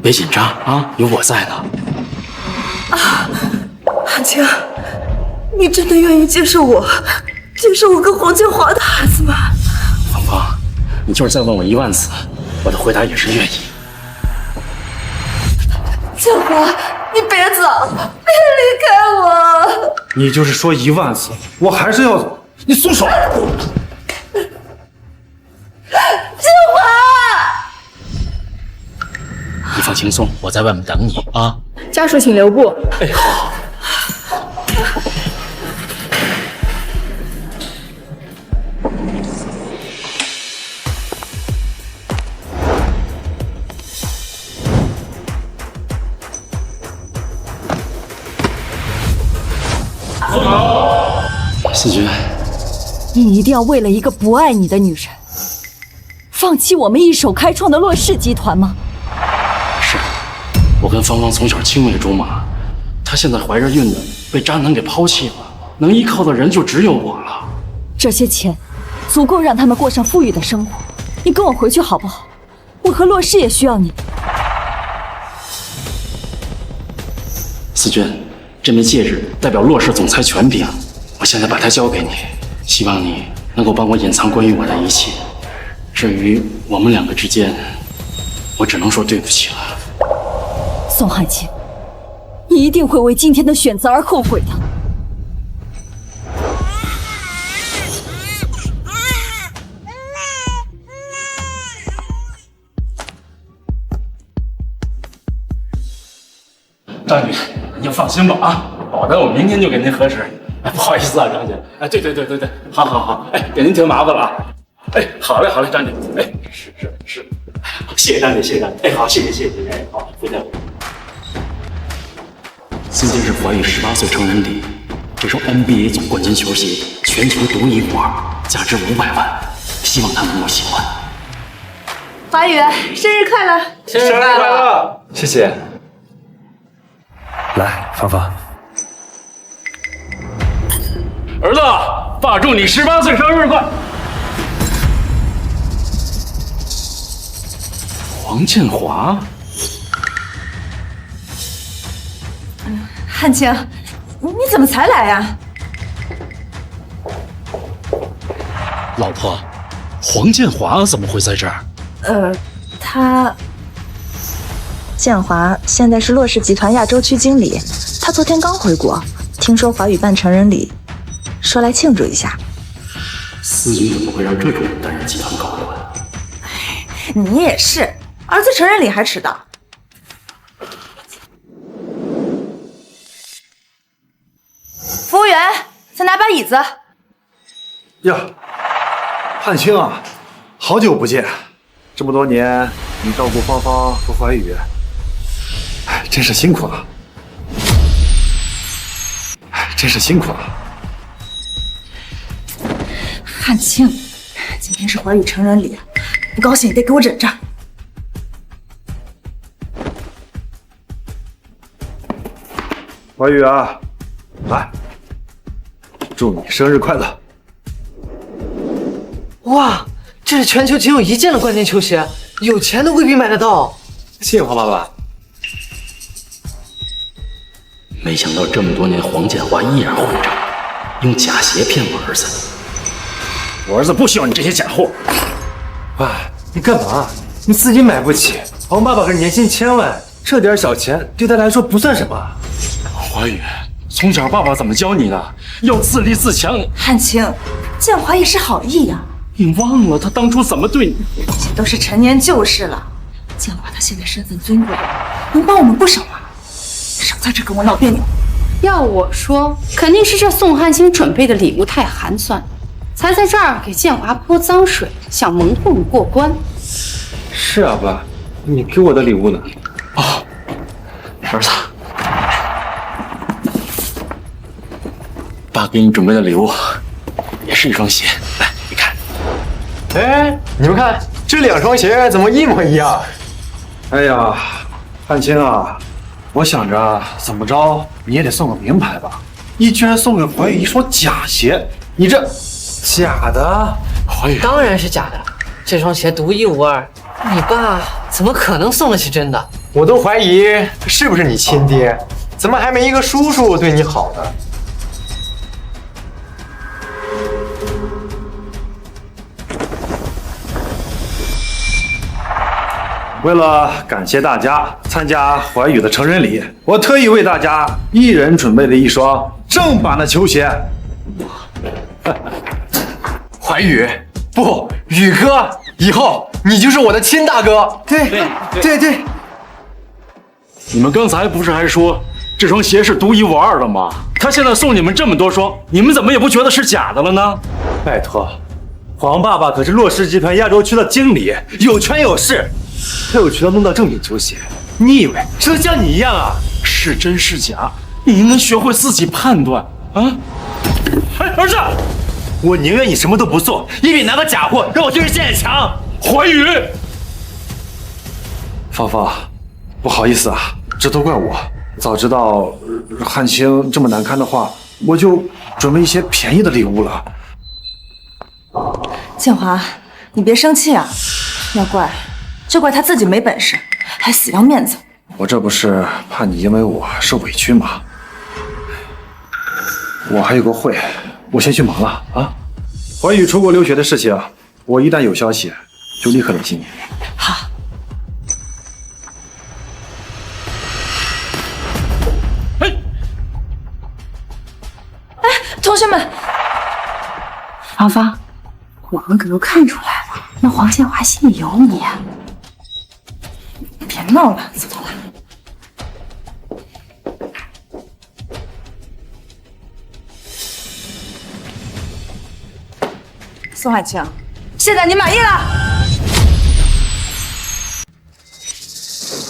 别紧张啊，有我在呢。汉卿，你真的愿意接受我跟黄建华的孩子吗？芳芳，你就是再问我1万次，我的回答也是愿意。建华，你别走，别离开我！你就是说1万次，我还是要走。你松手！建华，你放轻松，我在外面等你啊。家属请留步。哎，好。思君，你一定要为了一个不爱你的女人，放弃我们一手开创的洛氏集团吗？是，我跟芳芳从小青梅竹马，她现在怀着孕呢，被渣男给抛弃了，能依靠的人就只有我了。这些钱足够让他们过上富裕的生活，你跟我回去好不好？我和洛氏也需要你。思君，这枚戒指代表洛氏总裁权柄，我现在把它交给你，希望你能够帮我隐藏关于我的一切。至于我们2个之间，我只能说对不起了。宋汉卿，你一定会为今天的选择而后悔的。张女，你就放心吧啊，保证我明天就给您核实。哎，不好意思啊，张姐。哎，对，好，哎，给您添麻烦了啊。哎，好嘞，张姐。哎，是。哎，谢谢张姐。哎，好，谢谢。哎，好，回见。今天是怀宇18岁成人礼，这双 NBA 总冠军球鞋全球独一无二，价值500万，希望他能够喜欢。华宇，生日快乐！生日快乐！谢谢。来，芳芳。儿子，爸祝你18岁生日快！黄建华，汉卿，你怎么才来呀？老婆，黄建华怎么会在这儿？他建华现在是洛氏集团亚洲区经理，他昨天刚回国，听说华宇办成人礼，说来庆祝一下。思君怎么会让这种人担任集团高管？你也是，儿子成人礼还迟到。服务员，再拿把椅子。呀，汉卿啊，好久不见，这么多年你照顾芳芳和怀宇，哎，真是辛苦了。汉卿，今天是怀宇成人礼，不高兴你得给我忍着。怀宇啊，来，祝你生日快乐！哇，这是全球仅有1件的关键球鞋，有钱的未必买得到。谢谢黄爸爸。没想到这么多年，黄建华依然混账，用假鞋骗我儿子。我儿子不需要你这些假货。爸，你干嘛？你自己买不起，黄爸爸可是年薪1000万，这点小钱对他来说不算什么。华宇，从小爸爸怎么教你的？要自立自强。汉卿，建华也是好意呀。你忘了他当初怎么对你？这些都是陈年旧事了。建华他现在身份尊贵，能帮我们不少忙，少在这跟我闹别扭。要我说，肯定是这宋汉卿准备的礼物太寒酸，才在这儿给建华泼脏水，想蒙混过关。是啊，爸，你给我的礼物呢？哦，儿子，爸给你准备的礼物也是一双鞋，来，你看。哎，你们看，这2双鞋怎么一模一样？哎呀，汉卿啊，我想着怎么着你也得送个名牌吧，你居然送给怀宇一双假鞋，你这假的？华宇，当然是假的，这双鞋独一无二，你爸怎么可能送得起真的？我都怀疑他是不是你亲爹，怎么还没一个叔叔对你好呢？为了感谢大家参加怀宇的成人礼，我特意为大家一人准备了一双正版的球鞋。怀宇，不，宇哥，以后你就是我的亲大哥。对，你们刚才不是还说这双鞋是独一无二的吗？他现在送你们这么多双，你们怎么也不觉得是假的了呢？拜托，黄爸爸可是洛氏集团亚洲区的经理，有权有势，他有渠道弄到正品球鞋。你以为是能像你一样啊？是真是假，你应该学会自己判断啊！哎，儿子，我宁愿你什么都不送，也比拿个假货让我对着现眼强。怀宇，芳芳，不好意思啊，这都怪我。早知道汉卿这么难堪的话，我就准备一些便宜的礼物了。建华，你别生气啊，要怪就怪他自己没本事，还死要面子。我这不是怕你因为我受委屈吗？我还有个会，我先去忙了啊。怀宇出国留学的事情，我一旦有消息，就立刻联系你。好。同学们，芳芳，我们可都看出来了，那黄建华心里有你啊！别闹了，走了。宋海清，现在你满意了？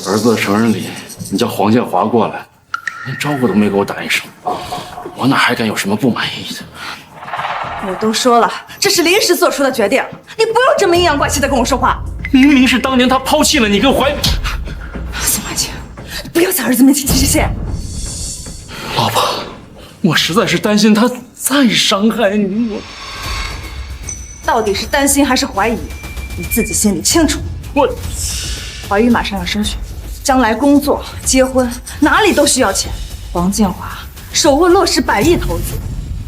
儿子的成人礼，你叫黄建华过来，连招呼都没给我打一声，我哪还敢有什么不满意的？我都说了，这是临时做出的决定，你不用这么阴阳怪气的跟我说话。明明是当年他抛弃了你跟怀。宋海清，不要在儿子面前提这些。老婆，我实在是担心他再伤害你。我到底是担心还是怀疑，你自己心里清楚。怀宇马上要升学，将来工作、结婚哪里都需要钱。黄建华手握洛氏100亿投资，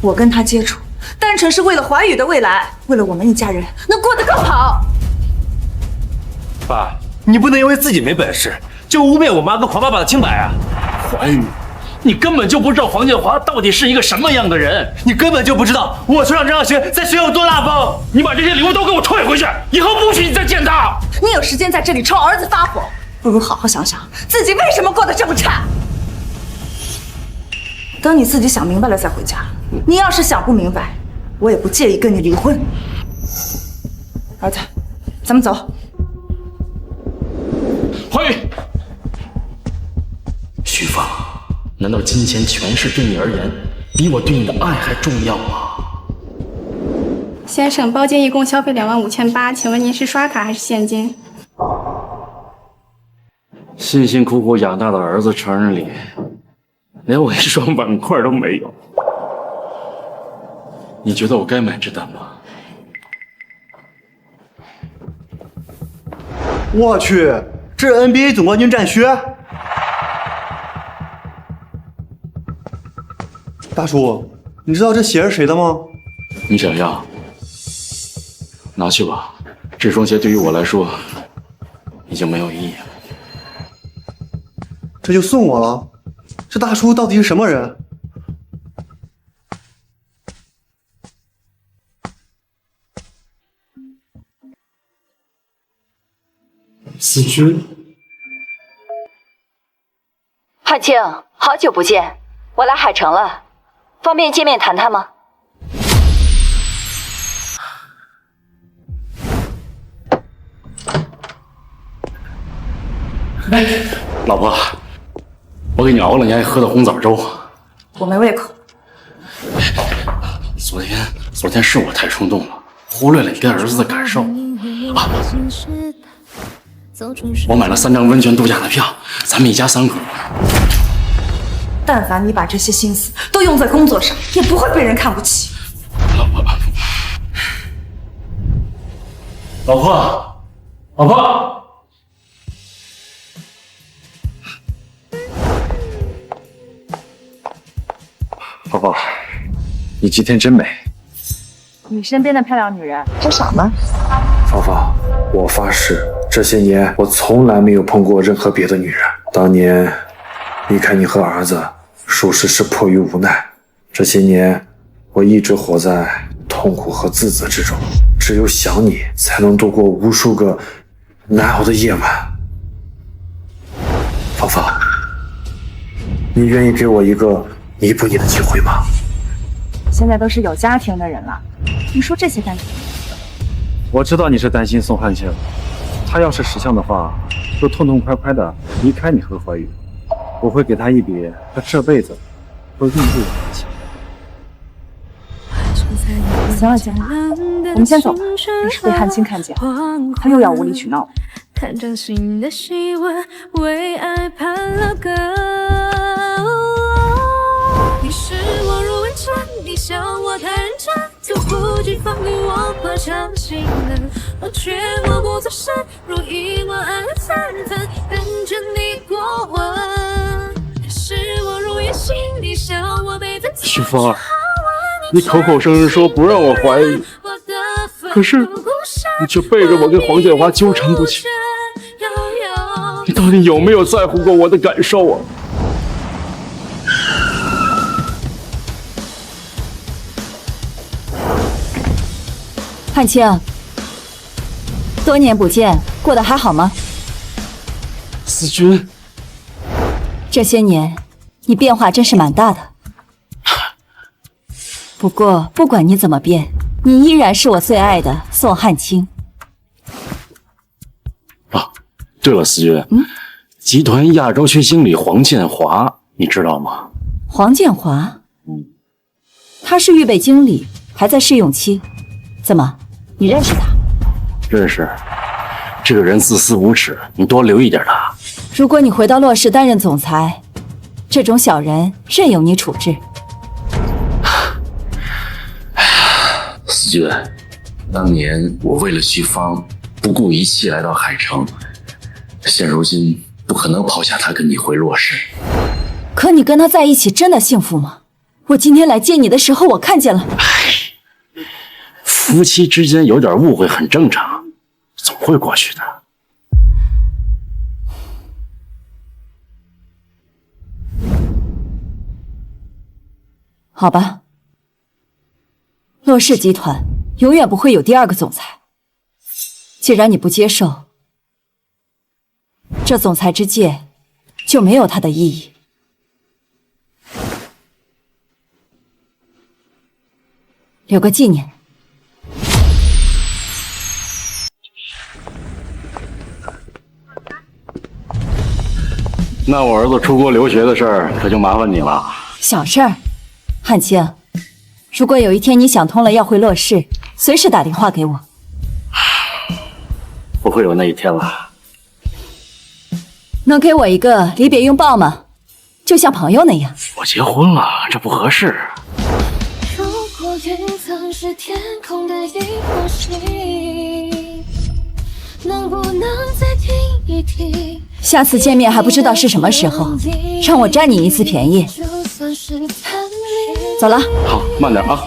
我跟他接触，单纯是为了怀宇的未来，为了我们一家人能过得更好。爸，你不能因为自己没本事就污蔑我妈跟黄爸爸的清白啊！怀宇，你根本就不知道黄建华到底是一个什么样的人，你根本就不知道我村长张小学在学校有多拉风。你把这些礼物都给我退回去，以后不许你再见他。你有时间在这里冲儿子发火，不如好好想想自己为什么过得这么差。等你自己想明白了再回家。你要是想不明白，我也不介意跟你离婚。儿子，咱们走。怀宇，徐芳，难道金钱权势对你而言，比我对你的爱还重要吗？先生，包间一共消费25800，请问您是刷卡还是现金？辛辛苦苦养大的儿子成人礼，连我一双碗筷都没有，你觉得我该买这单吗？我去，这是 NBA 总冠军战靴。大叔，你知道这鞋是谁的吗？你想要？拿去吧，这双鞋对于我来说已经没有意义了。这就送我了？这大叔到底是什么人？思君，汉卿，好久不见，我来海城了，方便见面谈谈吗？老婆，我给你熬了你爱喝的红枣粥。我没胃口。昨天是我太冲动了，忽略了你跟儿子的感受。啊，我买了3张温泉度假的票，咱们一家3口。但凡你把这些心思都用在工作上，也不会被人看不起。老婆，芳芳，你今天真美。你身边的漂亮女人不少吗？芳芳，我发誓，这些年我从来没有碰过任何别的女人。当年离开你和儿子，属实是迫于无奈。这些年，我一直活在痛苦和自责之中，只有想你，才能度过无数个难熬的夜晚。芳芳，你愿意给我一个弥补你的机会吗？现在都是有家庭的人了，你说这些干什么？我知道你是担心宋汉卿，他要是识相的话，就痛痛快快的离开你和怀宇。我会给他一笔他这辈子都用不完的钱。行了行了，我们先走吧。要是被汉卿看见，他又要无理取闹。看掌心的细纹，为爱攀了个。你视我如温泉，你笑我太认真，猝不及防给我画上心门，我却默不作声，如一抹暗了三分，等着你过问。视我如远行，你笑我悲愤。徐芳，你口口声声说不让我怀疑，可是你却背着我跟黄建华纠缠不清。你到底有没有在乎过我的感受啊？汉卿，多年不见，过得还好吗？思君，这些年你变化真是蛮大的。不过不管你怎么变，你依然是我最爱的宋汉卿。啊，对了，思君，集团亚洲区经理黄建华，你知道吗？黄建华，他是预备经理，还在试用期。怎么，你认识他？认识，这个人自私无耻，你多留意点他。如果你回到洛氏担任总裁，这种小人任由你处置。思君，当年我为了徐芳不顾一切来到海城，现如今不可能抛下他跟你回洛氏。可你跟他在一起真的幸福吗？我今天来接你的时候，我看见了。夫妻之间有点误会很正常，总会过去的。好吧，洛氏集团永远不会有第二个总裁。既然你不接受，这总裁之戒就没有它的意义。留个纪念。那我儿子出国留学的事儿可就麻烦你了。小事儿，汉卿，如果有一天你想通了要回洛氏，随时打电话给我。不会有那一天了。能给我一个离别拥抱吗？就像朋友那样。我结婚了，这不合适。如果云层是天空的一颗星，能不能再听一听？下次见面还不知道是什么时候，让我占你一次便宜。走了。好，慢点啊。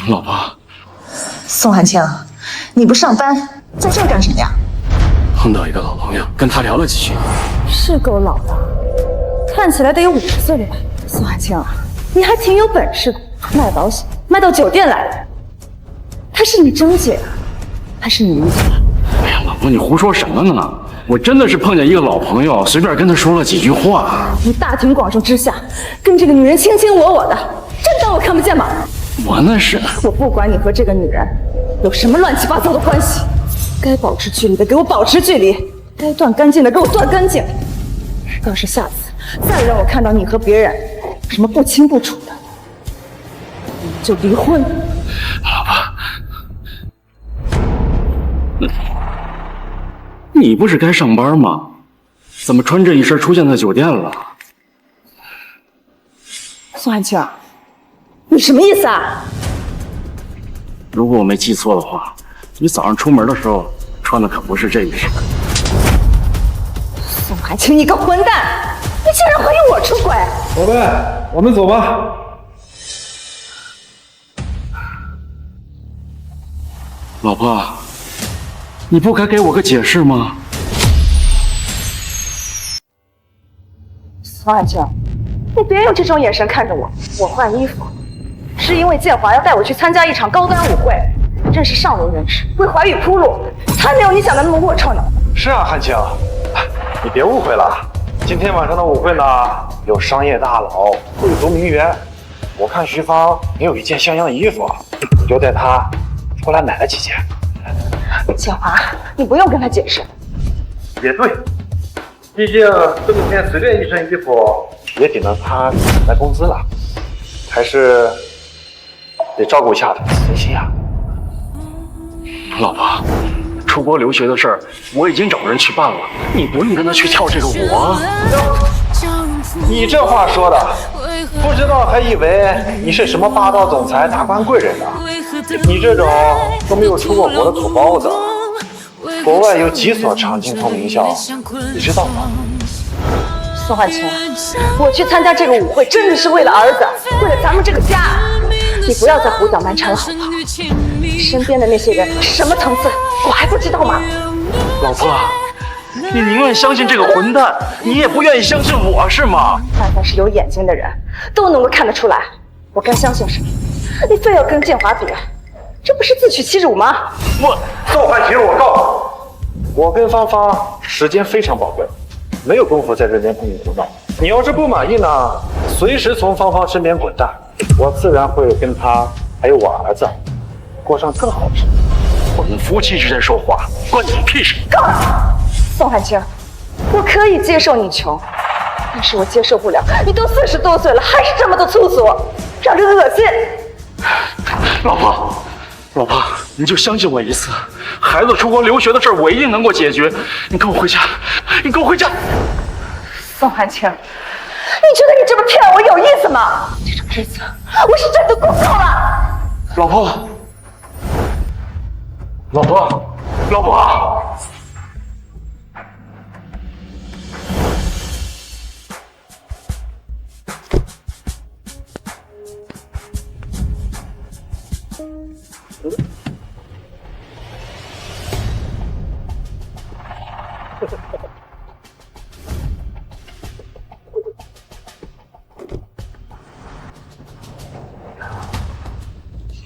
老婆，宋汉卿，你不上班，在这儿干什么呀？碰到一个老朋友，跟他聊了几句。是够老的，看起来得有50岁了吧？宋汉卿，你还挺有本事的，卖保险卖到酒店来了。她是你征姐啊，还是你理解？哎呀，老婆，你胡说什么呢？我真的是碰见一个老朋友，随便跟他说了几句话。你大庭广众之下跟这个女人卿卿我我的，真当我看不见吗？我那是……我不管你和这个女人有什么乱七八糟的关系，该保持距离的给我保持距离，该断干净的给我断干净。要是下次再让我看到你和别人有什么不清不楚的，我们就离婚。老婆，你不是该上班吗？怎么穿这一身出现在酒店了？宋汉卿，你什么意思啊？如果我没记错的话，你早上出门的时候穿的可不是这一身。宋海清，你个混蛋！你竟然怀疑我出轨！宝贝，我们走吧。老婆，你不该给我个解释吗？宋海清，你别用这种眼神看着我。我换衣服，是因为建华要带我去参加一场高端舞会，认识上流人士，为怀宇铺路，才没有你想的那么龌龊呢。是啊，汉清，你别误会了，今天晚上的舞会呢，有商业大佬、贵族名媛。我看徐芳没有一件像样的衣服，我就带她出来买了几件。建华，你不用跟他解释。也对，毕竟这么天随便一身衣服也顶到她来工资了，还是得照顾一下她的私心啊。老婆，出国留学的事儿我已经找人去办了，你不用跟他去跳这个舞啊。你这话说的，不知道还以为你是什么霸道总裁、达官贵人呢。你这种都没有出过国的土包子，国外有几所常青藤名校，你知道吗？宋汉清，我去参加这个舞会真的是为了儿子，为了咱们这个家。你不要再胡搅蛮缠了，好不好？身边的那些人是什么层次，我还不知道吗？老婆，你宁愿相信这个混蛋，你也不愿意相信我是吗？但凡是有眼睛的人都能够看得出来，我该相信谁？你非要跟建华比，这不是自取其辱吗？宋汉清，我告诉你，我跟芳芳时间非常宝贵，没有功夫在这边跟你胡闹。你要是不满意呢，随时从芳芳身边滚蛋，我自然会跟她还有我儿子过上更好的生活。我们夫妻之间说话，关你屁事！够了，宋汉清，我可以接受你穷，但是我接受不了你都40多岁了，还是这么的粗俗，让人恶心。老婆，你就相信我一次，孩子出国留学的事我一定能够解决。你跟我回家，你跟我回家。宋汉清，你觉得你这么骗我有意思吗？这种日子我是真的过够了。老婆。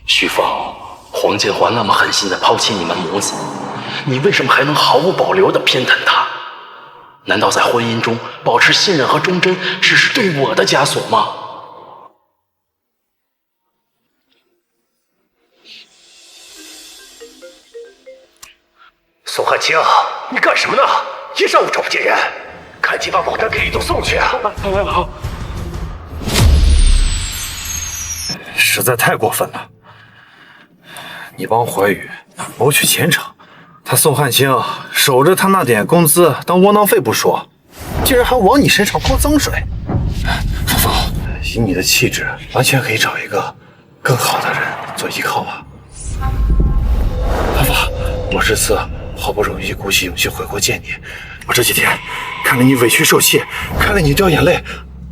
徐芳，黄建华那么狠心的抛弃你们母子，你为什么还能毫无保留的偏袒他？难道在婚姻中保持信任和忠贞只是对我的枷锁吗？宋汉清，你干什么呢？一上午找不见人，赶紧把保单给李总送去啊！好。实在太过分了！你帮怀宇谋取前程，他宋汉清守着他那点工资当窝囊废不说，竟然还往你身上泼脏水。芳芳，以你的气质，完全可以找一个更好的人做依靠啊！芳芳，我这次好不容易鼓起勇气回国见你，我这几天看了你委屈受气，看了你掉眼泪，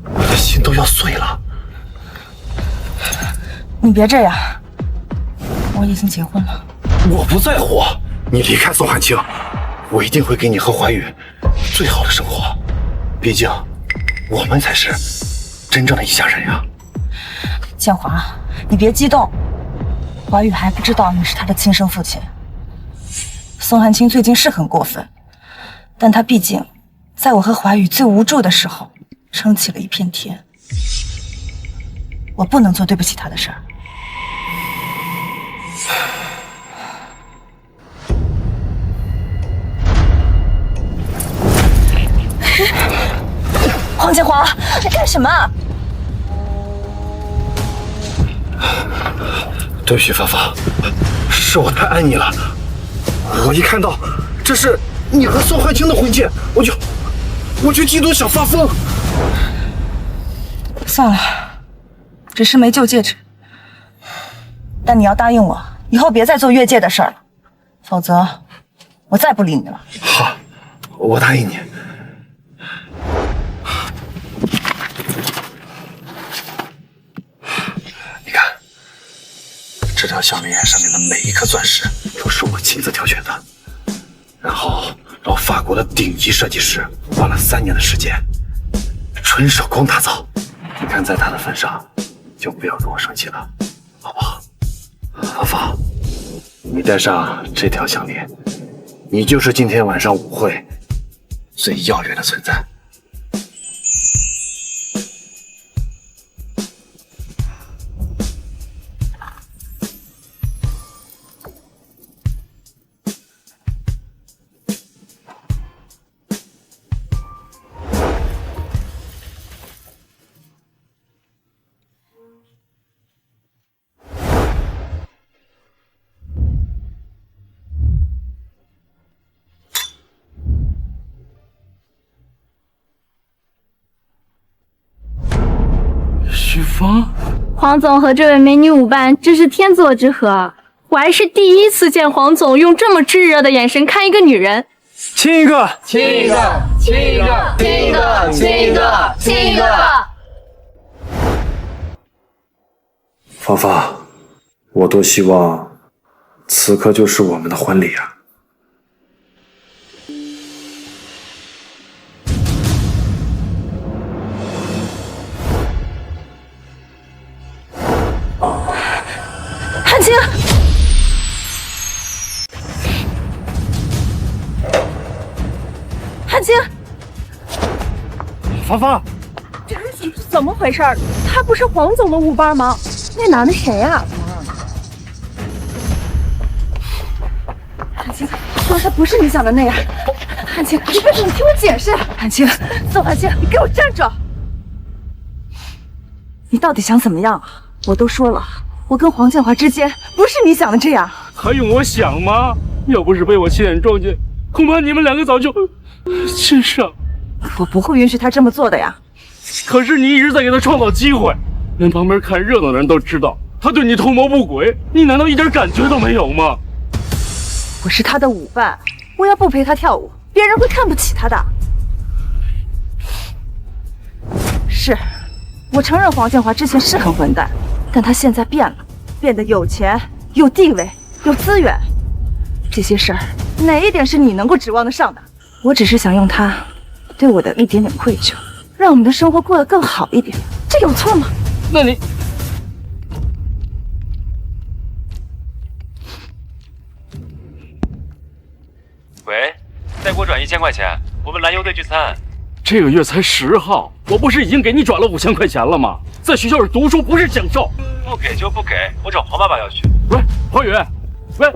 我的心都要碎了。你别这样，我已经结婚了。我不在乎，你离开宋汉清，我一定会给你和怀宇最好的生活。毕竟，我们才是真正的一家人呀。建华，你别激动，怀宇还不知道你是他的亲生父亲。宋汉清最近是很过分，但他毕竟在我和怀宇最无助的时候撑起了一片天。我不能做对不起他的事儿。黄建华，你干什么？对不起，芳芳，是我太爱你了。我一看到这是你和宋汉清的婚戒，我就激动想发疯。算了，只是没旧戒指。但你要答应我，以后别再做越界的事儿了。否则我再不理你了。好，我答应你。你看，这条项链上面的每一颗钻石都是我亲自挑选的，然后找法国的顶级设计师花了3年的时间，纯手工打造。你看，在他的份上，就不要跟我生气了，好不好？芳芳，你戴上这条项链，你就是今天晚上舞会最耀眼的存在。许芳，黄总和这位美女舞伴真是天作之合，我还是第一次见黄总用这么炙热的眼神看一个女人。亲一个，亲一个，亲一个，亲一个，亲一个，亲一个。芳芳，我多希望此刻就是我们的婚礼啊！韩青，韩青，芳芳，这是怎么回事？他不是黄总的舞伴吗？那男的谁啊？韩青，刚才不是你想的那样。韩青，你为什么听我解释？韩青，宋韩青，你给我站住！你到底想怎么样啊？我都说了，我跟黄建华之间不是你想的这样。还用我想吗？要不是被我亲眼撞见，恐怕你们2个早就亲上。我不会允许他这么做的呀。可是你一直在给他创造机会，连旁边看热闹的人都知道他对你图谋不轨，你难道一点感觉都没有吗？我是他的舞伴，我要不陪他跳舞，别人会看不起他的。是，我承认黄建华之前是很混蛋，但他现在变了，变得有钱、有地位、有资源。这些事儿哪一点是你能够指望得上的？我只是想用他对我的一点点愧疚，让我们的生活过得更好一点，这有错吗？那你……喂，再给我转1000块钱，我们篮球队聚餐。这个月才10号，我不是已经给你转了5000块钱了吗？在学校里读书不是享受。不给就不给，我找黄爸爸要去。喂，黄宇，喂，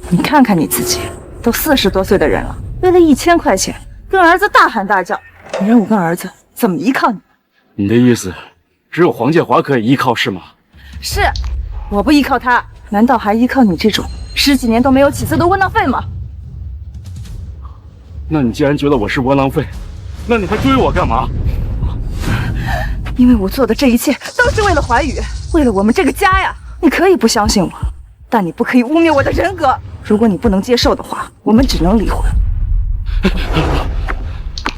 你看看你自己，都40多岁的人了，为了1000块钱跟儿子大喊大叫，你让我跟儿子怎么依靠你？你的意思，只有黄建华可以依靠是吗？是，我不依靠他，难道还依靠你这种10几年都没有起色的窝囊废吗？那你既然觉得我是窝囊废，那你还追我干嘛？因为我做的这一切都是为了怀宇，为了我们这个家呀！你可以不相信我，但你不可以污蔑我的人格。如果你不能接受的话，我们只能离婚。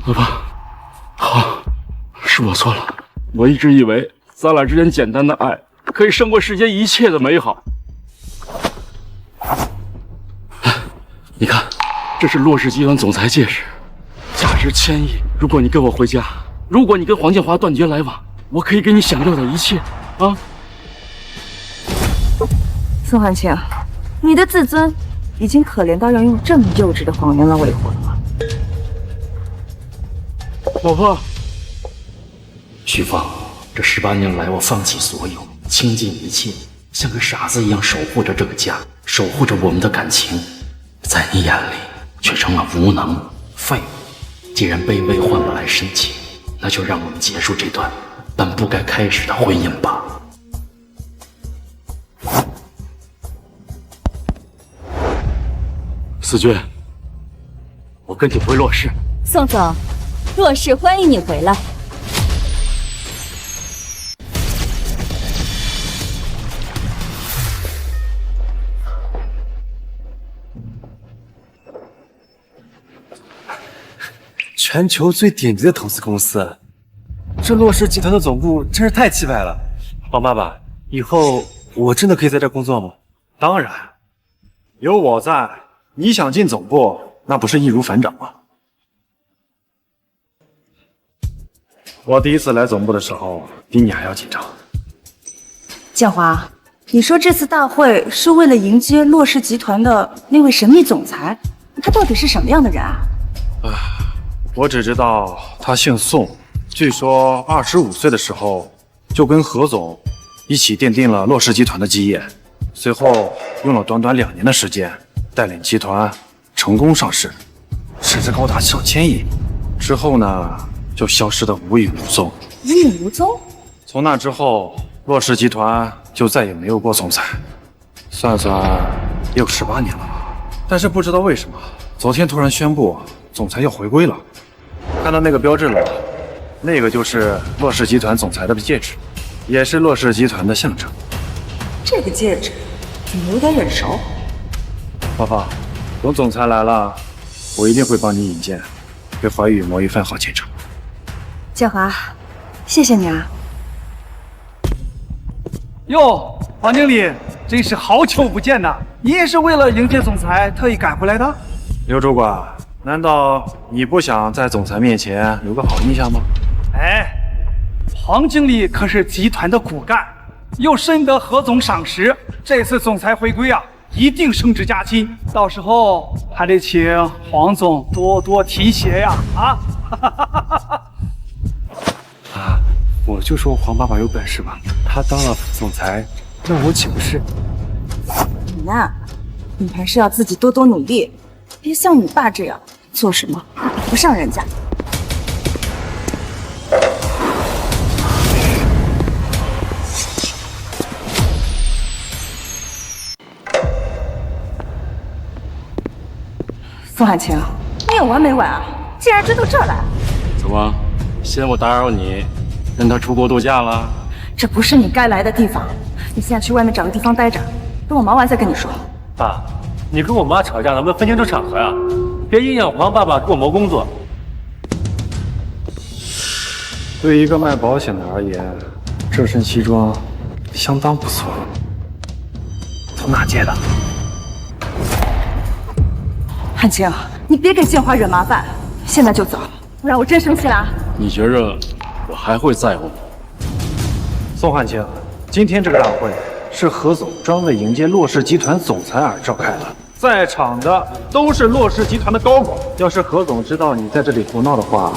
老爸，好，是我错了。我一直以为咱俩之间简单的爱可以胜过世间一切的美好。你看，这是洛氏集团总裁戒指，价值1000亿。如果你跟我回家，如果你跟黄建华断绝来往，我可以给你想要的一切啊！宋汉卿，你的自尊已经可怜到要用这么幼稚的谎言来维护了吗？老婆，许芳，这18年来，我放弃所有，倾尽一切，像个傻子一样守护着这个家，守护着我们的感情，在你眼里却成了无能废物。既然卑微换不来深情，那就让我们结束这段本不该开始的婚姻吧。思君，我跟你回洛氏。宋总，洛氏欢迎你回来。全球最顶级的投资公司，这洛氏集团的总部真是太气派了。黄爸爸，以后我真的可以在这工作吗？当然，有我在，你想进总部，那不是易如反掌吗？我第一次来总部的时候，比你还要紧张。建华，你说这次大会是为了迎接洛氏集团的那位神秘总裁，他到底是什么样的人啊？我只知道他姓宋，据说25岁的时候就跟何总一起奠定了洛氏集团的基业，随后用了短短2年的时间，带领集团成功上市，市值高达上千亿。之后呢，就消失得无影无踪。无影无踪？从那之后，洛氏集团就再也没有过总裁，算算也有18年了。但是不知道为什么，昨天突然宣布总裁要回归了。看到那个标志了吗？那个就是洛氏集团总裁的戒指，也是洛氏集团的象征。这个戒指怎么有点眼熟？芳芳，等总裁来了，我一定会帮你引荐，给怀宇谋一番好前程。建华，谢谢你啊。哟，黄经理，真是好久不见呐！你也是为了迎接总裁特意赶回来的？刘主管，难道你不想在总裁面前留个好印象吗？哎，黄经理可是集团的骨干，又深得何总赏识，这次总裁回归啊，一定升职加薪，到时候还得请黄总多多提携呀！啊！我就说黄爸爸有本事吧，他当了总裁，让我岂不是？你呀，你还是要自己多多努力，别像你爸这样做什么比不上人家。宋海清，你有完没完啊？竟然追到这儿来！怎么，嫌我打扰你，跟他出国度假了？这不是你该来的地方，你现在去外面找个地方待着，等我忙完再跟你说。爸，你跟我妈吵架能不能分清楚场合呀？别影响黄爸爸给我谋工作。对一个卖保险的而言，这身西装相当不错。从哪借的？汉清，你别给建华惹麻烦，现在就走，不然我真生气了。你觉着我还会在乎吗？宋汉清，今天这个大会是何总专为迎接洛氏集团总裁而召开的，在场的都是洛氏集团的高管。要是何总知道你在这里胡闹的话，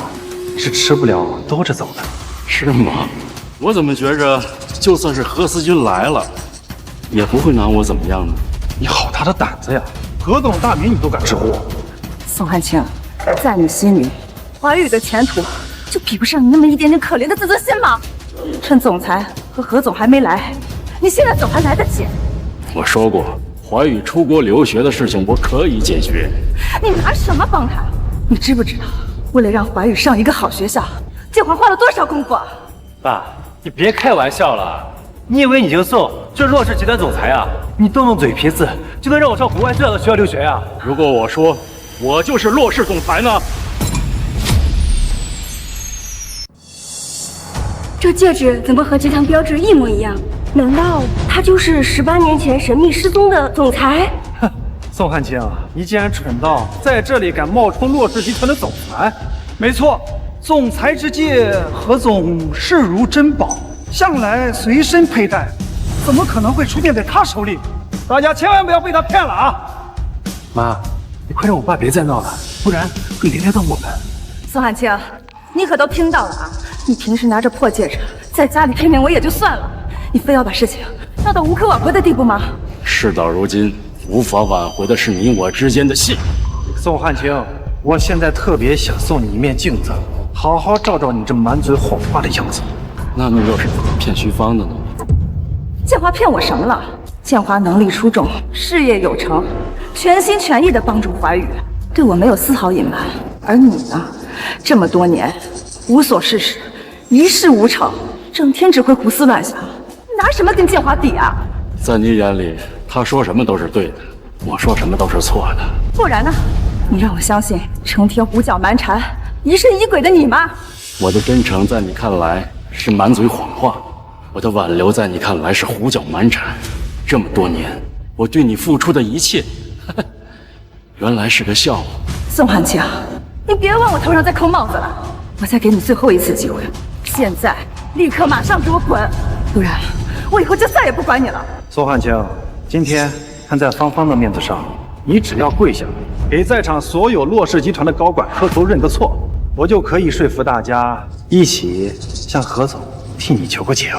是吃不了兜着走的。是吗？我怎么觉着就算是何思君来了，也不会拿我怎么样呢？你好大的胆子呀！何总大名你都敢直呼。宋汉清，在你心里，怀宇的前途就比不上你那么一点点可怜的自尊心吗？趁总裁和何总还没来，你现在走还来得及。我说过，怀宇出国留学的事情我可以解决。你拿什么帮他？你知不知道，为了让怀宇上一个好学校，建华花了多少功夫啊？爸，你别开玩笑了。你以为你姓宋就是洛氏集团总裁啊？你动动嘴皮子就能让我上国外最好的学校留学呀？如果我说我就是洛氏总裁呢？这戒指怎么和集团标志一模一样？难道他就是18年前神秘失踪的总裁？哼，宋汉清，你竟然蠢到在这里敢冒充洛氏集团的总裁？没错，总裁之戒，何总视如珍宝，向来随身佩戴，怎么可能会出现在他手里？大家千万不要被他骗了啊！妈，你快让我爸别再闹了，不然会连累到我们。宋汉清，你可都听到了啊！你平时拿着破戒指在家里骗骗我也就算了，你非要把事情闹到无可挽回的地步吗？事到如今，无法挽回的是你我之间的信。宋汉清，我现在特别想送你一面镜子，好好照照你这满嘴谎话的样子。那又是怎么骗徐芳的呢？建华骗我什么了？建华能力出众，事业有成，全心全意地帮助怀宇，对我没有丝毫隐瞒。而你呢，这么多年无所事事，一事无成，整天只会胡思乱想，拿什么跟建华比啊？在你眼里，他说什么都是对的，我说什么都是错的。不然呢？你让我相信成天胡搅蛮缠，疑神疑鬼的你吗？我的真诚在你看来是满嘴谎话，我的挽留在你看来是胡搅蛮缠。这么多年，我对你付出的一切，原来是个笑话。宋汉卿，你别往我头上再扣帽子了，我再给你最后一次机会，现在立刻马上给我滚，不然我以后就再也不管你了。宋汉卿，今天看在芳芳的面子上，你只要跪下，给在场所有骆氏集团的高管磕头认个错，我就可以说服大家一起向何总替你求个情。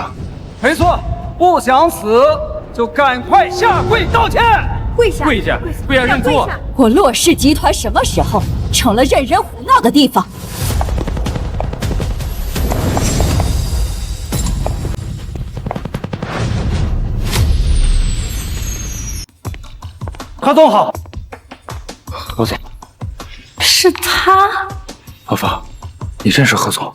没错，不想死就赶快下跪道歉。跪下，跪下，跪下认错。我骆氏集团什么时候成了任人胡闹的地方？何总好。何总，是他？何芳，你认识何总？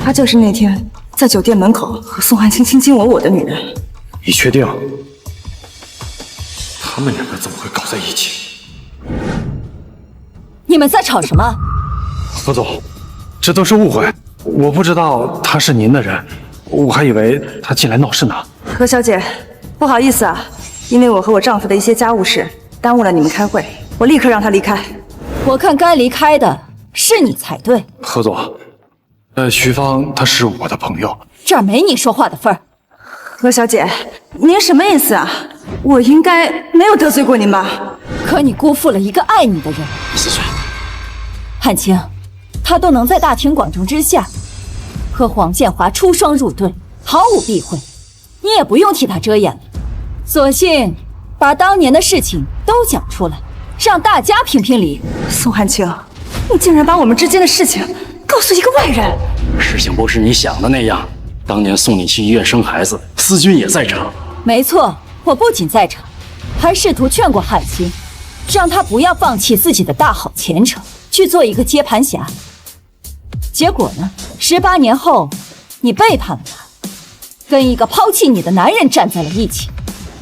她就是那天在酒店门口和宋汉卿卿卿我我的女人。你确定？他们两个怎么会搞在一起？你们在吵什么？何总，这都是误会，我不知道他是您的人，我还以为他进来闹事呢。何小姐，不好意思啊，因为我和我丈夫的一些家务事耽误了你们开会，我立刻让他离开。我看该离开的是你才对。何总，徐芳她是我的朋友，这儿没你说话的份儿。何小姐，您什么意思啊？我应该没有得罪过您吧？可你辜负了一个爱你的人。思璇，汉卿，他都能在大庭广众之下和黄建华出双入对，毫无避讳，你也不用替他遮掩了，索性把当年的事情都讲出来，让大家评评理。宋汉卿，你竟然把我们之间的事情告诉一个外人！事情不是你想的那样。当年送你去医院生孩子，思君也在场。没错，我不仅在场，还试图劝过汉卿，让他不要放弃自己的大好前程，去做一个接盘侠。结果呢？18年后，你背叛了他，跟一个抛弃你的男人站在了一起。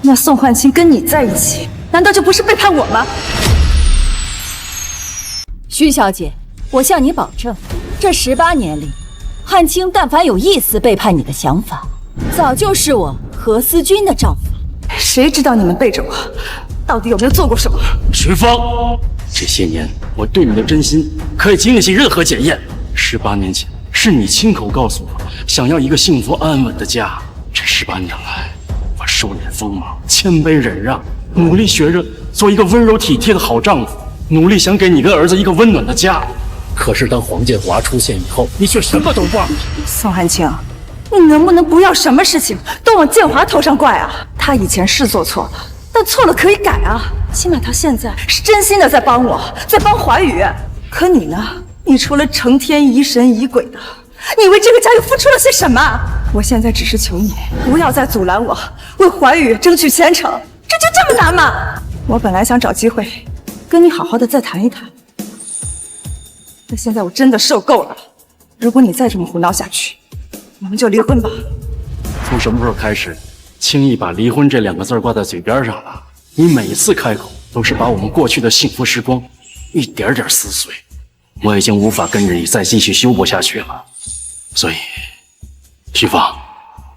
那宋汉卿跟你在一起，难道就不是背叛我吗？徐小姐，我向你保证，这18年里，汉卿但凡有一丝背叛你的想法，早就是我何思君的丈夫。谁知道你们背着我，到底有没有做过什么？徐芳，这些年我对你的真心可以经得起任何检验。18年前是你亲口告诉我，想要一个幸福安稳的家。这18年来，我收敛锋芒，谦卑忍让，努力学着做一个温柔体贴的好丈夫，努力想给你跟儿子一个温暖的家。可是当黄建华出现以后，你却什么都忘了。宋汉卿，你能不能不要什么事情都往建华头上怪啊？他以前是做错了，但错了可以改啊。起码他现在是真心的在帮我，在帮怀宇。可你呢？你除了成天疑神疑鬼的，你为这个家又付出了些什么？我现在只是求你不要再阻拦我为怀宇争取前程，这就这么难吗？我本来想找机会跟你好好的再谈一谈。但现在我真的受够了，如果你再这么胡闹下去，我们就离婚吧。从什么时候开始，轻易把离婚这2个字挂在嘴边上了？你每次开口都是把我们过去的幸福时光一点点撕碎，我已经无法跟着你再继续修补下去了。所以，徐芳，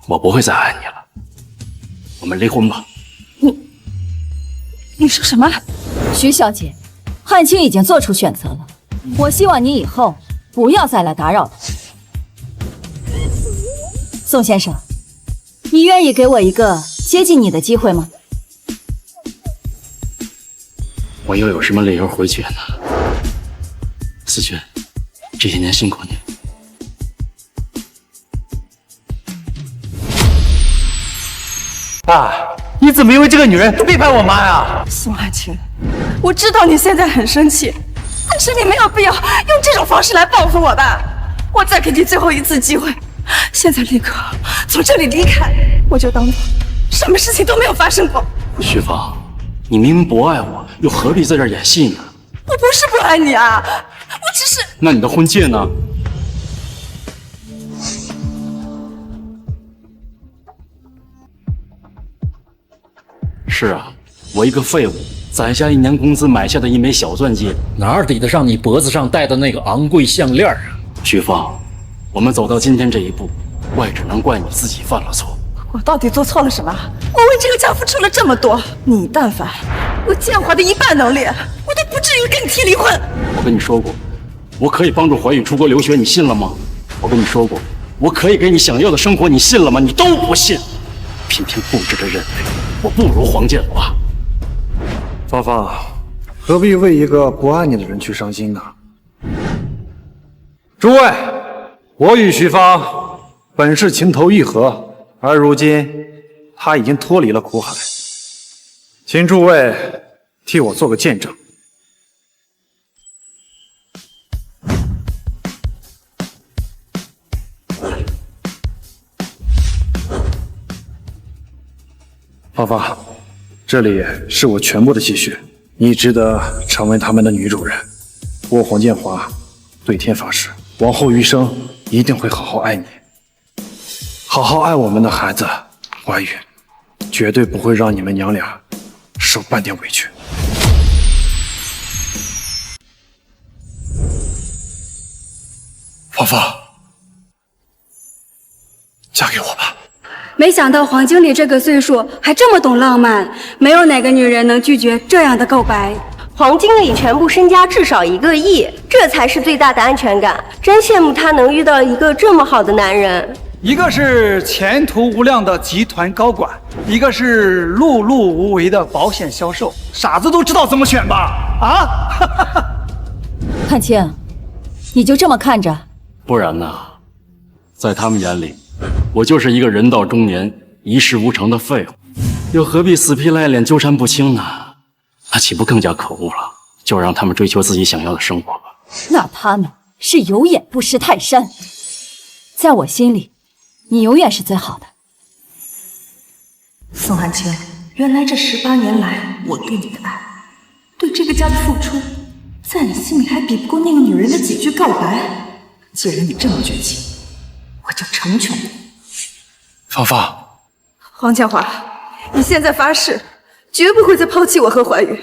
我不会再爱你了，我们离婚吧。你说什么？徐小姐，汉卿已经做出选择了。我希望你以后不要再来打扰他。宋先生，你愿意给我一个接近你的机会吗？我又有什么理由回绝呢？思君，这些年辛苦你。爸，你怎么因为这个女人背叛我妈呀？宋汉卿，我知道你现在很生气，但是你没有必要用这种方式来报复我吧？我再给你最后一次机会，现在立刻从这里离开，我就当做什么事情都没有发生过。徐芳，你明明不爱我，又何必在这儿演戏呢？我不是不爱你啊，我只是……那你的婚戒呢？是啊，我一个废物，攒下1年工资买下的一枚小钻戒，哪抵得上你脖子上戴的那个昂贵项链啊？徐芳，我们走到今天这一步，怪只能怪你自己犯了错。我到底做错了什么？我为这个家付出了这么多，你但凡有建华的1半能力，我都不至于跟你提离婚。我跟你说过，我可以帮助怀宇出国留学，你信了吗？我跟你说过，我可以给你想要的生活，你信了吗？你都不信，偏偏固执地认为我不如黄建华。芳芳，何必为一个不爱你的人去伤心呢？诸位，我与徐芳本是情投意合，而如今他已经脱离了苦海，请诸位替我做个见证。芳芳，这里是我全部的积蓄，你值得成为他们的女主人。我黄建华对天发誓，往后余生一定会好好爱你，好好爱我们的孩子怀宇，绝对不会让你们娘俩受半点委屈。芳芳，嫁给我吧。没想到黄经理这个岁数还这么懂浪漫，没有哪个女人能拒绝这样的告白。黄经理全部身家至少1个亿，这才是最大的安全感。真羡慕他能遇到一个这么好的男人。一个是前途无量的集团高管，一个是碌碌无为的保险销售，傻子都知道怎么选吧？啊！汉卿，你就这么看着？不然呢？在他们眼里，我就是一个人到中年、一事无成的废物，又何必死皮赖脸、纠缠不清呢？那岂不更加可恶了？就让他们追求自己想要的生活吧。那他们是有眼不识泰山，在我心里，你永远是最好的。宋汉卿，原来这18年来，我对你的爱，对这个家的付出，在你心里还比不过那个女人的几句告白。既然你这么绝情，我就成全你。芳芳，黄建华，你现在发誓，绝不会再抛弃我和怀宇。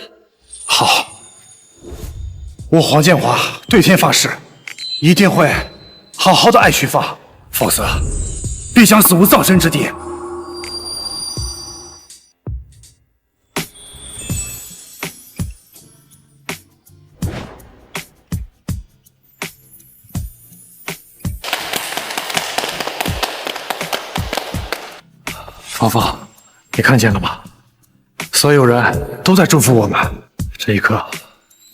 好，我黄建华对天发誓，一定会好好的爱徐芳，否则必将死无葬身之地。芳芳，你看见了吗？所有人都在祝福我们，这一刻，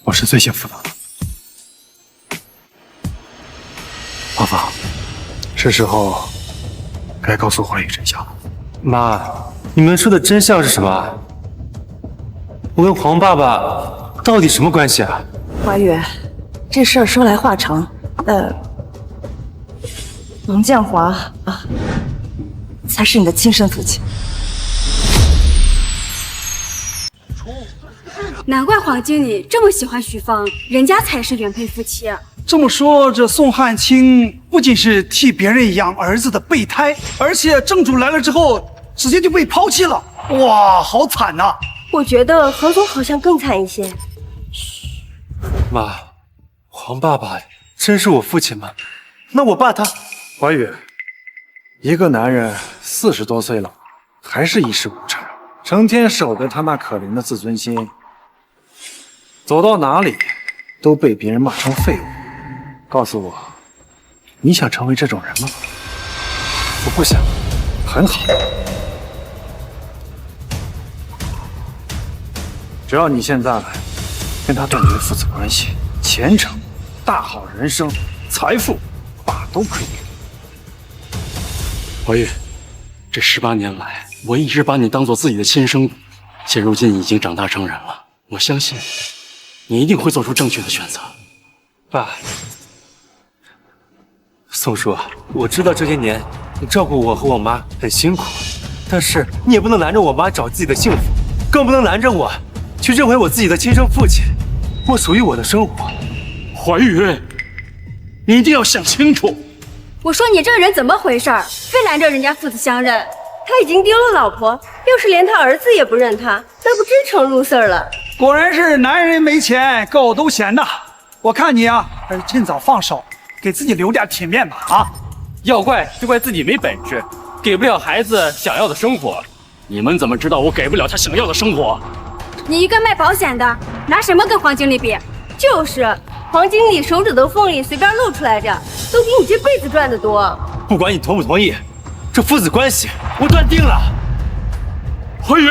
我是最幸福的了。芳芳，是时候该告诉怀宇真相了。妈，你们说的真相是什么？我跟黄爸爸到底什么关系啊？怀宇，这事儿说来话长，王建华啊，才是你的亲生父亲。难怪黄经理这么喜欢徐芳，人家才是原配夫妻。这么说，这宋汉卿不仅是替别人养儿子的备胎，而且正主来了之后，直接就被抛弃了。哇，好惨呐！我觉得何总好像更惨一些。妈，黄爸爸真是我父亲吗？那我爸他……怀宇，一个男人40多岁了，还是一事无成，成天守着他那可怜的自尊心，走到哪里都被别人骂成废物。告诉我，你想成为这种人吗？我不想。很好，只要你现在跟他断绝父子关系，前程、大好人生、财富，爸都可以给你。怀宇，这18年来，我一直把你当做自己的亲生骨，现如今已经长大成人了，我相信你一定会做出正确的选择。爸，宋叔，我知道这些年你照顾我和我妈很辛苦，但是你也不能拦着我妈找自己的幸福，更不能拦着我去认回我自己的亲生父亲，我属于我的生活。怀宇，你一定要想清楚。我说你这个人怎么回事？非拦着人家父子相认。他已经丢了老婆，要是连他儿子也不认他，那不真成loser了。果然是男人没钱，狗都嫌大。我看你啊，还是趁早放手，给自己留点体面吧。啊，要怪就怪自己没本事，给不了孩子想要的生活。你们怎么知道我给不了他想要的生活？你一个卖保险的，拿什么跟黄经理比？就是，黄经理手指头缝里随便露出来着，都比你这辈子赚得多。不管你同不同意，这父子关系我断定了。何宇，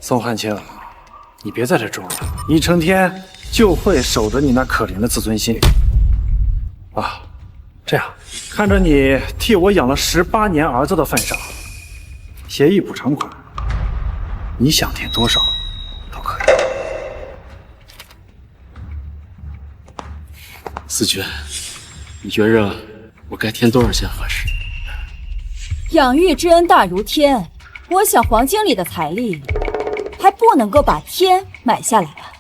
宋汉卿，你别在这装了，你成天就会守着你那可怜的自尊心。啊，这样，看着你替我养了18年儿子的份上，协议补偿款，你想填多少都可以。思君，你觉着我该填多少钱合适？养育之恩大如天，我想黄经理的财力还不能够把天买下来吧。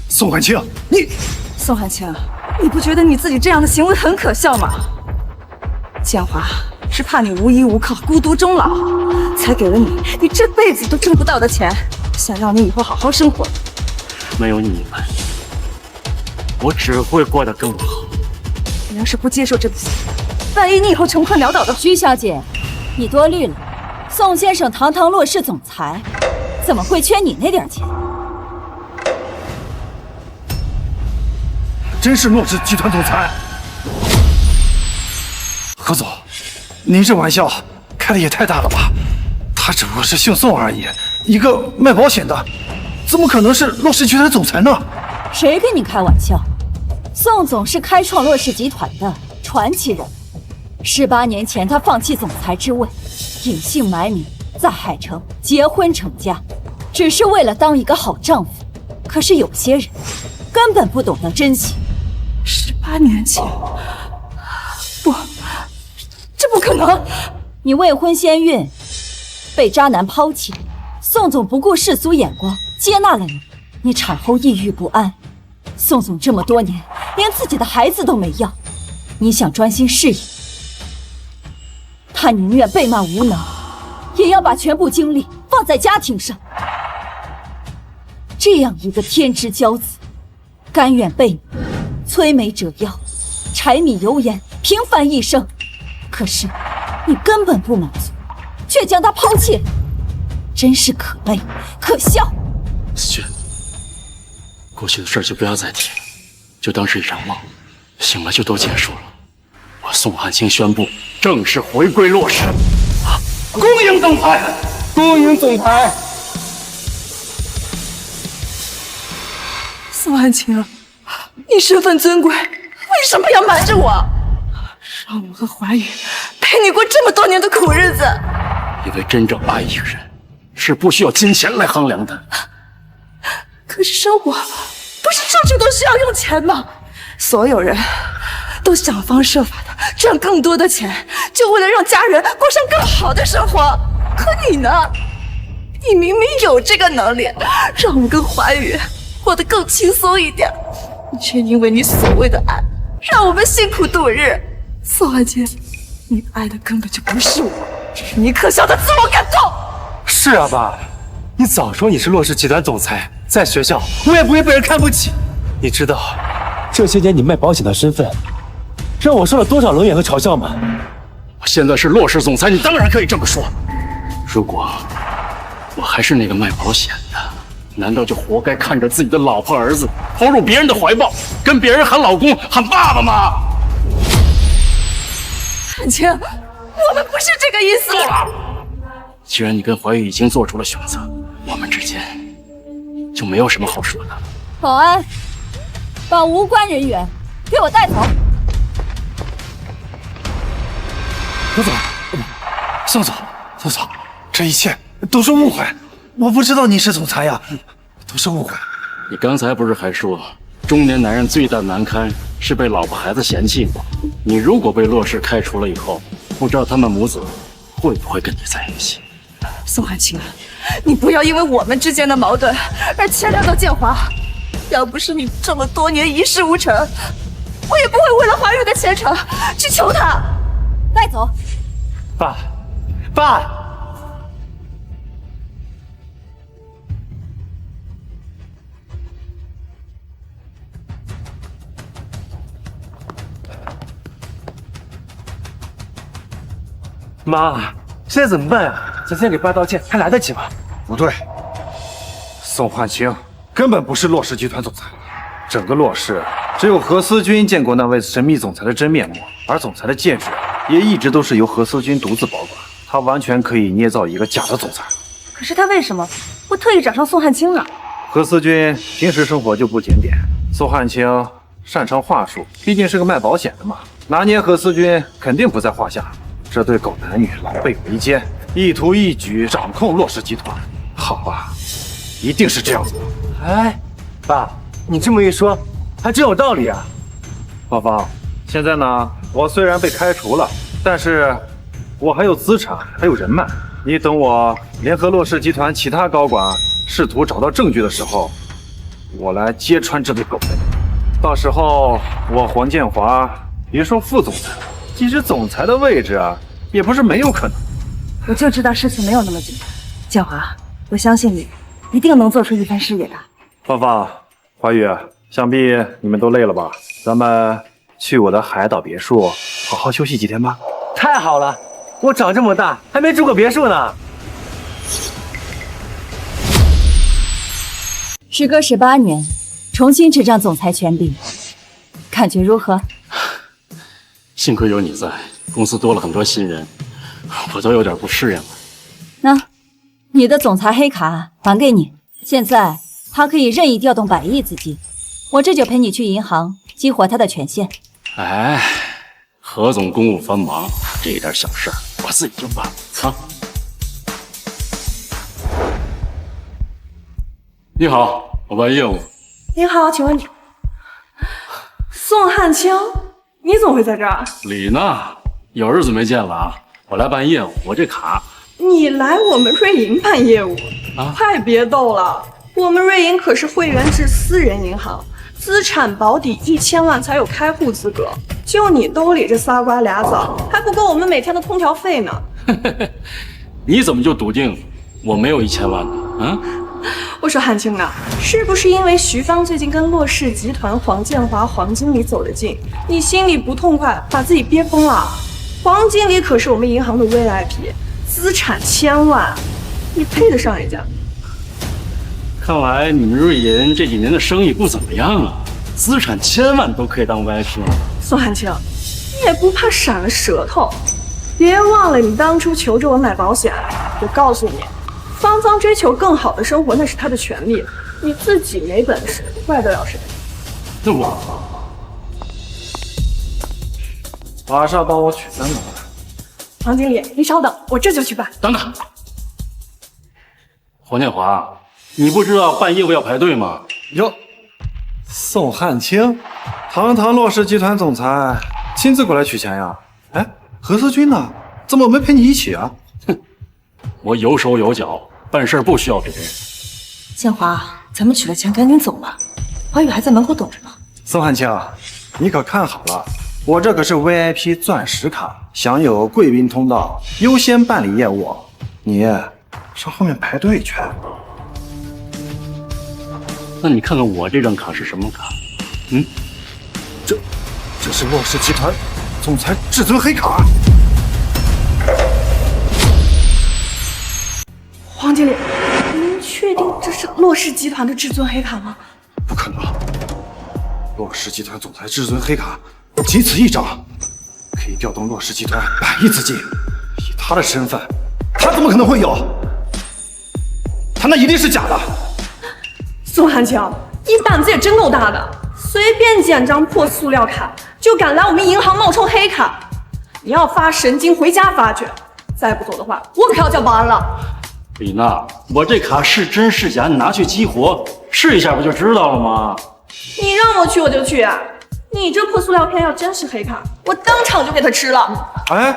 宋汉卿，你……宋汉卿，你不觉得你自己这样的行为很可笑吗？建华是怕你无依无靠、孤独终老，才给了你这辈子都挣不到的钱，想让你以后好好生活。没有你们，我只会过得更好。你要是不接受这笔钱，万一你以后穷困潦倒的……徐小姐，你多虑了。宋先生堂堂骆氏总裁，怎么会缺你那点钱？真是骆氏集团总裁。何总，您这玩笑开的也太大了吧？他只不过是姓宋而已，一个卖保险的，怎么可能是骆氏集团总裁呢？谁跟你开玩笑？宋总是开创骆氏集团的传奇人物。18年前，他放弃总裁之位，隐姓埋名，在海城结婚成家，只是为了当一个好丈夫。可是有些人根本不懂得珍惜。18年前，不，这不可能！你未婚先孕，被渣男抛弃，宋总不顾世俗眼光接纳了你。你产后抑郁不安，宋总这么多年连自己的孩子都没要。你想专心事业，他宁愿被骂无能，也要把全部精力放在家庭上。这样一个天之骄子，甘愿被你摧眉折腰，柴米油盐，平凡一生。可是你根本不满足，却将他抛弃，真是可悲可笑。思君，过去的事就不要再提了，就当是一场梦，醒了就都结束了。我宋汉卿宣布正式回归骆氏。恭迎总裁，恭迎总裁。宋汉卿，你身份尊贵，为什么要瞒着我？让我和怀宇陪你过这么多年的苦日子。因为真正爱一个人，是不需要金钱来衡量的。可是生活不是处处都需要用钱吗？所有人都想方设法的赚更多的钱，就为了让家人过上更好的生活。可你呢？你明明有这个能力，让我跟怀宇过得更轻松一点，你却因为你所谓的爱，让我们辛苦度日。宋汉卿，你爱的根本就不是我，只是你可笑的自我感动。是啊，爸，你早说你是骆氏集团总裁，在学校我也不会被人看不起。你知道这些年你卖保险的身份，让我受了多少冷眼和嘲笑吗？我现在是骆氏总裁，你当然可以这么说。如果我还是那个卖保险的，难道就活该看着自己的老婆儿子投入别人的怀抱，跟别人喊老公喊爸爸吗？汉卿，我们不是这个意思。够了！既然你跟怀玉已经做出了选择，我们之间就没有什么好说的。保安，把无关人员给我带走。何总，宋总，宋总，这一切都是误会，我不知道你是总裁呀，都是误会。你刚才不是还说，中年男人最大难堪是被老婆孩子嫌弃吗？你如果被骆氏开除了以后，不知道他们母子会不会跟你在一起？宋汉卿，你不要因为我们之间的矛盾而牵连到建华。要不是你这么多年一事无成，我也不会为了怀玉的前程去求他。带走。爸，爸。妈，现在怎么办啊？咱先给爸道歉，还来得及吗？不对，宋汉卿根本不是洛氏集团总裁，整个洛氏只有何思君见过那位神秘总裁的真面目，而总裁的戒指也一直都是由何思君独自保管，他完全可以捏造一个假的总裁。可是他为什么会特意找上宋汉卿呢？何思君平时生活就不检点，宋汉卿擅长话术，毕竟是个卖保险的嘛，拿捏何思君肯定不在话下。这对狗男女狼狈为奸，意图一举掌控洛氏集团。好吧，一定是这样子。哎，爸，你这么一说，还真有道理啊。芳芳，现在呢，我虽然被开除了，但是我还有资产，还有人脉。你等我联合洛氏集团其他高管，试图找到证据的时候，我来揭穿这对狗类。到时候我黄建华别说副总裁，即使总裁的位置啊，也不是没有可能。我就知道事情没有那么简单，建华，我相信你一定能做出一番事业的。芳芳、华宇，想必你们都累了吧？咱们去我的海岛别墅好好休息几天吧。太好了，我长这么大还没住过别墅呢。时隔18年，重新执掌总裁权柄，感觉如何？幸亏有你在，公司多了很多新人，我都有点不适应了。那，你的总裁黑卡还给你，现在他可以任意调动100亿资金，我这就陪你去银行激活他的权限。哎，何总公务繁忙，这点小事儿我自己就办了啊。你好，我办业务。您好，请问你，宋汉卿，你怎么会在这儿？李娜，有日子没见了啊！我来办业务，我这卡。你来我们瑞银办业务啊？快别逗了，我们瑞银可是会员制私人银行，资产保底1000万才有开户资格。就你兜里这仨瓜俩枣，还不够我们每天的空调费呢。你怎么就笃定我没有1000万呢？啊？我说汉卿啊，是不是因为徐芳最近跟洛氏集团黄建华黄经理走得近，你心里不痛快，把自己憋疯了？黄经理可是我们银行的 VIP， 资产1000万，你配得上人家？看来你们瑞银这几年的生意不怎么样啊，资产1000万都可以当 VIP 了。宋汉卿，你也不怕闪了舌头？别忘了你当初求着我买保险，我告诉你。芳芳追求更好的生活，那是她的权利。你自己没本事，怪得了谁？那我马上帮我取3个。黄经理，您稍等，我这就去办。等等，黄建华，你不知道办业务要排队吗？哟，宋汉卿，堂堂洛氏集团总裁，亲自过来取钱呀？哎，何思君呢？怎么没陪你一起啊？我有手有脚，办事不需要别人。建华，咱们取了钱赶紧走吧，华宇还在门口等着呢。宋汉卿，你可看好了，我这可是 VIP 钻石卡，享有贵宾通道，优先办理业务。你上后面排队去。那你看看我这张卡是什么卡？这是洛氏集团总裁至尊黑卡。黄经理，您确定这是洛氏集团的至尊黑卡吗？不可能，洛氏集团总裁至尊黑卡仅此一张，可以调动洛氏集团100亿资金。以他的身份，他怎么可能会有？他那一定是假的。宋汉卿，你胆子也真够大的，随便捡张破塑料卡就敢来我们银行冒充黑卡。你要发神经，回家发去。再不走的话，我可要叫保安了。李娜，我这卡是真是假，你拿去激活试一下不就知道了吗？你让我去我就去啊！你这破塑料片要真是黑卡，我当场就给他吃了。哎，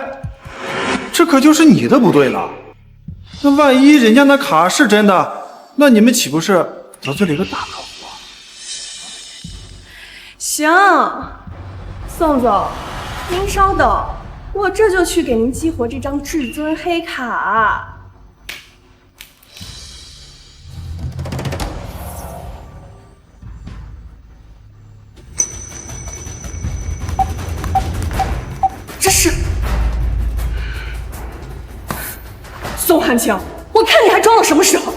这可就是你的不对了。那万一人家那卡是真的，那你们岂不是得罪了一个大客户？行，宋总，您稍等，我这就去给您激活这张至尊黑卡。这是宋汉卿，我看你还装到什么时候？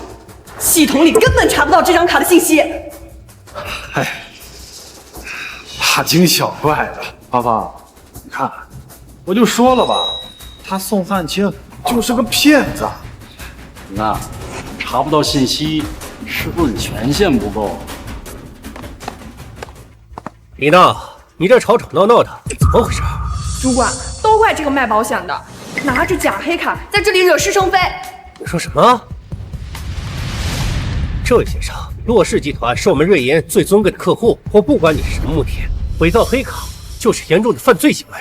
系统里根本查不到这张卡的信息。哎，大惊小怪的，芳芳，你看，我就说了吧，他宋汉卿就是个骗子。那查不到信息，是不是你权限不够？李娜，你这吵吵闹闹的，怎么回事？主管，都怪这个卖保险的，拿着假黑卡在这里惹是生非。你说什么？这位先生，洛氏集团是我们瑞银最尊贵的客户，我不管你是什么目的，伪造黑卡就是严重的犯罪行为。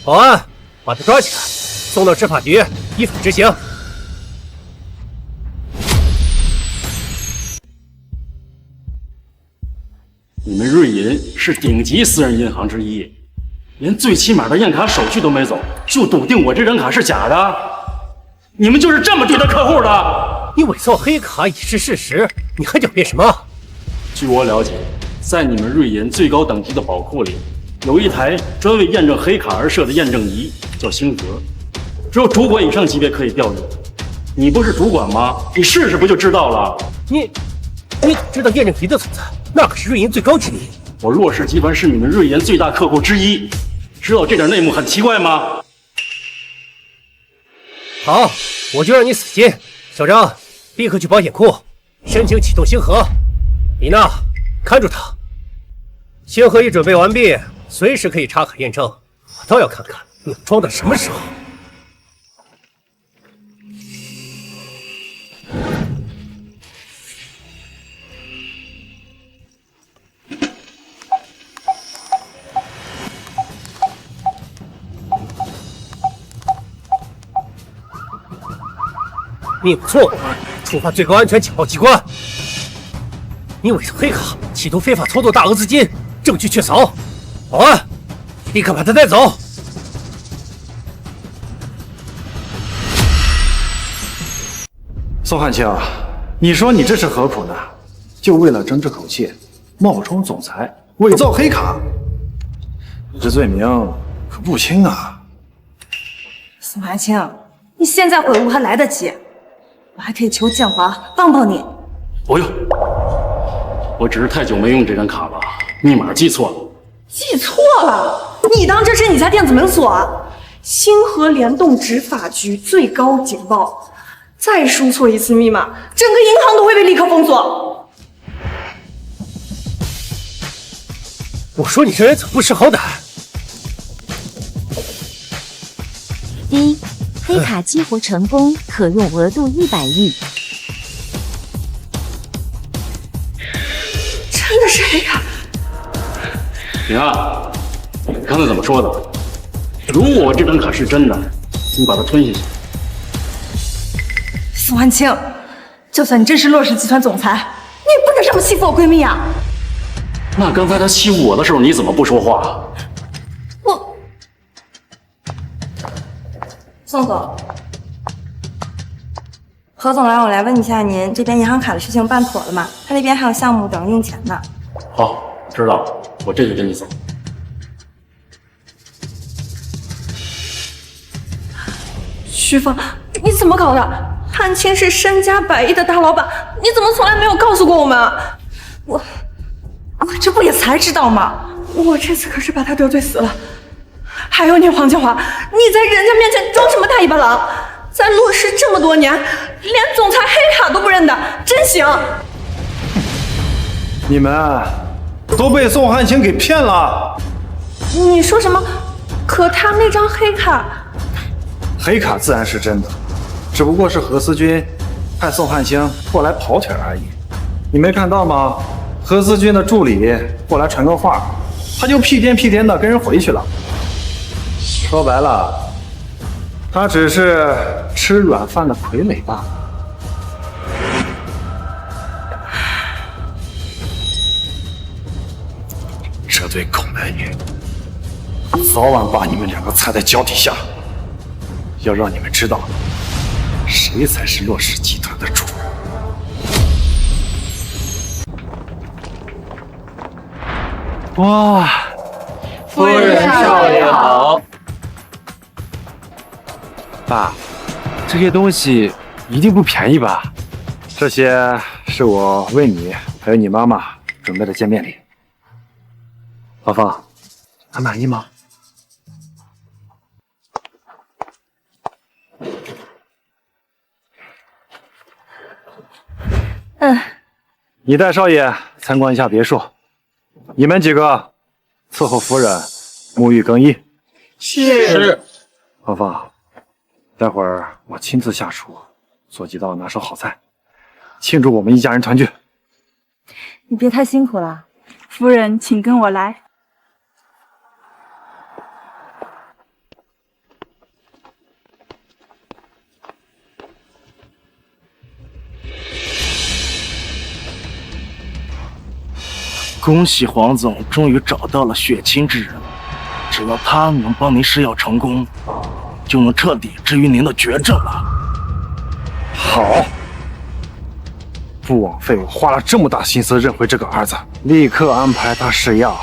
保安，把他抓起来，送到执法局依法执行。你们瑞银是顶级私人银行之一，连最起码的验卡手续都没走，就笃定我这张卡是假的？你们就是这么对待客户的？你伪造黑卡已是事实，你还狡辩什么？据我了解，在你们瑞银最高等级的宝库里，有一台专为验证黑卡而设的验证仪，叫星河，只有主管以上级别可以调用。你不是主管吗？你试试不就知道了？你怎么知道验证仪的存在？那可是瑞银最高机密。我洛氏集团是你们瑞银最大客户之一，知道这点内幕很奇怪吗？好，我就让你死心。小张，立刻去保险库申请启动星河。李娜，看住他。星河已准备完毕，随时可以插卡验证。我倒要看看你装到什么时候。你不错，触犯最高安全情报机关。你伪造黑卡，企图非法操作大额资金，证据确凿。保安，立刻把他带走。宋汉卿，你说你这是何苦呢？就为了争这口气，冒充总裁，伪造黑卡，你这罪名可不轻啊！宋汉卿，你现在悔悟还来得及。我还可以求建华帮帮你。不用，我只是太久没用这张卡了，密码记错了。记错了？你当这是你家电子门锁？星河联动执法局最高警报，再输错一次密码，整个银行都会被立刻封锁。我说你这人怎么不识好歹？第一，黑卡激活成功，可用额度100亿。真的是黑卡？你看，你刚才怎么说的？如果我这张卡是真的，你把它吞下去。宋汉卿，就算你真是洛氏集团总裁，你也不能这么欺负我闺蜜啊！那刚才他欺负我的时候，你怎么不说话？宋总，何总让我来问一下您这边银行卡的事情办妥了吗？他那边还有项目等着用钱呢。好，知道了，我这就跟你走。徐峰，你怎么搞的？汉卿是身家100亿的大老板，你怎么从来没有告诉过我们？我这不也才知道吗？我这次可是把他得罪死了。还有你黄建华，你在人家面前装什么大尾巴狼？在洛氏这么多年，连总裁黑卡都不认得，真行！你们都被宋汉卿给骗了。你说什么？可他那张黑卡，黑卡自然是真的，只不过是何思君派宋汉卿过来跑腿而已。你没看到吗？何思君的助理过来传个话，他就屁颠屁颠的跟人回去了。说白了，他只是吃软饭的傀儡罢了。这对狗男女，早晚把你们两个踩在脚底下，要让你们知道，谁才是洛氏集团的主。哇，夫人少爷好。爸，这些东西一定不便宜吧？这些是我为你还有你妈妈准备的见面礼。芳芳，还满意吗？你带少爷参观一下别墅，你们几个伺候夫人沐浴更衣。是。芳芳，待会儿我亲自下厨做几道拿手好菜，庆祝我们一家人团聚。你别太辛苦了。夫人，请跟我来。恭喜黄总终于找到了血亲之人，只要他能帮您试药成功，就能彻底治愈您的绝症了。好，不枉费我花了这么大心思认回这个儿子，立刻安排他试药。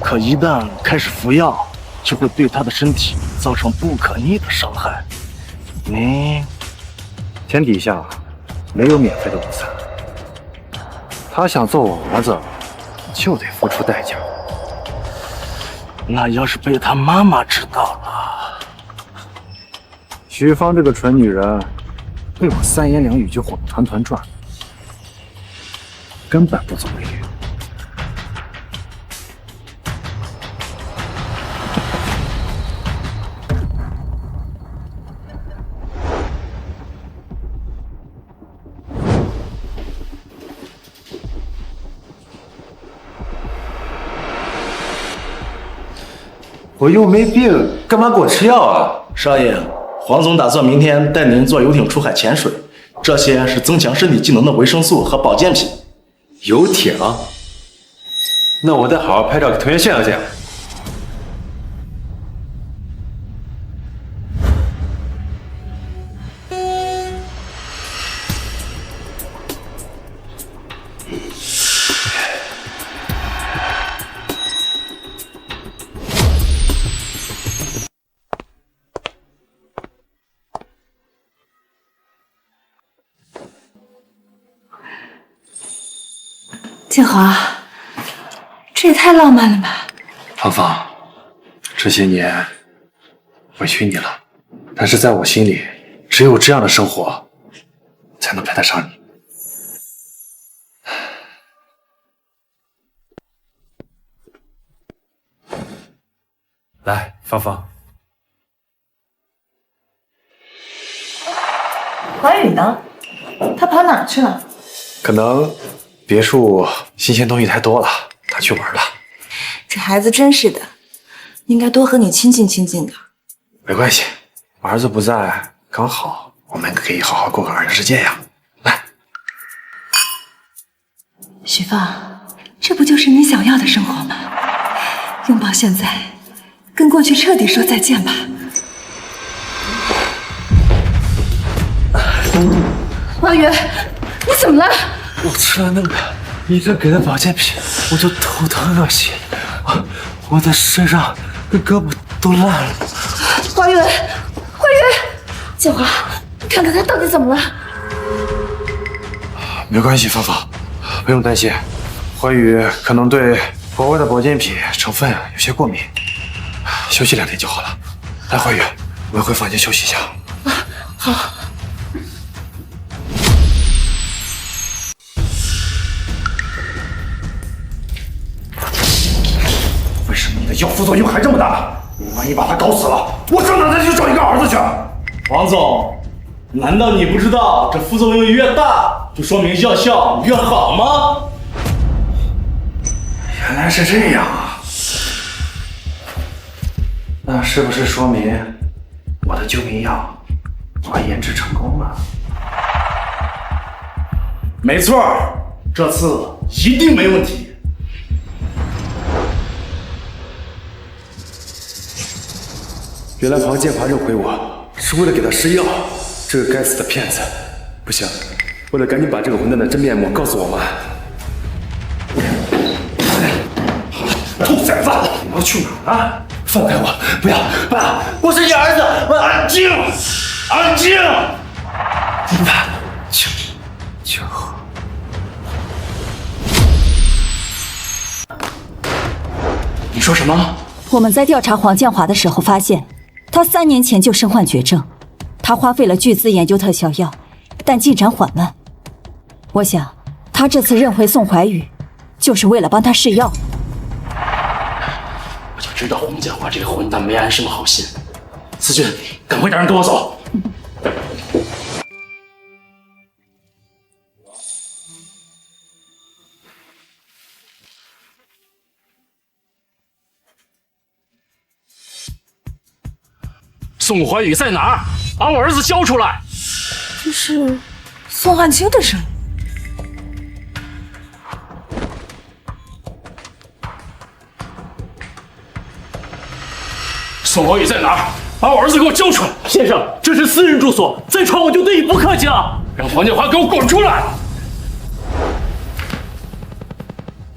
可一旦开始服药，就会对他的身体造成不可逆的伤害。您天底下没有免费的午餐。他想做我儿子，就得付出代价。那要是被他妈妈知道了，徐芳这个蠢女人，被我三言两语就哄得团团转，根本不足为虑。我又没病，干嘛给我吃药啊？少爷，黄总打算明天带您坐游艇出海潜水，这些是增强身体机能的维生素和保健品。游艇？那我得好好拍照给同学炫耀炫耀。建华，这也太浪漫了吧！芳芳，这些年委屈你了，但是在我心里，只有这样的生活，才能配得上你。来，芳芳。华宇呢？他跑哪儿去了？可能别墅新鲜东西太多了，他去玩了。这孩子真是的，应该多和你亲近亲近的。没关系，儿子不在，刚好我们可以好好过个二人世界呀。来，徐芳，这不就是你想要的生活吗？拥抱现在，跟过去彻底说再见吧。王宇，你怎么了？我吃了那个医生给的保健品，我就头疼恶心，我的身上跟胳膊都烂了。华宇，建华，看看他到底怎么了？没关系，芳芳，不用担心。怀宇可能对国外的保健品成分有些过敏，休息2天就好了。来，怀宇，我们回房间休息一下。好。为什么你的药副作用还这么大？你万一把他搞死了，我上哪再去找一个儿子去？王总，难道你不知道这副作用越大，就说明药效越好吗？原来是这样啊！那是不是说明我的救命药快研制成功了。没错，这次一定没问题。原来黄建华认回我是为了给他施药，这个该死的骗子！不行，为了赶紧把这个混蛋的真面目告诉我妈。兔崽子，你要去哪儿啊？放开我！不要，爸，我是你儿子！安静，安静！爸，就好。你说什么？我们在调查黄建华的时候发现，他3年前就身患绝症，他花费了巨资研究特效药，但进展缓慢。我想，他这次认回宋怀宇，就是为了帮他试药。我就知道黄建华这个混蛋没安什么好心。思君，赶快让人跟我走。宋怀宇在哪儿？把我儿子交出来！这是宋汉卿的声音。宋怀宇在哪儿？把我儿子给我交出来！先生，这是私人住所，再闯我就对你不客气了。让黄建华给我滚出来！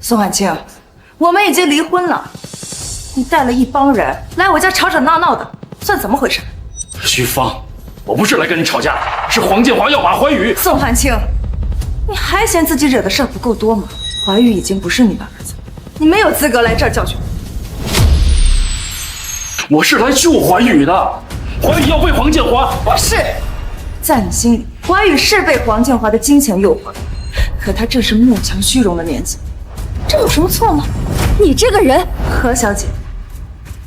宋汉卿，我们已经离婚了，你带了一帮人来我家吵吵闹闹的，算怎么回事？徐芳，我不是来跟你吵架，是黄建华要把怀宇。宋汉卿，你还嫌自己惹的事儿不够多吗？怀宇已经不是你的儿子，你没有资格来这儿教训我。我是来救怀宇的，怀宇要被黄建华。不是，在你心里，怀宇是被黄建华的金钱诱惑，可他正是慕强虚荣的年纪，这有什么错呢？你这个人，何小姐，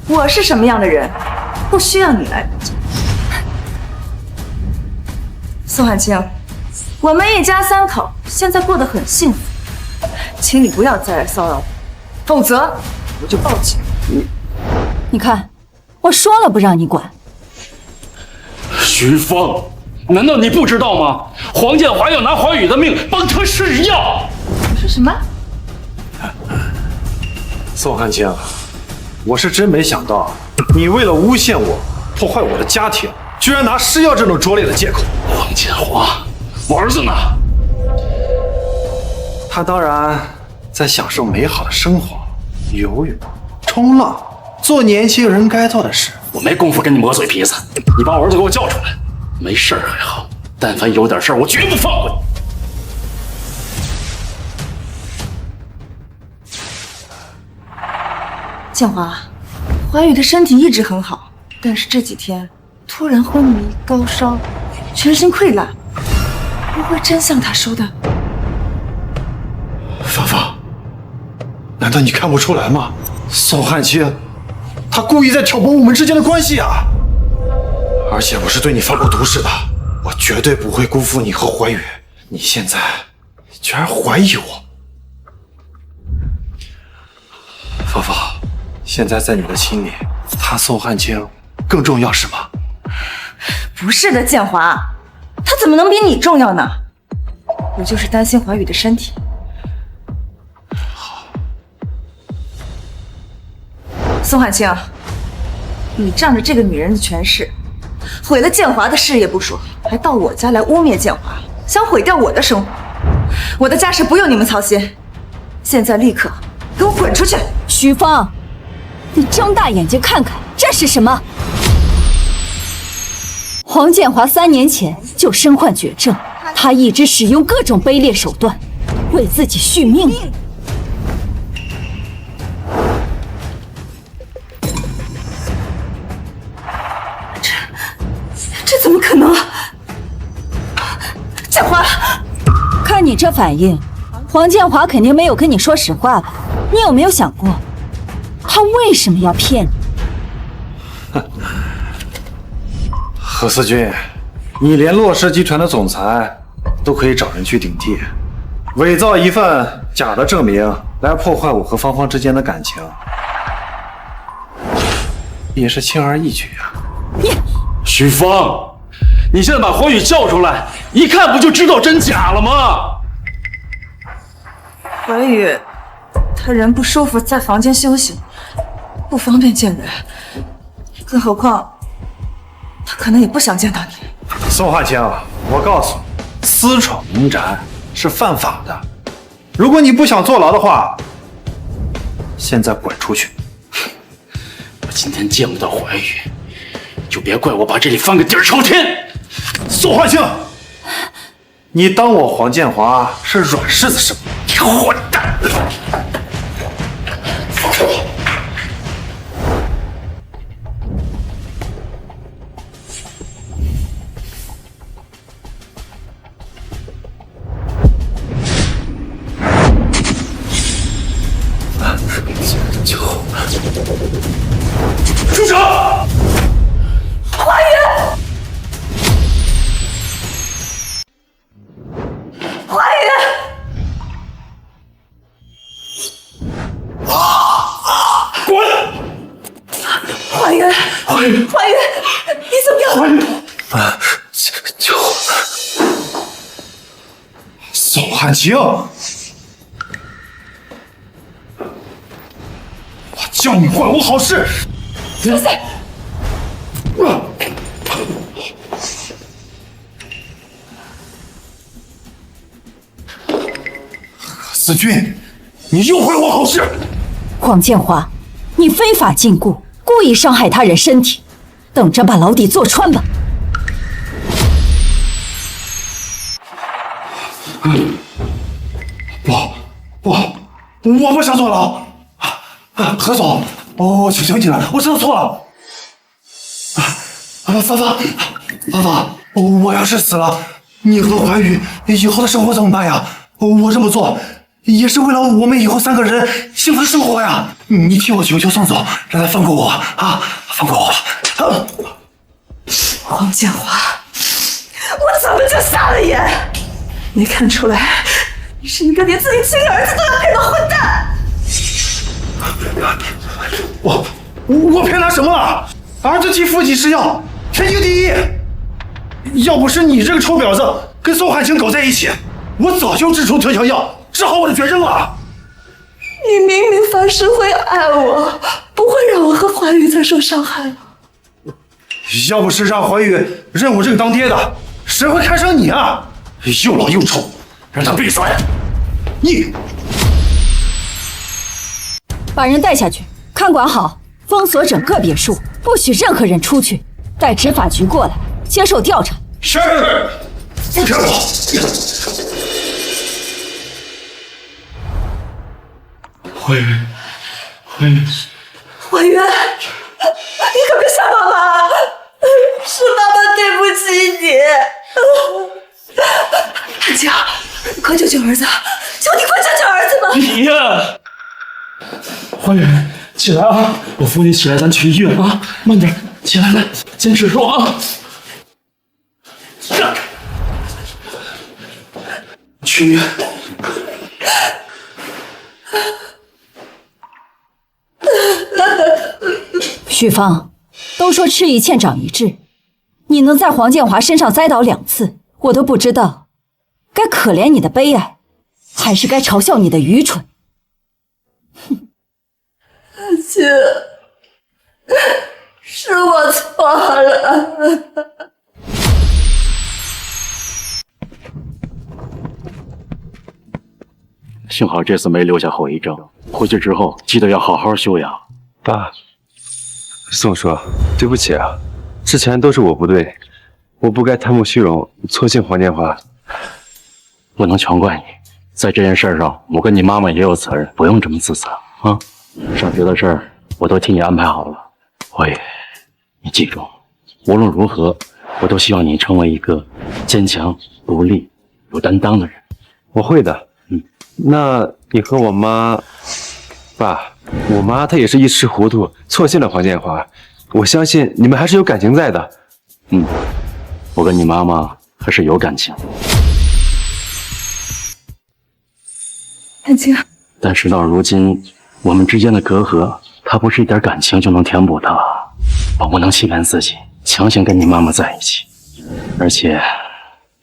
我是什么样的人，不需要你来了解。宋汉卿，我们一家3口现在过得很幸福，请你不要再来骚扰我，否则我就报警。你看，我说了不让你管。徐芳，难道你不知道吗？黄建华要拿怀宇的命帮他试药。你说什么？宋汉卿，我是真没想到，你为了诬陷我、破坏我的家庭，居然拿施药这种拙劣的借口。黄建华，我儿子呢？他当然在享受美好的生活，游泳、冲浪，做年轻人该做的事。我没工夫跟你磨嘴皮子，你把我儿子给我叫出来。没事儿还好，但凡有点事儿，我绝不放过你。建华，怀宇的身体一直很好，但是这几天突然昏迷、高烧、全身溃烂，不会真像他说的？芳芳，难道你看不出来吗？宋汉卿，他故意在挑拨我们之间的关系啊！而且我是对你放过毒誓的，我绝对不会辜负你和怀宇。你现在居然怀疑我，芳芳。现在在你的心里，他宋汉卿更重要是吗？不是的，建华，他怎么能比你重要呢？我就是担心怀宇的身体。宋汉卿，你仗着这个女人的权势，毁了建华的事业不说，还到我家来污蔑建华，想毁掉我的生活。我的家事不用你们操心，现在立刻给我滚出去！徐芳。你睁大眼睛看看，这是什么？黄建华3年前就身患绝症，他一直使用各种卑劣手段，为自己续命。这怎么可能？建华，看你这反应，黄建华肯定没有跟你说实话吧？你有没有想过？他为什么要骗你？何思君，你连洛氏集团的总裁都可以找人去顶替，伪造一份假的证明来破坏我和芳芳之间的感情，也是轻而易举啊！你徐芳，你现在把黄宇叫出来，一看不就知道真假了吗？怀宇，他人不舒服，在房间休息，不方便见人。更何况，他可能也不想见到你。宋焕清，我告诉你，私闯民宅是犯法的。如果你不想坐牢的话，现在滚出去。我今天见不到怀宇，就别怪我把这里翻个底儿朝天。宋焕清，你当我黄建华是软柿子是吗？你混蛋！放开我！住手！华宇，华宇，滚！华宇，华宇，你怎么样？华宇，救我！宋汉清，我叫你还我好事！住嘴！思君，你又毁我好事！黄建华，你非法禁锢，故意伤害他人身体，等着把牢底坐穿吧！不，我不想坐牢。何总，我求你了，我知道错了。芳芳，我要是死了，你和怀宇以后的生活怎么办呀？我这么做也是为了我们以后3个人幸福的生活呀！你替我求宋总，让他放过我啊！放过我吧！黄建华，我怎么就瞎了眼？没看出来，你是一个连自己亲儿子都要骗的混蛋！我骗他什么了？儿子替父亲吃药，天经地义。要不是你这个臭婊子跟宋汉清搞在一起，我早就制出特效药，治好我的绝症了。你明明发誓会爱我，不会让我和怀宇再受伤害了。要不是让怀宇认我这个当爹的，谁会看上你啊？又老又丑，让他闭嘴！你把人带下去，看管好，封锁整个别墅，不许任何人出去。带执法局过来接受调查。是。放开我！怀宇，你可别吓妈妈，是妈妈对不起你。汉清，快救救儿子！求你快救救儿子吧！你呀，怀宇，起来啊！我扶你起来，咱去医院啊！慢点，起来，来，坚持住啊！去医院。许芳，都说吃一堑长一智，你能在黄建华身上栽倒2次，我都不知道该可怜你的悲哀，还是该嘲笑你的愚蠢。汉清，是我错了。幸好这次没留下后遗症，回去之后记得要好好休养。爸，宋叔，对不起啊，之前都是我不对，我不该贪慕虚荣，错信黄建华。不能全怪你，在这件事上，我跟你妈妈也有责任，不用这么自责啊。上学的事儿我都替你安排好了，我也，你记住，无论如何，我都希望你成为一个坚强、独立、有担当的人。我会的。那你和我妈，爸，我妈她也是一时糊涂，错信了黄建华。我相信你们还是有感情在的。我跟你妈妈还是有感情。汉清，但事到如今，我们之间的隔阂，它不是一点感情就能填补的。我不能欺骗自己，强行跟你妈妈在一起，而且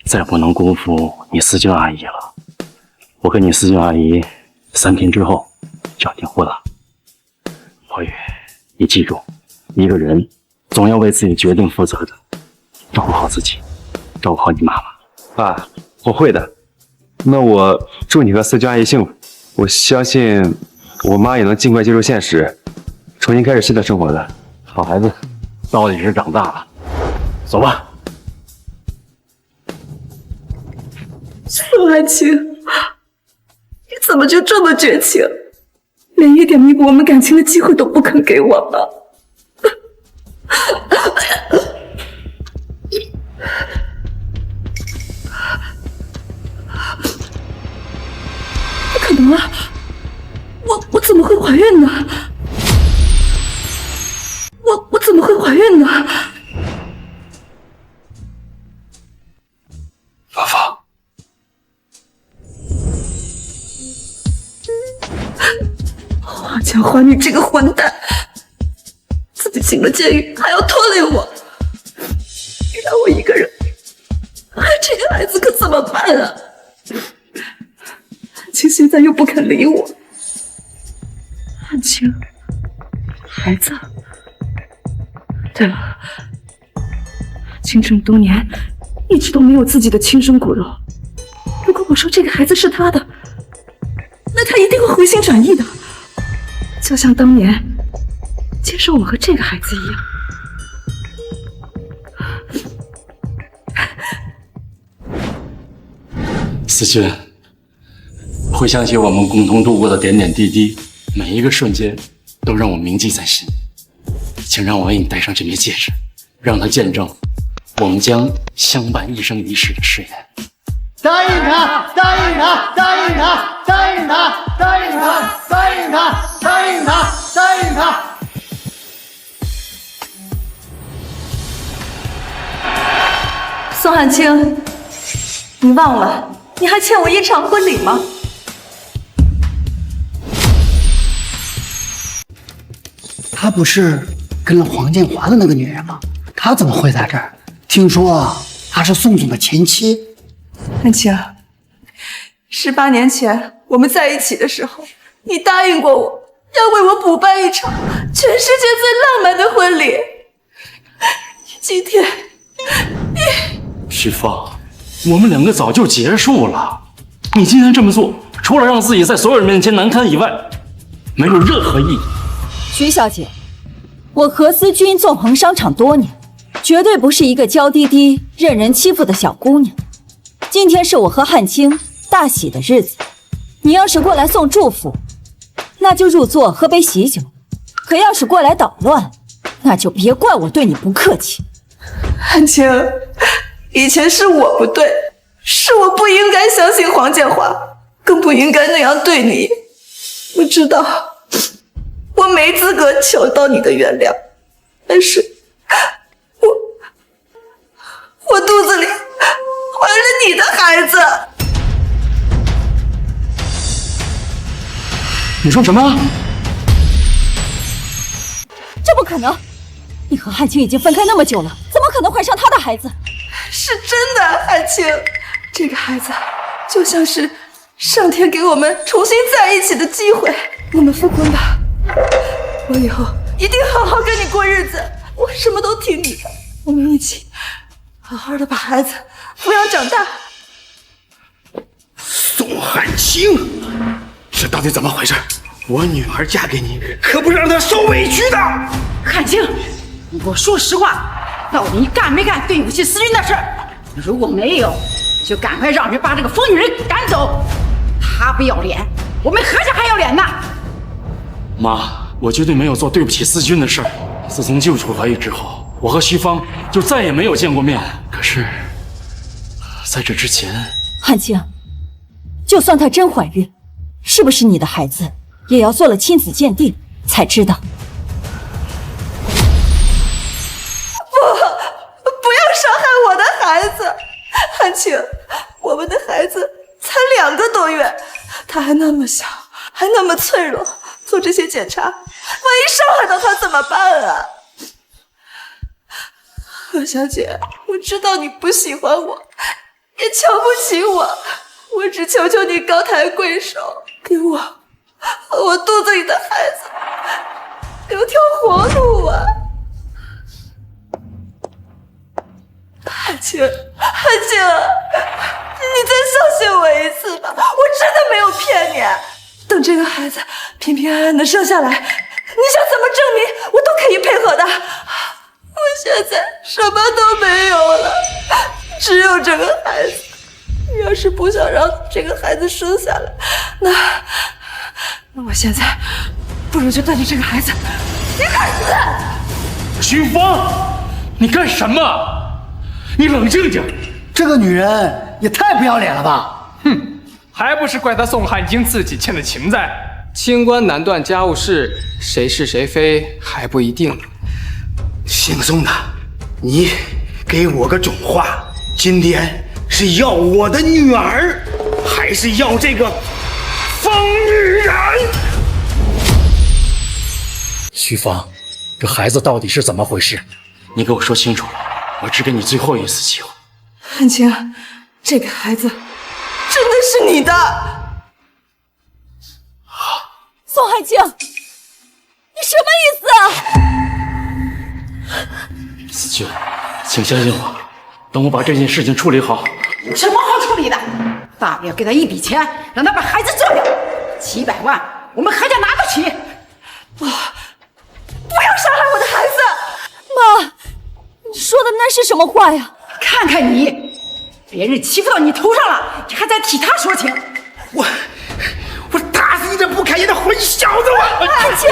再不能辜负你思君阿姨了。我跟你思君阿姨3天之后就要订婚了。华宇，你记住，一个人总要为自己决定负责的，照顾好自己，照顾好你妈妈。爸，我会的。那我祝你和思君阿姨幸福。我相信我妈也能尽快接受现实，重新开始新的生活的。好孩子，到底是长大了。走吧。宋爱卿，你怎么就这么绝情，连一点弥补我们感情的机会都不肯给我吗？不可能啊！我怎么会怀孕呢？我怎么会怀孕呢？芳芳，花江花，你这个混蛋，自己进了监狱还要拖累我，你让我一个人害这个孩子可怎么办啊？汉卿现在又不肯理我，汉卿，孩子。对了，倾城多年一直都没有自己的亲生骨肉，如果我说这个孩子是他的，那他一定会回心转意的，就像当年接受我和这个孩子一样。思君，回想起我们共同度过的点点滴滴，每一个瞬间都让我铭记在心。请让我为你戴上这枚戒指，让它见证我们将相伴一生一世的誓言。答应他，答应他，答应他，答应他，答应他，答应他，答应他，答应他。宋汉卿，你忘了你还欠我一场婚礼吗？他不是跟了黄建华的那个女人吗？她怎么会在这儿？听说她是宋总的前妻。汉卿，18年前我们在一起的时候，你答应过我要为我补办一场全世界最浪漫的婚礼。今天，徐芳，我们2个早就结束了。你今天这么做，除了让自己在所有人面前难堪以外，没有任何意义。徐小姐，我何思君纵横商场多年，绝对不是一个娇滴滴、任人欺负的小姑娘。今天是我和汉卿大喜的日子，你要是过来送祝福，那就入座喝杯喜酒；可要是过来捣乱，那就别怪我对你不客气。汉卿，以前是我不对，是我不应该相信黄建华，更不应该那样对你。我知道我没资格求到你的原谅，但是我肚子里怀了你的孩子。你说什么？这不可能！你和汉卿已经分开那么久了，怎么可能怀上他的孩子？是真的，汉卿，这个孩子就像是上天给我们重新在一起的机会。我们复婚吧，我以后一定好好跟你过日子，我什么都听你的。我们一起好好的把孩子抚养长大。宋汉卿，这到底怎么回事？我女儿嫁给你，可不是让她受委屈的。汉卿，你给我说实话，到底你干没干对不起思君的事儿？如果没有，就赶快让人把这个疯女人赶走。她不要脸，我们何家还要脸呢？妈，我绝对没有做对不起思君的事儿。自从救出怀玉之后，我和徐芳就再也没有见过面。可是，在这之前，汉卿，就算她真怀孕，是不是你的孩子，也要做了亲子鉴定才知道。不要伤害我的孩子，汉卿，我们的孩子才2个多月，他还那么小，还那么脆弱，做这些检查，万一伤害到他怎么办啊？何小姐，我知道你不喜欢我，也瞧不起我，我只求求你高抬贵手，给我和我肚子里的孩子留条活路啊！汉青，汉青，你再相信我一次吧，我真的没有骗你。等这个孩子平平安安的生下来，你想怎么证明，我都可以配合的。我现在什么都没有了，只有这个孩子。你要是不想让这个孩子生下来，那我现在不如就带着这个孩子一块死。徐芳，你干什么？你冷静静。这个女人也太不要脸了吧！哼，还不是怪他宋汉卿自己欠的情债。清官难断家务事，谁是谁非还不一定呢。姓宋的，你给我个准话，今天是要我的女儿，还是要这个疯女人？徐芳，这孩子到底是怎么回事？你给我说清楚了，我只给你最后一次机会。汉卿，这个孩子真的是你的。宋汉卿，你什么意思啊？思君，请相信我，等我把这件事情处理好。有什么好处理的？大不了给他一笔钱，让他把孩子做掉，700万，我们何家拿得起。不要伤害我的孩子！妈，你说的那是什么话呀？看看你，别人欺负到你头上了，你还在替他说情。我打死你这不开眼的混小子！汉卿，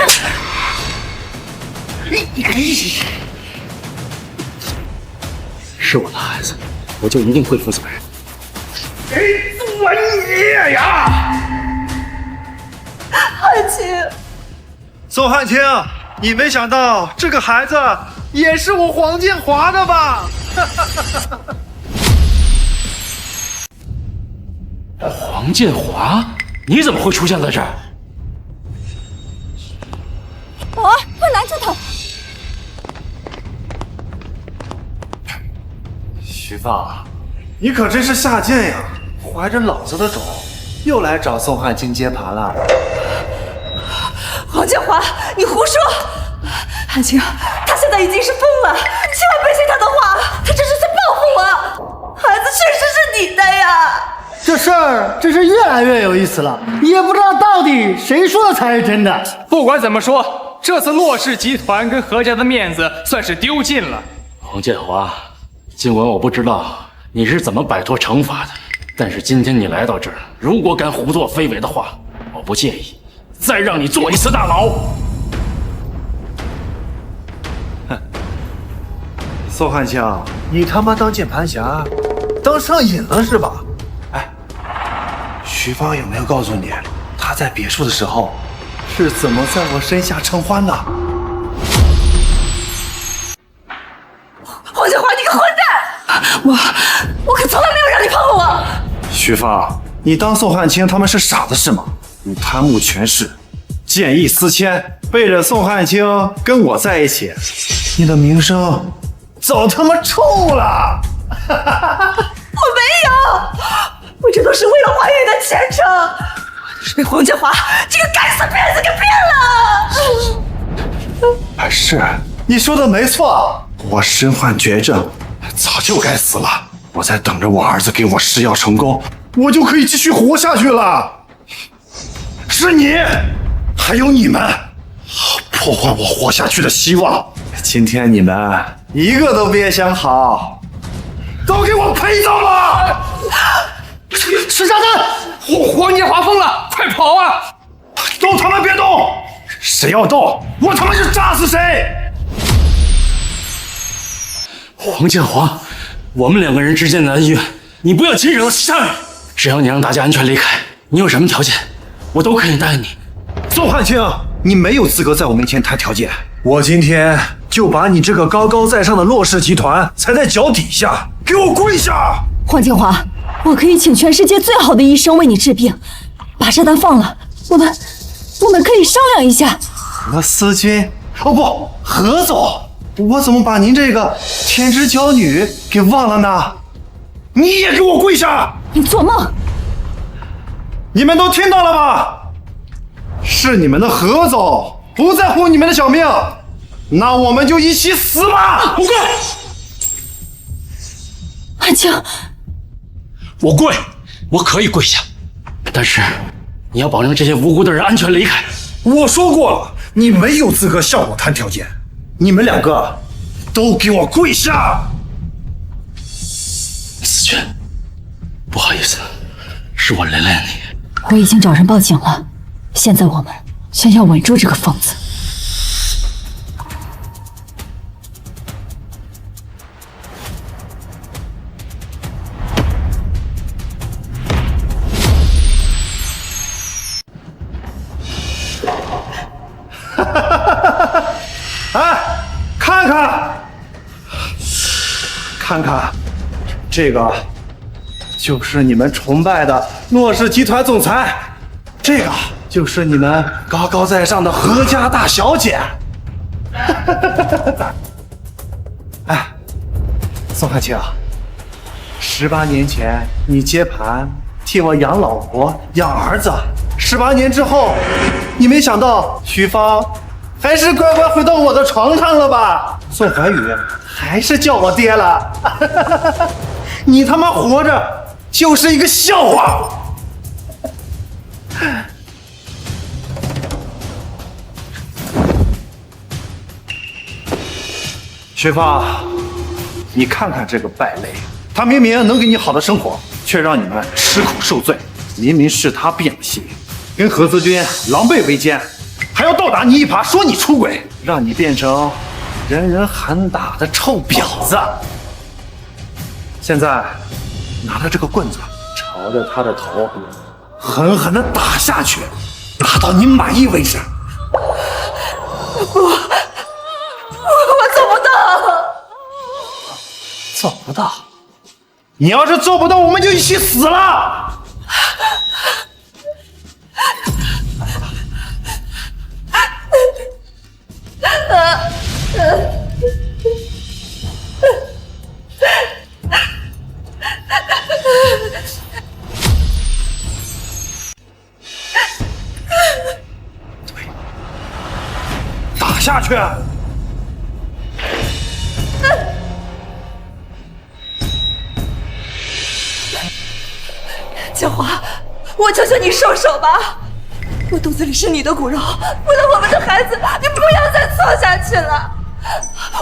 是我的孩子，我就一定会负责任。谁做孽呀？汉卿，宋汉卿，你没想到这个孩子也是我黄建华的吧？黄建华，你怎么会出现在这儿？宝儿，快拦住他！徐芳，你可真是下贱呀！怀着老子的种，又来找宋汉卿接盘了。黄建华，你胡说！汉卿，他现在已经是疯了，千万别信他的话，他这是在报复我。孩子确实是你的呀！这事儿真是越来越有意思了，也不知道到底谁说的才是真的。不管怎么说，这次骆氏集团跟何家的面子算是丢尽了。黄建华，尽管我不知道你是怎么摆脱惩罚的，但是今天你来到这儿，如果敢胡作非为的话，我不介意再让你坐一次大牢。宋汉卿，你他妈当键盘侠，当上瘾了是吧？哎，徐芳有没有告诉你，他在别墅的时候是怎么在我身下承欢的？黄建华，你个混蛋！我可从来没有让你碰过我。徐芳，你当宋汉卿他们是傻子是吗？你贪慕权势，见异思迁，背着宋汉卿跟我在一起，你的名声早他妈臭了！我没有，我这都是为了怀孕的前程，是被黄建华这个该死骗子给骗了。是，你说的没错，我身患绝症，早就该死了。我在等着我儿子给我试药成功，我就可以继续活下去了。是你，还有你们，破坏我活下去的希望。今天你们一个都别想好，都给我陪葬吧！吃炸弹！黄建华疯了，快跑啊！都他妈别动！谁要动，我他妈就炸死谁！黄建华，我们2个人之间的恩怨，你不要牵扯到其他人。只要你让大家安全离开，你有什么条件，我都可以答应你。宋汉卿，你没有资格在我面前谈条件。我今天就把你这个高高在上的骆氏集团踩在脚底下，给我跪下！黄建华，我可以请全世界最好的医生为你治病，把炸弹放了，我们可以商量一下。何思君，哦不，何总，我怎么把您这个天之娇女给忘了呢？你也给我跪下！你做梦！你们都听到了吧？是你们的何总不在乎你们的小命，那我们就一起死吧！不跪！汉卿，我跪，我可以跪下，但是你要保证这些无辜的人安全离开。我说过了，你没有资格向我谈条件。你们两个都给我跪下！思君，不好意思，是我连累了你。我已经找人报警了，现在我们先要稳住这个疯子。哎，看看，这个就是你们崇拜的骆氏集团总裁，这个就是你们高高在上的何家大小姐。哎，宋汉卿，18年前你接盘替我养老婆养儿子，18年之后，你没想到徐芳还是乖乖回到我的床上了吧？宋怀宇还是叫我爹了。你他妈活着就是一个笑话。徐芳，你看看这个败类，他明明能给你好的生活，却让你们吃苦受罪。明明是他变了心，跟何泽君狼狈为奸，还要倒打你一耙，说你出轨，让你变成人人喊打的臭婊子。现在拿着这个棍子，朝着他的头狠狠地打下去，打到你满意为止。我做不到，做不到？你要是做不到，我们就一起死了。打下去！江华，我求求你收手吧！我肚子里是你的骨肉，为了我们的孩子，你不要再错下去了。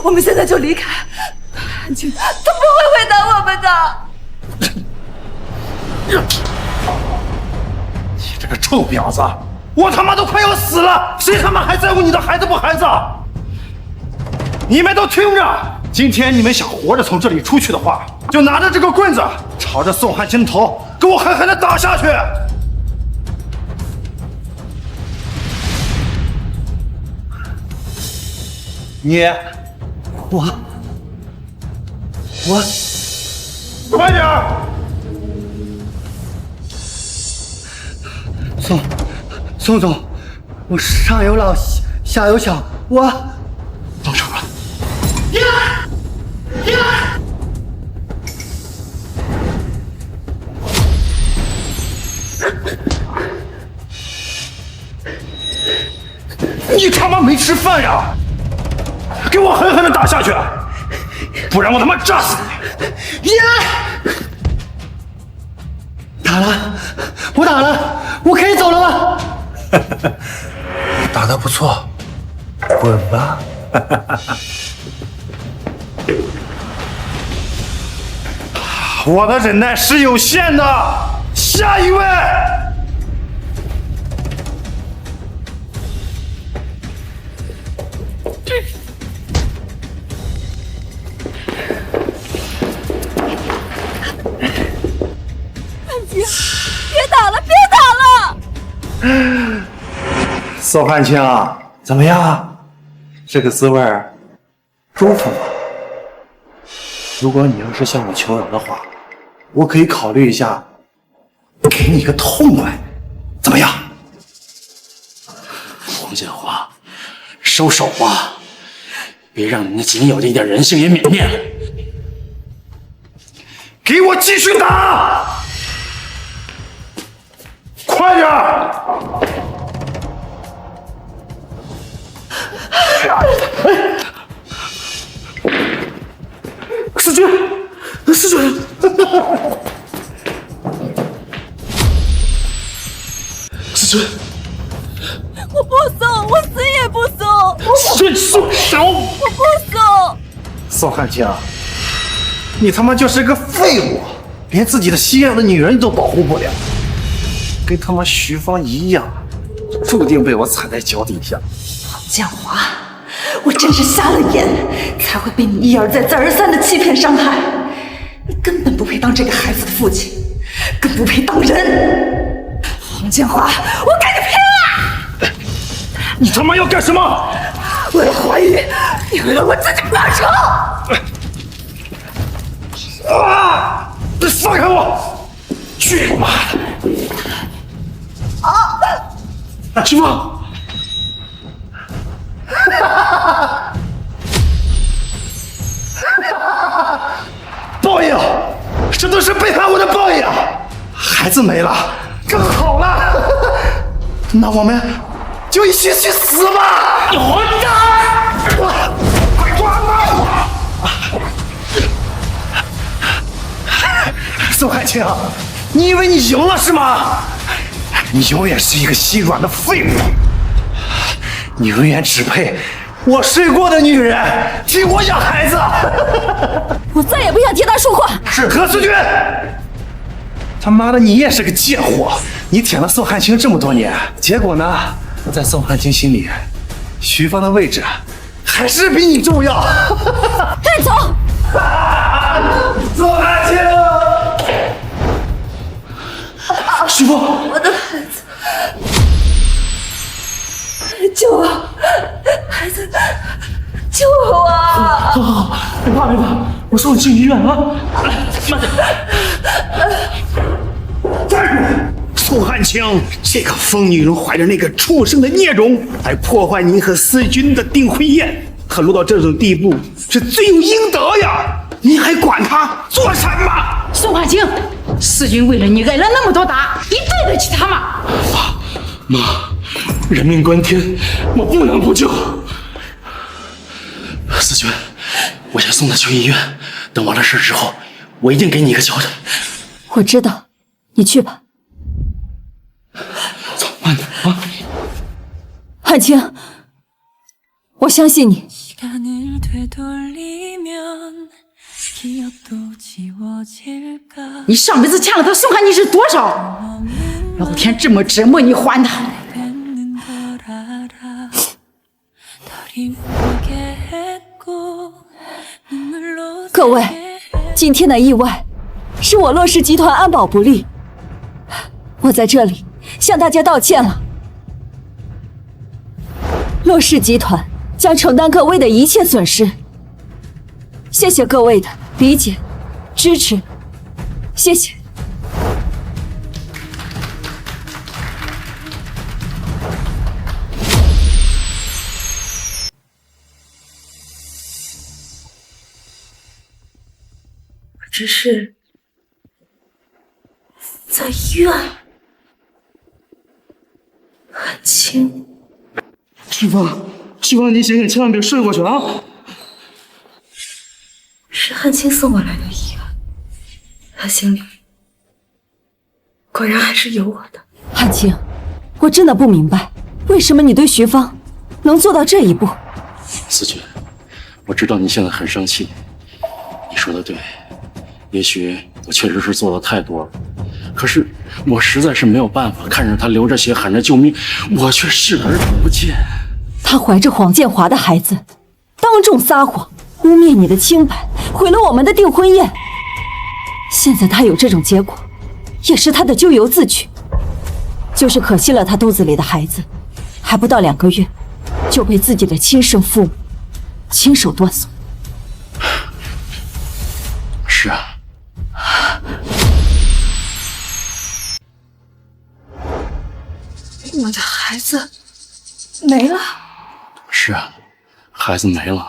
我们现在就离开，汉卿他不会为难我们的。你这个臭婊子，我他妈都快要死了，谁他妈还在乎你的孩子不孩子？你们都听着，今天你们想活着从这里出去的话，就拿着这个棍子，朝着宋汉卿的头给我狠狠地打下去！你，我，快点儿！宋总，我上有老下有小，我动手吧！你他妈没吃饭呀！给我狠狠地打下去，不然我他妈炸死你！打了，我打了，我可以走了吗？打得不错，滚吧！我的忍耐是有限的，下一位。别打了，别打了！宋汉卿，怎么样？这个滋味舒服吗？如果你要是向我求饶的话，我可以考虑一下，给你个痛快，怎么样？黄建华，收手吧！别让你那仅有的一点人性也泯灭了。给我继续打，快点儿！世君，世君，世君，我不送，我死也不送！世君，松手！我不送！宋汉卿，你他妈就是个废物，连自己的心爱的女人都保护不了，跟他妈徐芳一样，注定被我踩在脚底下。建华，我真是瞎了眼，才会被你一而再再而三的欺骗伤害。你根本不配当这个孩子的父亲，更不配当人。黄建华，我跟你拼了！你他妈要干什么？为了怀孕，你为了我自己报仇！啊！你放开我！去你妈的！啊！徐芳！报应，这都是背叛我的报应。孩子没了，更好了。那我们就一起去死吧！你混蛋！快抓我！宋海清，你以为你赢了是吗？你永远是一个心软的废物，你永远只配我睡过的女人替我养孩子。我再也不想听他说话。是何思君，他妈的，你也是个贱货！你舔了宋汉卿这么多年，结果呢，在宋汉卿心里，徐芳的位置还是比你重要。带走！宋汉卿，徐芳，我的孩子，救我！孩子，救我！好好好，别怕别怕，我送你去医院啊！来，慢点。站住！宋汉卿，这个疯女人怀着那个畜生的孽种，还破坏您和思君的订婚宴，她落到这种地步是罪有应得呀！您还管她做什么？宋汉卿，思君为了你挨了那么多打，你对得起她吗？妈，人命关天，我不能不救。思君，我先送她去医院，等完了事之后，我一定给你一个交代。我知道，你去吧。走，慢点啊。汉卿，我相信你。你上辈子欠了他宋汉卿是多少？老天这么折磨你，还他！各位，今天的意外是我骆氏集团安保不力，我在这里向大家道歉了。骆氏集团将承担各位的一切损失，谢谢各位的理解、支持，谢谢。只是在医院，汉卿，徐芳，徐芳，你醒醒，千万别睡过去啊！是汉卿送我来的医院，他心里果然还是有我的。汉卿，我真的不明白，为什么你对徐芳能做到这一步？思君，我知道你现在很生气，你说的对。也许我确实是做的太多了，可是我实在是没有办法看着他流着血喊着救命，我却视而不见。他怀着黄建华的孩子，当众撒谎，污蔑你的清白，毁了我们的订婚宴。现在他有这种结果，也是他的咎由自取。就是可惜了他肚子里的孩子，还不到2个月，就被自己的亲生父母亲手断送。是啊。我的孩子没了。是啊，孩子没了，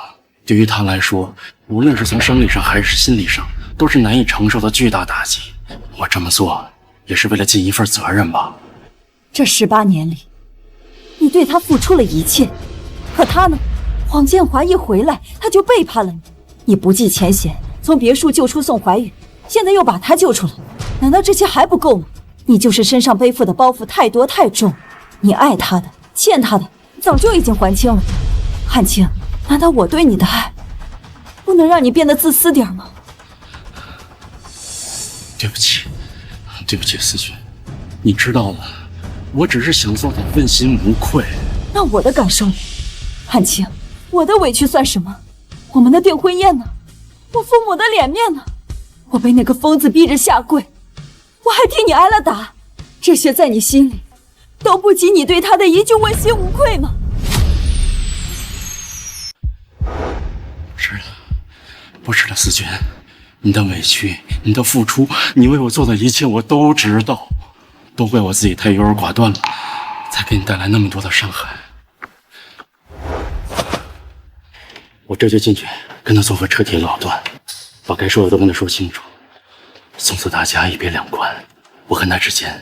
对于他来说，无论是从生理上还是心理上，都是难以承受的巨大打击。我这么做也是为了尽一份责任吧。这18年里，你对他付出了一切，可他呢？黄建华一回来，他就背叛了你。你不计前嫌，从别墅救出宋怀宇，现在又把他救出来，难道这些还不够吗？你就是身上背负的包袱太多太重，你爱他的、欠他的，早就已经还清了。汉卿，难道我对你的爱，不能让你变得自私点吗？对不起，对不起，思君，你知道吗？我只是想做到问心无愧。那我的感受呢？汉卿，我的委屈算什么？我们的订婚宴呢？我父母的脸面呢？我被那个疯子逼着下跪，我还替你挨了打，这些在你心里都不及你对他的一句问心无愧吗？不是的，思君，你的委屈，你的付出，你为我做的一切我都知道，都怪我自己太优柔寡断了，才给你带来那么多的伤害。我这就进去跟他做个彻底了断，把该说的都跟他说清楚，从此大家一别两宽，我和他之间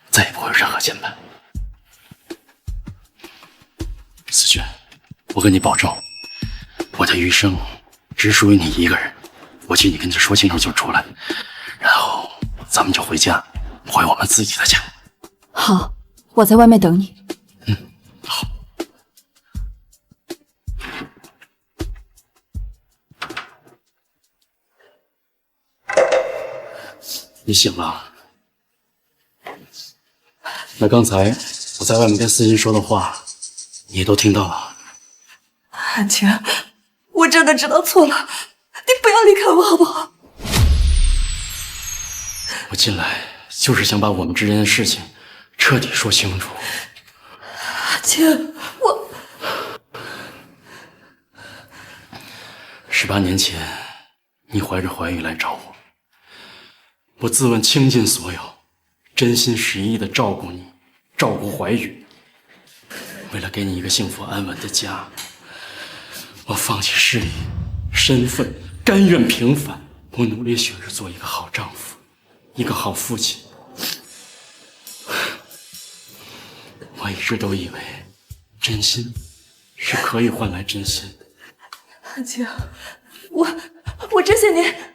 再也不会有任何牵绊。思君，我跟你保证，我的余生只属于你一个人，我请你跟他说清楚就出来，然后咱们就回家，回我们自己的家。好，我在外面等你。好。你醒了？那刚才我在外面跟思君说的话，你也都听到了。汉卿，我真的知道错了，你不要离开我好不好？我进来就是想把我们之间的事情彻底说清楚。汉卿，我18年前，你怀着怀宇来找我，我自问倾尽所有，真心实意的照顾你，照顾怀宇。为了给你一个幸福安稳的家，我放弃事业、身份，甘愿平凡。我努力学着做一个好丈夫，一个好父亲。我一直都以为，真心是可以换来真心的。汉卿，我这些年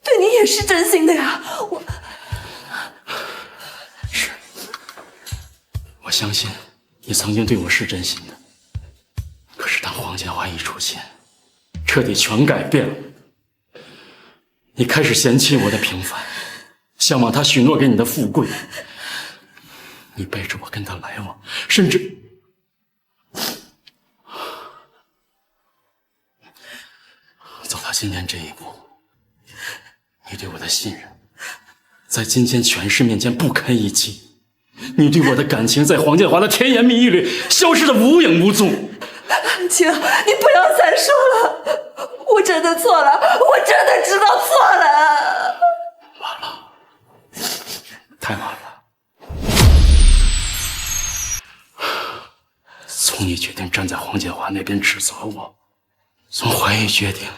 对你也是真心的呀，我相信你曾经对我是真心的，可是当黄建华一出现，彻底全改变了。你开始嫌弃我的平凡，向往他许诺给你的富贵，你背着我跟他来往，甚至走到今天这一步，你对我的信任，在今天权势面前不堪一击。你对我的感情在黄建华的甜言蜜语里消失得无影无踪。汉卿，你不要再说了，我真的错了，我真的知道错了。晚了，太晚了。从你决定站在黄建华那边指责我，从怀疑决定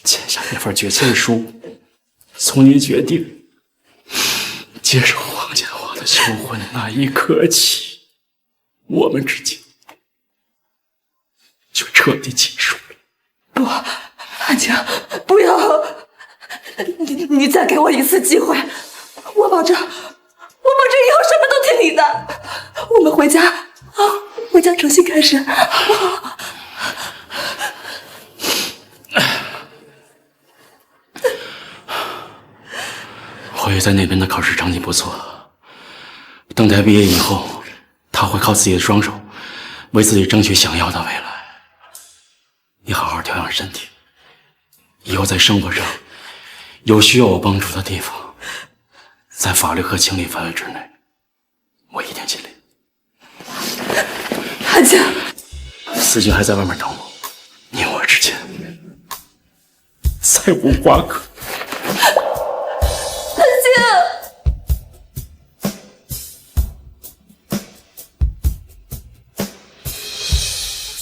签下那份决签书，从你决定接受黄建华的求婚那一刻起，我们之间就彻底结束了。不，汉卿，不要！你再给我一次机会，我保证以后什么都听你的。我们回家啊，回家重新开始，好不好？怀宇在那边的考试成绩不错，等他毕业以后，他会靠自己的双手为自己争取想要的未来。你好好调养身体，以后在生活上有需要我帮助的地方，在法律和情理范围之内，我一定尽力。汉卿，思君还在外面等我，你我之间再无瓜葛。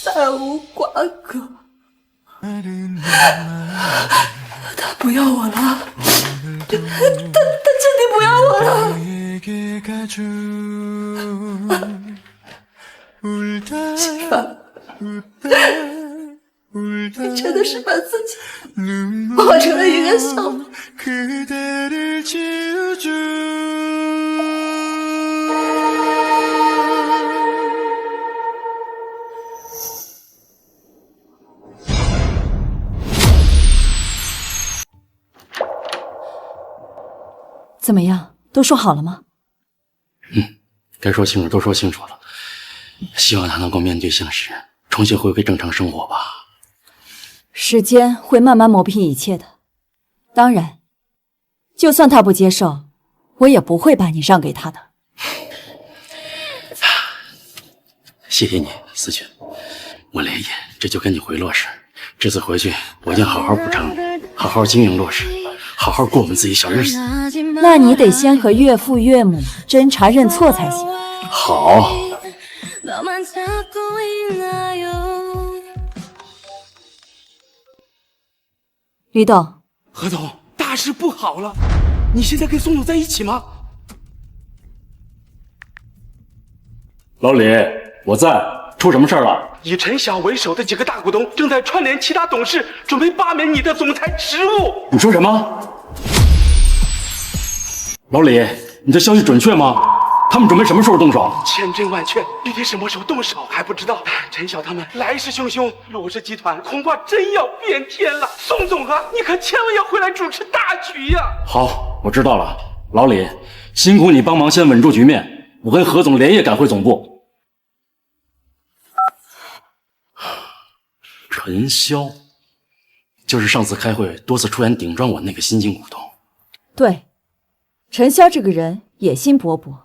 再无瓜葛。他不要我了，他真的不要我了。媳妇，你真的是把自己活成了一个笑话。怎么样，都说好了吗？该说清楚都说清楚了。希望他能够面对现实，重新回归正常生活吧。时间会慢慢磨平一切的。当然，就算他不接受，我也不会把你让给他的。谢谢你，思群。我连夜这就跟你回洛氏。这次回去，我一定好好补偿你，好好经营洛氏，好好过我们自己小日子。那你得先和岳父岳母斟茶认错才行。好。李董，何总，大事不好了！你现在跟宋总在一起吗？老李，我在，出什么事儿了？以陈晓为首的几个大股东正在串联其他董事，准备罢免你的总裁职务。你说什么？老李，你的消息准确吗？他们准备什么时候动手？千真万确，具体什么时候动手还不知道。陈晓他们来势汹汹，洛氏集团恐怕真要变天了。宋总啊，你可千万要回来主持大局呀！好，我知道了。老李，辛苦你帮忙先稳住局面，我跟何总连夜赶回总部。陈潇，就是上次开会多次出言顶撞我那个新晋股东。对，陈潇这个人野心勃勃，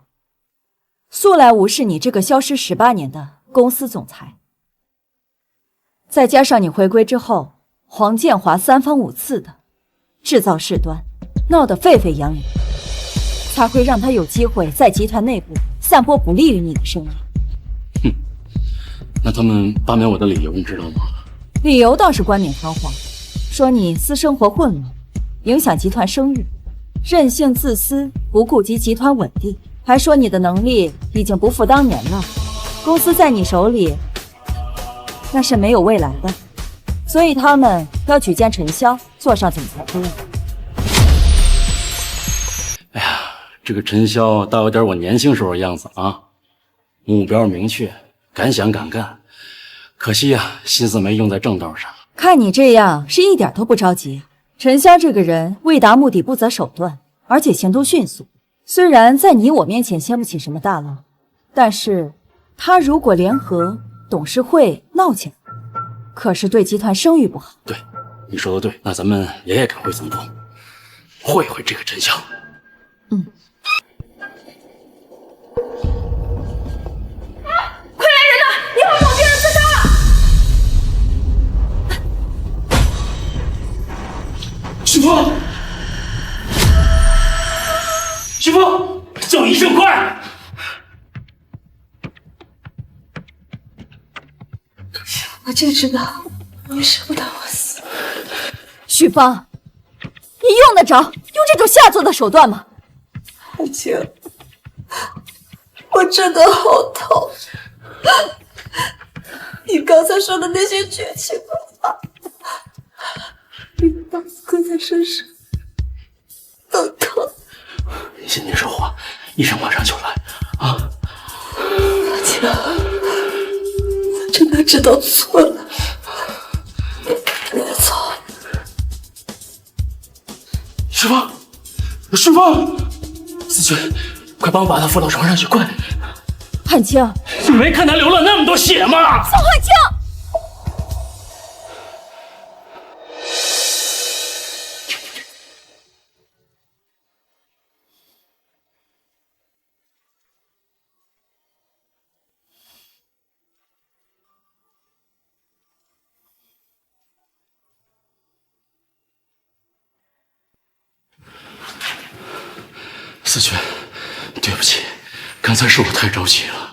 素来无视你这个消失18年的公司总裁。再加上你回归之后，黄建华3番5次的制造事端，闹得沸沸扬扬，才会让他有机会在集团内部散播不利于你的声音。哼，那他们罢免我的理由你知道吗？理由倒是冠冕堂皇，说你私生活混乱，影响集团声誉，任性自私，不顾及集团稳定，还说你的能力已经不复当年了，公司在你手里那是没有未来的，所以他们要举荐陈潇坐上总裁夫人。哎呀，这个陈潇倒有点我年轻时候的样子啊，目标明确，敢想敢干。可惜呀，心思没用在正道上。看你这样是一点都不着急。陈潇这个人为达目的不择手段，而且行动迅速。虽然在你我面前掀不起什么大浪，但是他如果联合董事会闹起来，可是对集团声誉不好。对，你说的对，那咱们连夜赶回总部，会一会这个陈潇。嗯。快来人呐！你好，某病人自杀了！师傅，师傅，叫医生快！我就知道你舍不得我死。许芳，你用得着用这种下作的手段吗？海清，我真的好痛。你刚才说的那些绝情的话，比刀子割在身上更疼。你心里说话，医生马上就来啊！海清，我真的知道错了，别走。师傅，师傅，思群，快帮我把他扶到床上去，快！汉清，你没看他流了那么多血吗？宋汉清！思群，对不起，刚才是我太着急了。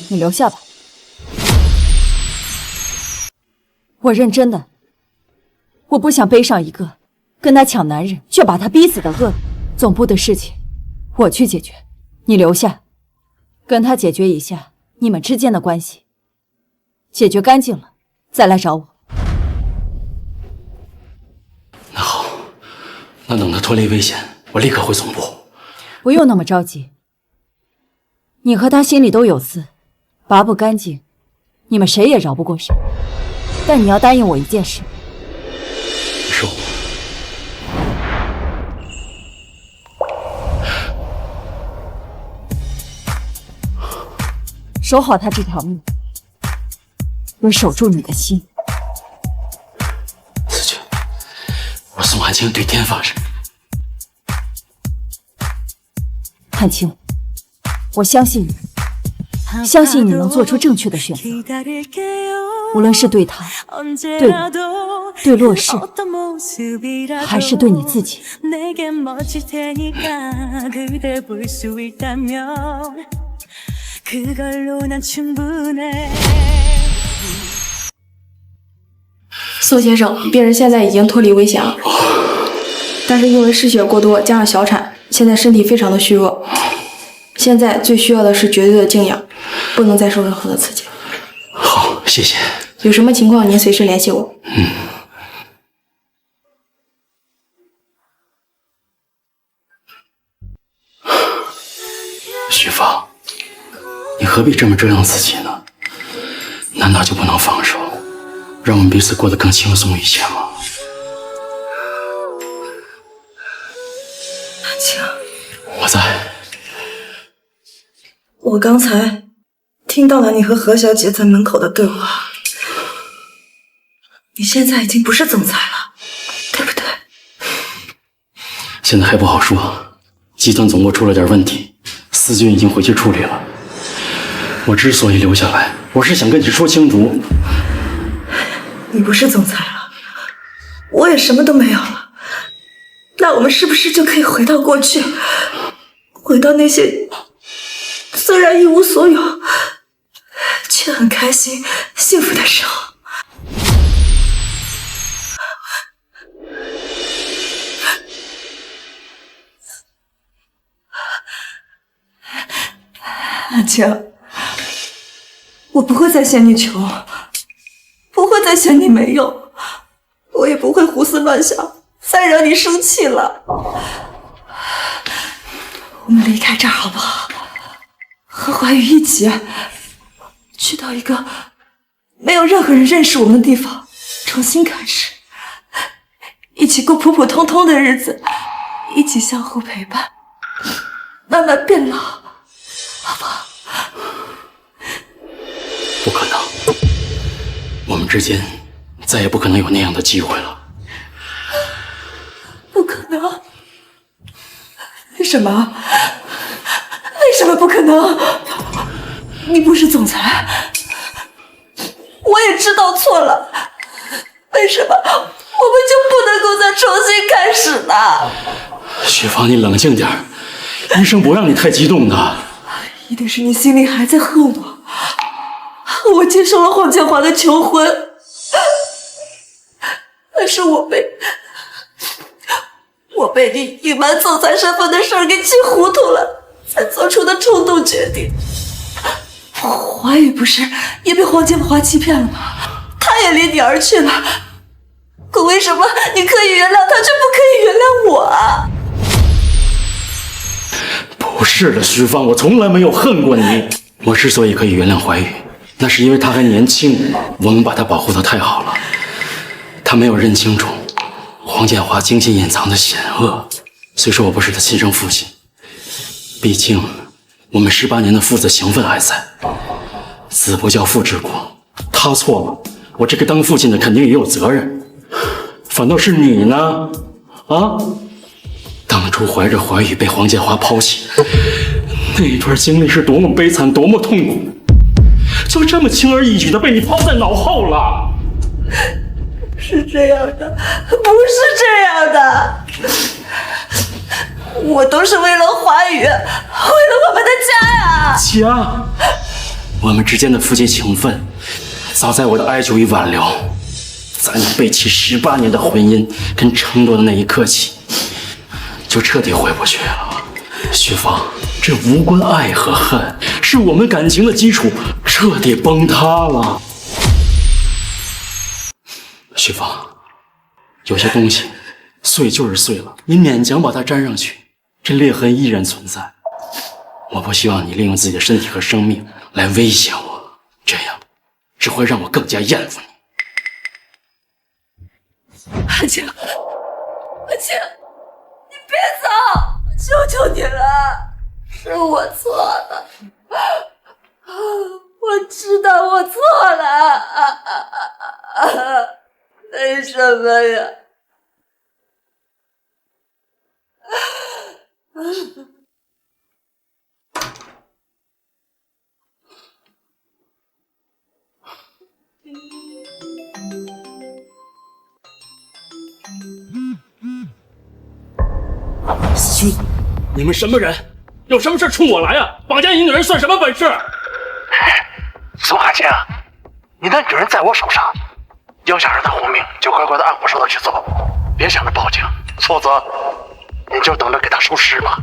你留下吧。我认真的，我不想背上一个跟他抢男人却把他逼死的恶人。总部的事情我去解决，你留下，跟他解决一下你们之间的关系，解决干净了再来找我。那好，那等他脱离危险，我立刻回总部。不用那么着急，你和他心里都有刺，拔不干净，你们谁也饶不过谁。但你要答应我一件事。你说。守好他这条命，也守住你的心。思君，我宋寒清对天发誓。寒清，我相信你，相信你能做出正确的选择，无论是对他、对我、对洛氏，还是对你自己。宋先生，病人现在已经脱离危险了，但是因为失血过多加上小产，现在身体非常的虚弱。现在最需要的是绝对的静养，不能再受任何的刺激。好，谢谢。有什么情况您随时联系我。徐芳，你何必这么折腾自己呢？难道就不能放手，让我们彼此过得更轻松一些吗？寒清，我在。我刚才听到了你和何小姐在门口的对话。你现在已经不是总裁了，对不对？现在还不好说，集团总部出了点问题，思君已经回去处理了。我之所以留下来，我是想跟你说清楚。你不是总裁了，我也什么都没有了，那我们是不是就可以回到过去，回到那些虽然一无所有却很开心幸福的时候？阿晴，我不会再嫌你穷，不会再嫌你没用，我也不会胡思乱想再惹你生气了。我们离开这儿好不好？和怀宇一起去到一个没有任何人认识我们的地方，重新开始，一起过普普通通的日子，一起相互陪伴，慢慢变老，好不好？不可能，我们之间再也不可能有那样的机会了。不可能？为什么？为什么不可能？你不是总裁，我也知道错了，为什么我们就不能够再重新开始呢？雪芳，你冷静点，医生不让你太激动的。一定是你心里还在恨我，我接受了黄建华的求婚，但是我被你隐瞒总裁身份的事儿给气糊涂了，才做出的冲动决定。华宇不是也被黄建华欺骗了吗？他也离你而去了，可为什么你可以原谅他，却不可以原谅我啊？不是的，徐芳，我从来没有恨过你。我之所以可以原谅怀宇，那是因为他还年轻，我们把他保护得太好了。他没有认清楚黄建华精心隐藏的险恶。虽说我不是他亲生父亲，毕竟我们18年的父子情分还在。子不教父之过，他错了，我这个当父亲的肯定也有责任。反倒是你呢？啊？当初怀着怀宇被黄建华抛弃，那一段经历是多么悲惨，多么痛苦，就这么轻而易举的被你抛在脑后了。是这样的，不是这样的，我都是为了华宇，为了我们的家呀。家？我们之间的夫妻情分，早在我的哀求与挽留，在你背弃18年的婚姻跟承诺的那一刻起，就彻底回不去了。徐芳，这无关爱和恨，是我们感情的基础彻底崩塌了。徐芳，有些东西碎就是碎了，你勉强把它粘上去，这裂痕依然存在。我不希望你利用自己的身体和生命来威胁我，这样只会让我更加厌恶你。阿晴，阿晴，你别走，求求你了，是我错了，我知道我错了，为什么呀？死君，你们什么人？有什么事冲我来呀？绑架你女人算什么本事？宋海清，你的女人在我手上，要想让她活命，就乖乖的按我说的去做，别想着报警，否则你就等着给她收尸吧。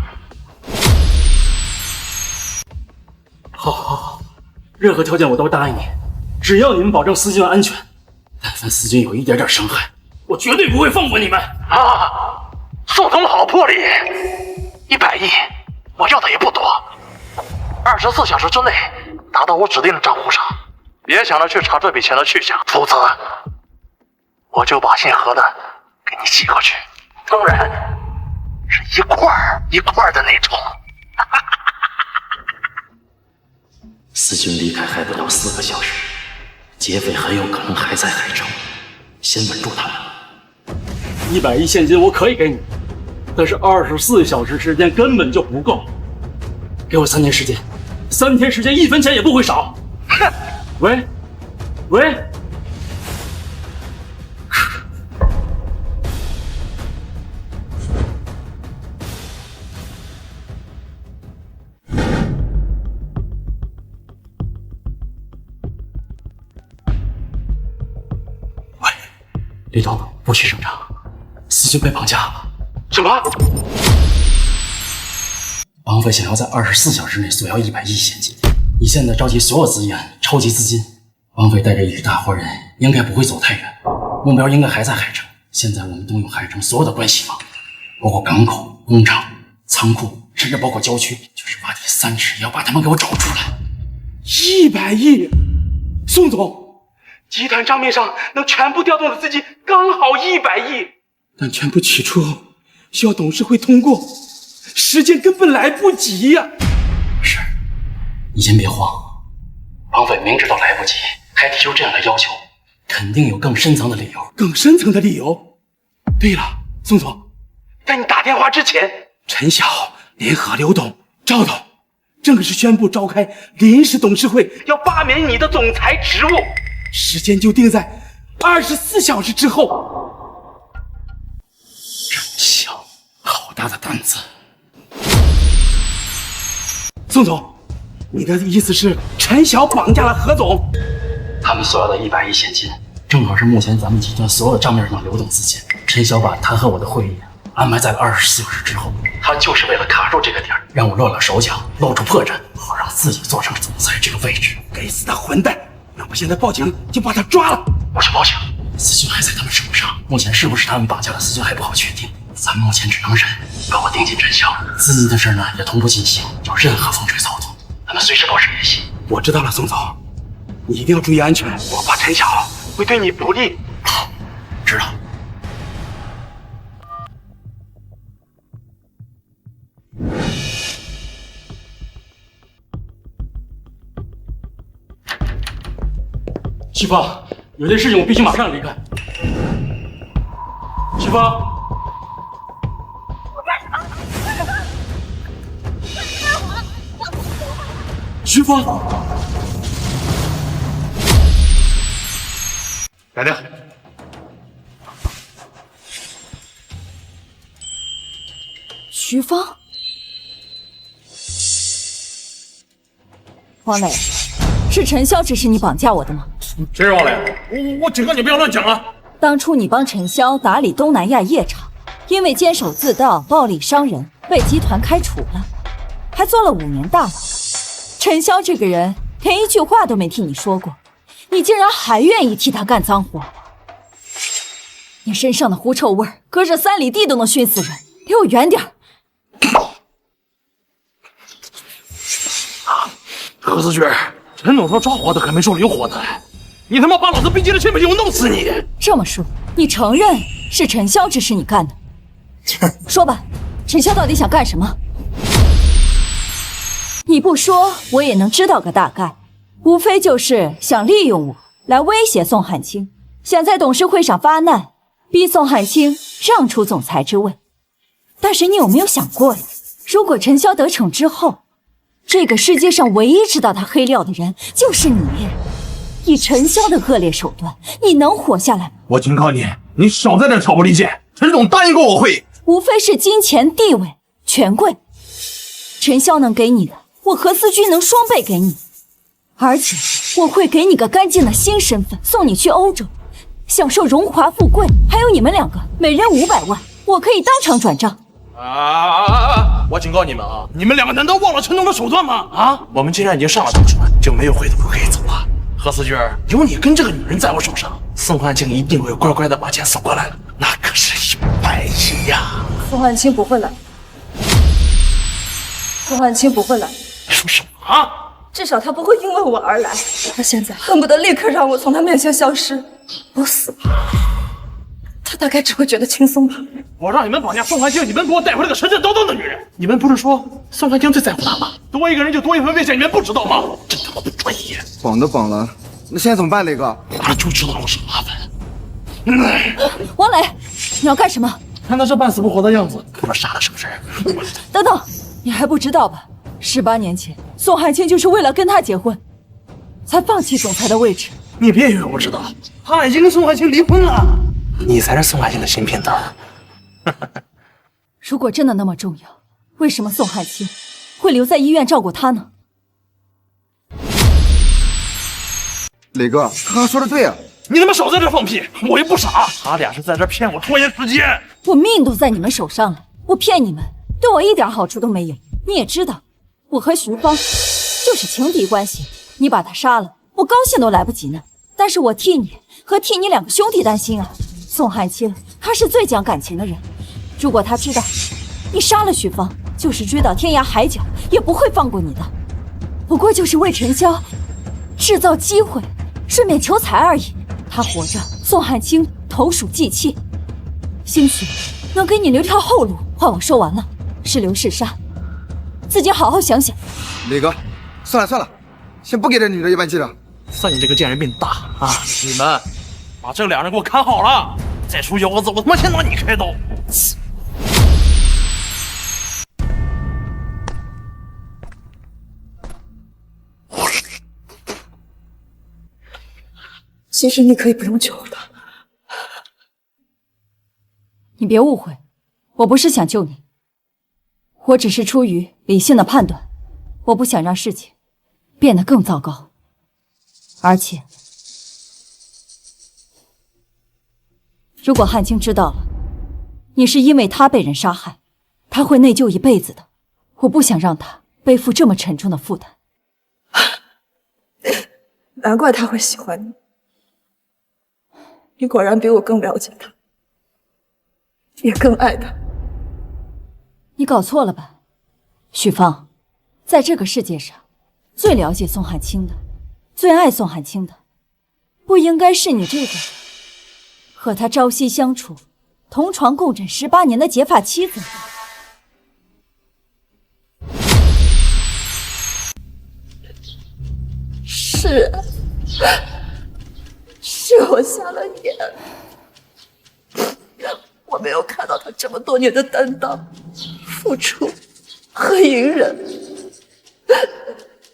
好，好，好，任何条件我都答应你，只要你们保证思君的安全。但凡思君有一点点伤害，我绝对不会放过你们。啊，宋总好魄力，100亿，我要的也不多，24小时之内打到我指定的账户上，别想着去查这笔钱的去向，否则我就把姓何的给你寄过去，当然是一块一块的那种。思君离开还不到4个小时，劫匪很有可能还在海城，先稳住他们。100亿现金我可以给你，但是24小时时间根本就不够，给我3天时间，3天时间1分钱也不会少。哼！喂，喂。李东，不许声张，思君被绑架了。什么？绑匪想要在24小时内索要100亿现金，你现在召集所有资源，筹集资金。绑匪带着一支大伙人，应该不会走太远，目标应该还在海城。现在我们动用海城所有的关系网，包括港口、工厂、仓库，甚至包括郊区，就是挖地3尺，也要把他们给我找出来。100亿，宋总。集团账面上能全部调动的资金刚好100亿，但全部取出后需要董事会通过，时间根本来不及呀。是，你先别慌，绑匪明知道来不及，还提出这样的要求，肯定有更深层的理由。更深层的理由？对了，宋总，在你打电话之前，陈晓联合刘董、赵董正式宣布召开临时董事会，要罢免你的总裁职务。时间就定在24小时之后。陈晓，好大的胆子！宋总，你的意思是陈晓绑架了何总？他们索要的100亿现金，正好是目前咱们集团所有账面上的流动资金。陈晓把他和我的会议安排在了24小时之后，他就是为了卡住这个点，让我落了手脚，露出破绽，好让自己坐上总裁这个位置。该死的混蛋！要不现在报警就把他抓了。我去报警，思君还在他们手上，目前是不是他们绑架了思君还不好确定，咱们目前只能忍，把我盯紧真相。资金的事呢也同步进行，有任何风吹草动，咱们随时保持联系。我知道了，宋总，你一定要注意安全，我怕陈晓会对你不利。好，知道。徐芳，有件事情我必须马上离开。徐芳，徐芳，来的。徐芳，王磊，是陈潇指使你绑架我的吗？谁说的？我警告你不要乱讲啊！当初你帮陈潇打理东南亚夜场，因为监守自盗、暴力伤人，被集团开除了，还坐了5年大牢。陈潇这个人连一句话都没替你说过，你竟然还愿意替他干脏活。你身上的狐臭味隔着3里地都能熏死人，离我远点儿！何思娟，陈总说着火的可没说离火的，你他妈把老子逼急了去不去？我弄死你！这么说，你承认是陈潇指使你干的？说吧，陈潇到底想干什么？你不说，我也能知道个大概，无非就是想利用我来威胁宋汉卿，想在董事会上发难，逼宋汉卿让出总裁之位。但是你有没有想过呀？如果陈潇得逞之后，这个世界上唯一知道他黑料的人就是你。以陈潇的恶劣手段，你能活下来吗？我警告你，你少在这挑拨离间。陈总答应过我会，无非是金钱、地位、权贵。陈潇能给你的，我何思君能双倍给你，而且我会给你个干净的新身份，送你去欧洲，享受荣华富贵。还有你们2个，每人500万，我可以当场转账。我警告你们啊，你们2个难道忘了陈总的手段吗？啊，我们既然已经上了这个船，就没有回头路可以走了。何思君，有你跟这个女人在我手上，宋汉卿一定会乖乖的把钱送过来的，那可是100亿呀！宋汉卿不会来，宋汉卿不会来。你说什么啊？至少他不会因为我而来。他现在恨不得立刻让我从他面前消失，我死了，他大概只会觉得轻松吧。我让你们绑架宋汉卿，你们给我带回来个神神叨叨的女人。你们不是说宋汉卿最在乎她吗？多一个人就多一份危险，你们不知道吗？真他妈不专业！绑都绑了，那现在怎么办，磊哥？我就知道我是麻烦。王磊，你要干什么？看他这半死不活的样子，不知道傻了是不是？等等，你还不知道吧？18年前，宋汉卿就是为了跟他结婚，才放弃总裁的位置。你别以为我不知道，他已经跟宋汉卿离婚了。你才是宋汉卿的新姘头。如果真的那么重要，为什么宋汉卿会留在医院照顾他呢？磊哥，刚刚说的对啊，你他妈少在这放屁！我又不傻，他俩是在这骗我拖延时间。我命都在你们手上了，我骗你们，对我一点好处都没有。你也知道，我和徐芳就是情敌关系，你把他杀了，我高兴都来不及呢。但是我替你和替你2个兄弟担心啊。宋汉卿他是最讲感情的人，如果他知道你杀了徐芳，就是追到天涯海角也不会放过你的。不过就是为陈潇制造机会，顺便求财而已。他活着，宋汉卿投鼠忌器，兴许能给你留条后路。话我说完了，是刘世山，自己好好想想。磊哥，算了，先不给这女的一半伎了。算你这个贱人命大啊！你们把这2人给我看好了，再出幺子，我他妈先拿你开刀！其实你可以不用救他。你别误会，我不是想救你，我只是出于理性的判断，我不想让事情变得更糟糕。而且，如果汉卿知道了你是因为他被人杀害，他会内疚一辈子的。我不想让他背负这么沉重的负担。难怪他会喜欢你，你果然比我更了解他，也更爱他。你搞错了吧，许芳？在这个世界上，最了解宋汉卿的，最爱宋汉卿的，不应该是你这个和他朝夕相处、同床共枕18年的结发妻子吗？是啊，是我瞎了眼，我没有看到他这么多年的担当、付出和隐忍，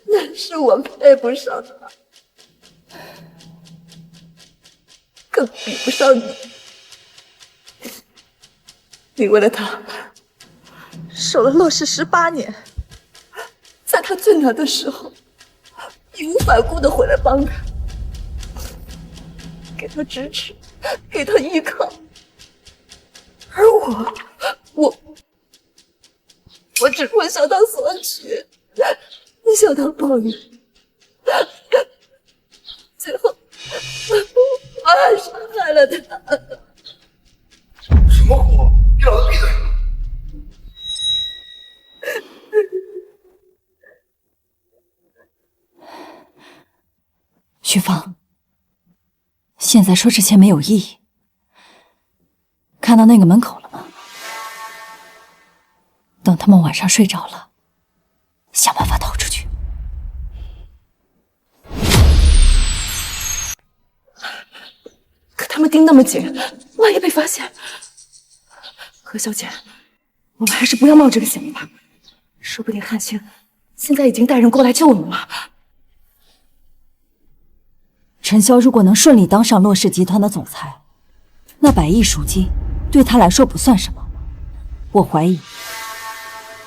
那是我配不上他，更比不上你。你为了他守了洛氏18年，在他最难的时候，义无反顾的回来帮他，给他支持，给他依靠。而我只会向他索取，向他抱怨，最后我还伤害了他。什么火？给老子闭嘴！徐芳，现在说这些没有意义。看到那个门口了吗？等他们晚上睡着了，想办法逃出去。可他们盯那么紧，万一被发现……何小姐，我们还是不要冒这个险吧。说不定汉卿现在已经带人过来救我们了。陈潇如果能顺利当上洛氏集团的总裁，那100亿赎金对他来说不算什么。我怀疑，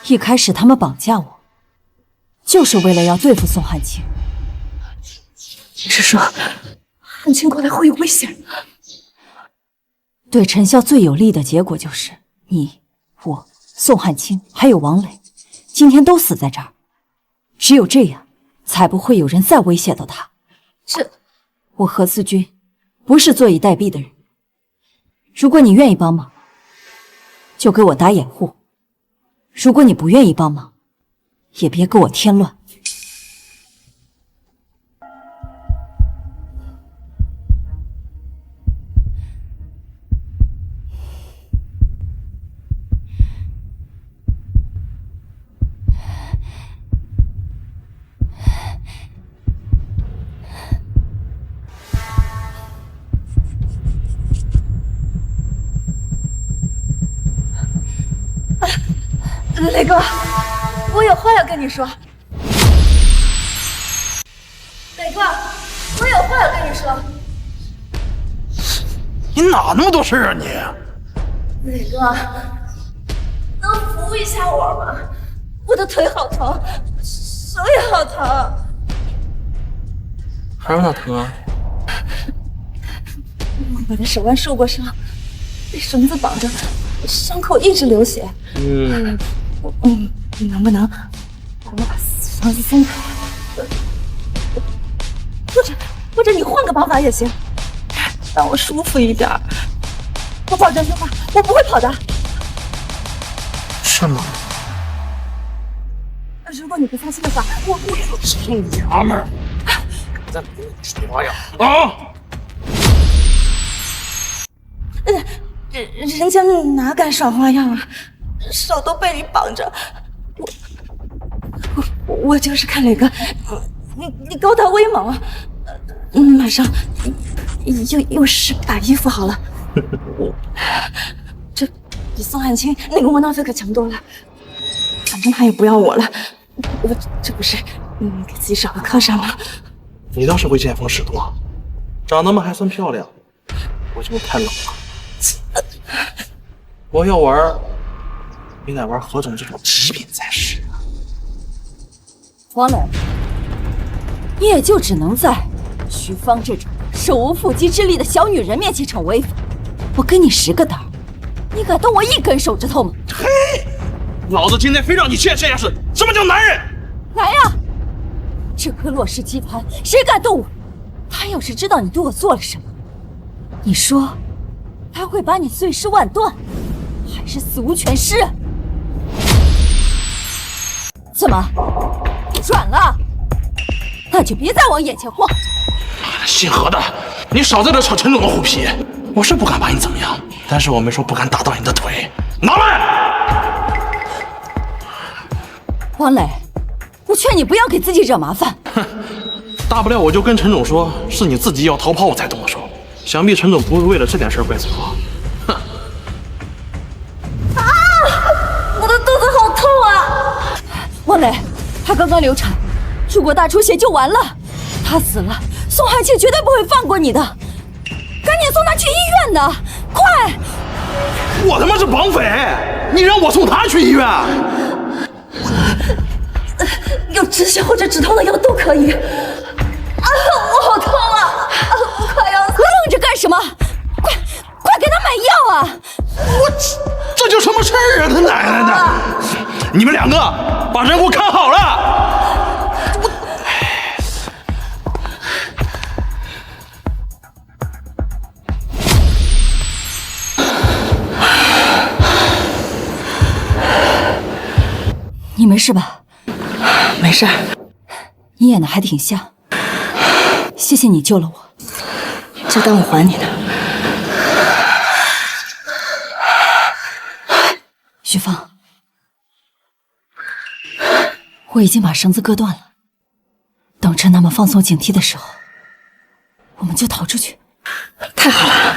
一开始他们绑架我，就是为了要对付宋汉卿。你是说，汉卿过来会有危险？对陈潇最有利的结果就是你、我、宋汉卿还有王磊，今天都死在这儿。只有这样，才不会有人再威胁到他。我何思君不是坐以待毙的人，如果你愿意帮忙，就给我打掩护；如果你不愿意帮忙，也别给我添乱。磊哥，我有话要跟你说。磊哥，我有话要跟你说。你哪那么多事啊你？磊哥，能扶一下我吗？我的腿好疼，手也好疼。还有哪疼啊？我的手腕受过伤，被绳子绑着，伤口一直流血。你能不能帮我把绳子松开？或者你换个方法也行，让我舒服一点。我保证听话，我不会跑的。是吗？如果你不放心的话，我臭娘们儿，再给我耍花样啊！人家哪敢耍花样啊，手都被你绑着。我就是看磊哥，你高大威猛啊，马上又是把衣服好了。这比宋汉卿那个窝囊废可强多了，反正他也不要我了。我这不是给自己找个靠山吗？你倒是会见风使舵，长得嘛还算漂亮，我就太冷了。我要玩，你得玩何总这种极品才是。王磊，你也就只能在徐芳这种手无缚鸡之力的小女人面前逞威风。我给你10个胆儿，你敢动我1根手指头吗？嘿，老子今天非让你见识见识什么叫男人！来呀！这个洛氏集团谁敢动我？他要是知道你对我做了什么，你说他会把你碎尸万段，还是死无全尸？怎么软了？那就别再往眼前晃！姓何的，你少在这扯陈总的虎皮！我是不敢把你怎么样，但是我没说不敢打断你的腿。拿来！王磊，我劝你不要给自己惹麻烦。哼，大不了我就跟陈总说，是你自己要逃跑我才动的手。想必陈总不会为了这点事怪罪我。哼！啊！我的肚子好痛啊！王磊，他刚刚流产，如果大出血就完了。他死了，宋汉卿绝对不会放过你的。赶紧送他去医院的，快！我他妈是绑匪，你让我送他去医院？有止血或者止痛的药都可以。啊！这叫什么事儿啊？他奶奶的！你们两个把人给我看好了！你没事吧？没事。你演的还挺像，谢谢你救了我，就当我还你的。徐芳，我已经把绳子割断了，等趁他们放松警惕的时候，我们就逃出去。太好了。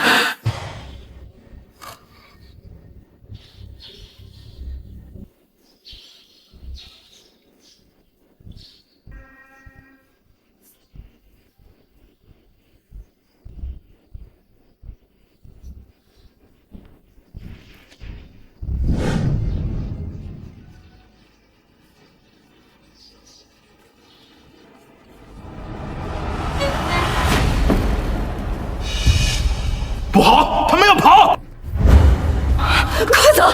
不好，他们要跑！快走！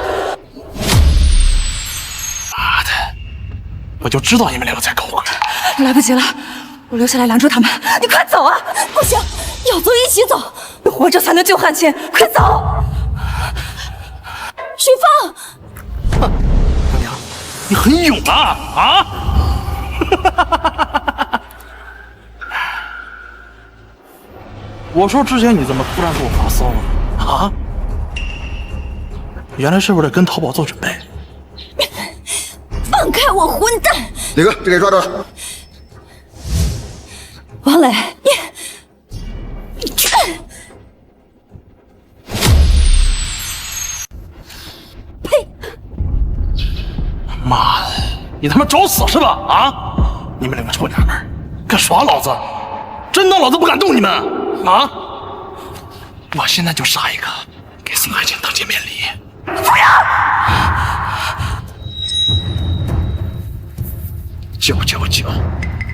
妈的，我就知道你们两个在搞鬼。来不及了，我留下来拦住他们。你快走啊！不行，要走一起走，活着才能救汉卿。快走！徐芳，哼，娘娘，你很勇啊！啊！我说之前你怎么突然给我发骚了啊？原来是为了跟淘宝做准备。放开我，混蛋！李哥，这给抓住了。王磊，你呸！妈的，你他妈找死是吧？啊！你们两个臭娘们儿，敢耍老子？真当老子不敢动你们啊？我现在就杀一个，给宋海清当见面礼。不要！999，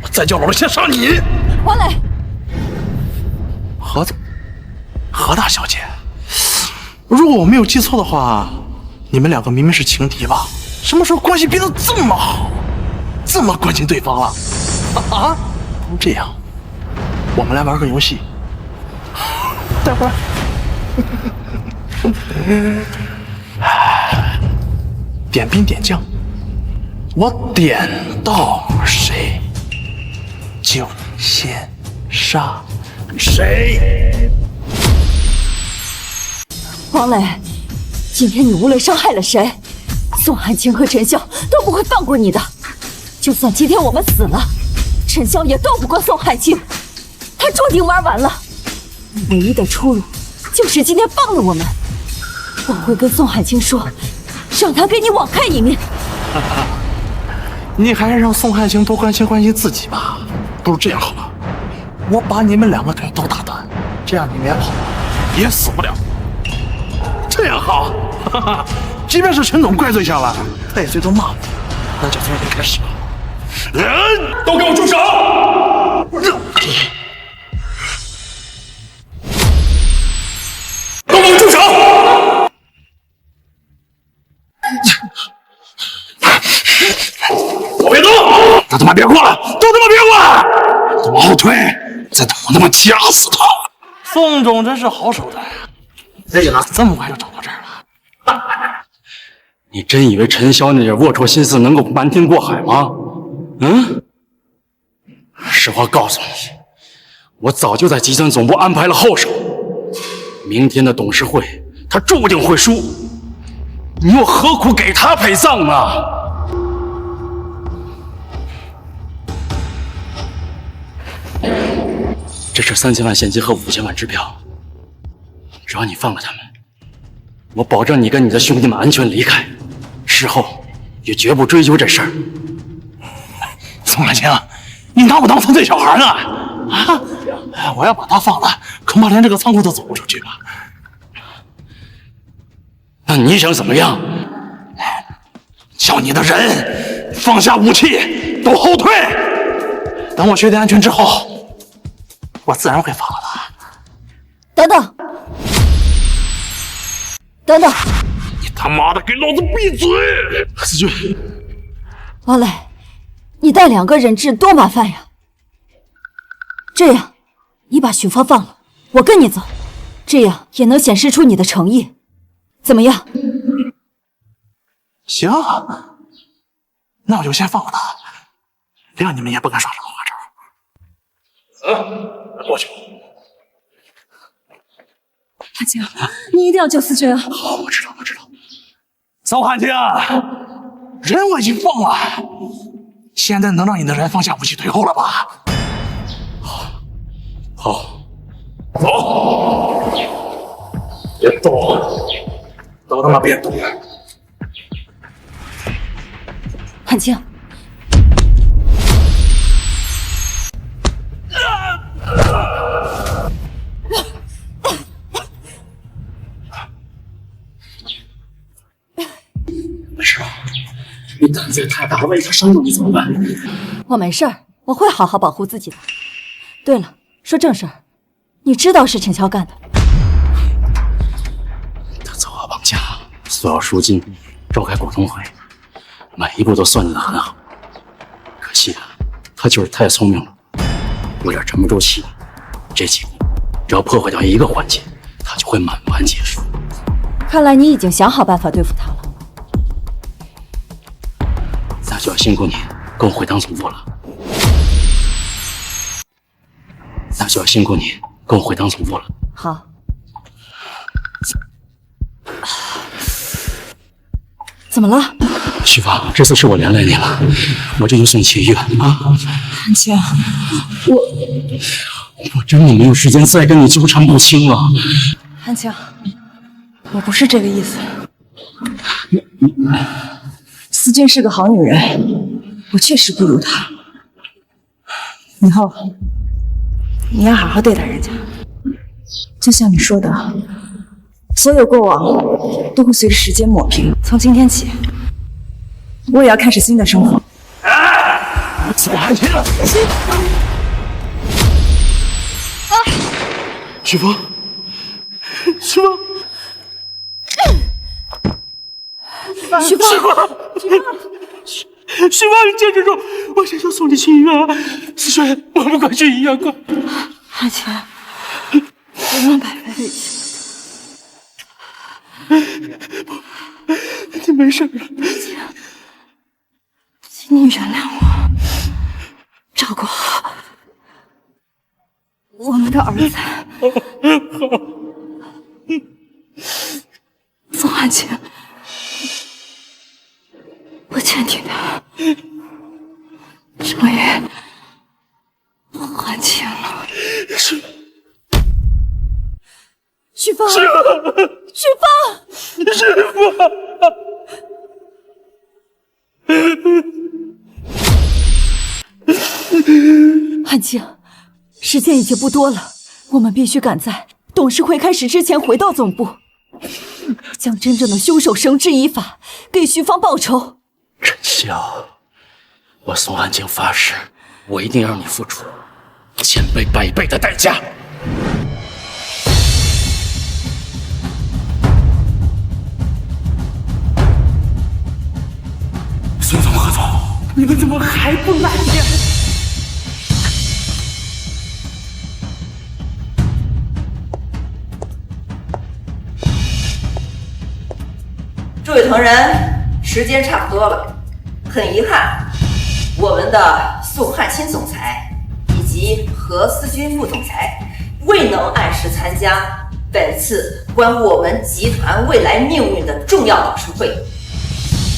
我再叫老子先杀你！王磊，何大小姐，如果我没有记错的话，你们两个明明是情敌吧？什么时候关系变得这么好，这么关心对方了？啊？不如这样，我们来玩个游戏。待会儿，点兵点将，我点到谁就先杀谁。王磊，今天你无论伤害了谁，宋汉卿和陈潇都不会放过你的。就算今天我们死了，陈潇也斗不过宋汉卿，他注定玩完了。唯一的出路就是今天放了我们。我会跟宋汉卿说，让他给你网开一面。你还是让宋汉卿多关心关心自己吧。不如这样好了，我把你们两个腿都打断，这样你们也跑也死不了。这样好，哈哈，即便是陈总怪罪下来，他也最多骂我，那就从今天开始了。都给我住手！都给我住手！都别动！都他妈别过来！都他妈别过来！都往后退！再等我他妈掐死他！宋总真是好手段呀！这么快就找到这儿了。你真以为陈潇那点龌龊心思能够瞒天过海吗？嗯？实话告诉你，我早就在集团总部安排了后手。明天的董事会，他注定会输，你又何苦给他陪葬呢？这是3000万现金和5000万支票，只要你放了他们，我保证你跟你的兄弟们安全离开，事后也绝不追究这事儿。宋汉卿，你拿我当犯罪小孩呢？啊！我要把他放了，恐怕连这个仓库都走不出去了。那你想怎么样？叫你的人放下武器，都后退。等我确定安全之后，我自然会放了他。等等，等等！你他妈的给老子闭嘴！思君，王磊，你带2个人质多麻烦呀。这样，你把徐芳放了，我跟你走，这样也能显示出你的诚意，怎么样？行，那我就先放了他，谅你们也不敢耍什么花招。过去。汉卿，你一定要救思君啊！好，我知道。宋汉卿，人我已经放了，现在能让你的人放下武器退后了吧？好，走，别动，都他妈别动！汉卿，没事吧？你胆子也太大了，万一他伤到你怎么办？我没事儿，我会好好保护自己的。对了，说正事儿，你知道是陈潇干的？他策划绑架，索要赎金，召开股东会，每一步都算计得很好。可惜啊，他就是太聪明了，有点沉不住气。这几步只要破坏掉一个环节，他就会满盘皆输。看来你已经想好办法对付他了。那就要辛苦你跟我回党总部了。好。怎么了？徐芳，这次是我连累你了，我这就送你去医院啊。汉卿，我真的没有时间再跟你纠缠不清了。汉卿，我不是这个意思。思君是个好女人，我确实不如她。以后你要好好对待人家，就像你说的，所有过往都会随着时间抹平。从今天起，我也要开始新的生活。宋汉卿，许峰，许峰，许峰，许峰，你坚持住，我现在就送你去医院。思轩，我们快去医院，快！汉卿，不用白费力气。你没事了，请你原谅我，照顾好我们的儿子。宋汉卿，我欠你的，终于还清了。许芳，汉卿，时间已经不多了，我们必须赶在董事会开始之前回到总部，将真正的凶手绳之以法，给徐芳报仇。陈潇，我宋汉卿发誓，我一定让你付出1000倍、100倍的代价。孙总、何总，你们怎么还不来呀？诸位同仁，时间差不多了，很遗憾，我们的宋汉卿总裁以及何思君副总裁未能按时参加本次关乎我们集团未来命运的重要董事会。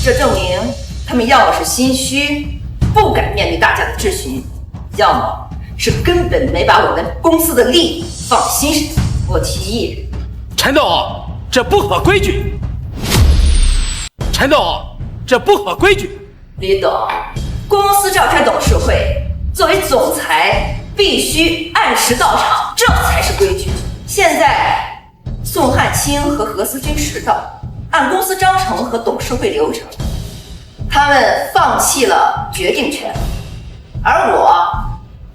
这证明他们要么是心虚，不敢面对大家的质询，要么是根本没把我们公司的利益放心上。我提议，陈总，这不合规矩。陈总，这不合规矩。李董，公司召开董事会，作为总裁必须按时到场，这才是规矩。现在宋汉卿和何思君迟到，按公司章程和董事会流程，他们放弃了决定权，而我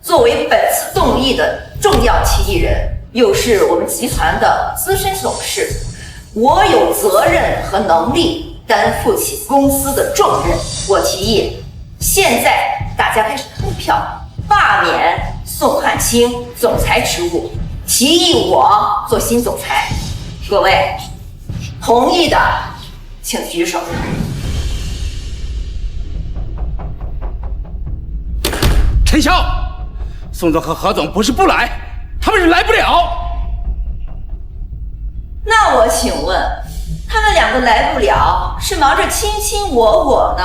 作为本次动议的重要提议人，又是我们集团的资深董事，我有责任和能力担负起公司的重任。我提议，现在大家开始投票，罢免宋汉卿总裁职务，提议我做新总裁。各位同意的，请举手。陈潇，宋总和何总不是不来，他们是来不了。那我请问，他们两个来不了，是忙着卿卿我我呢，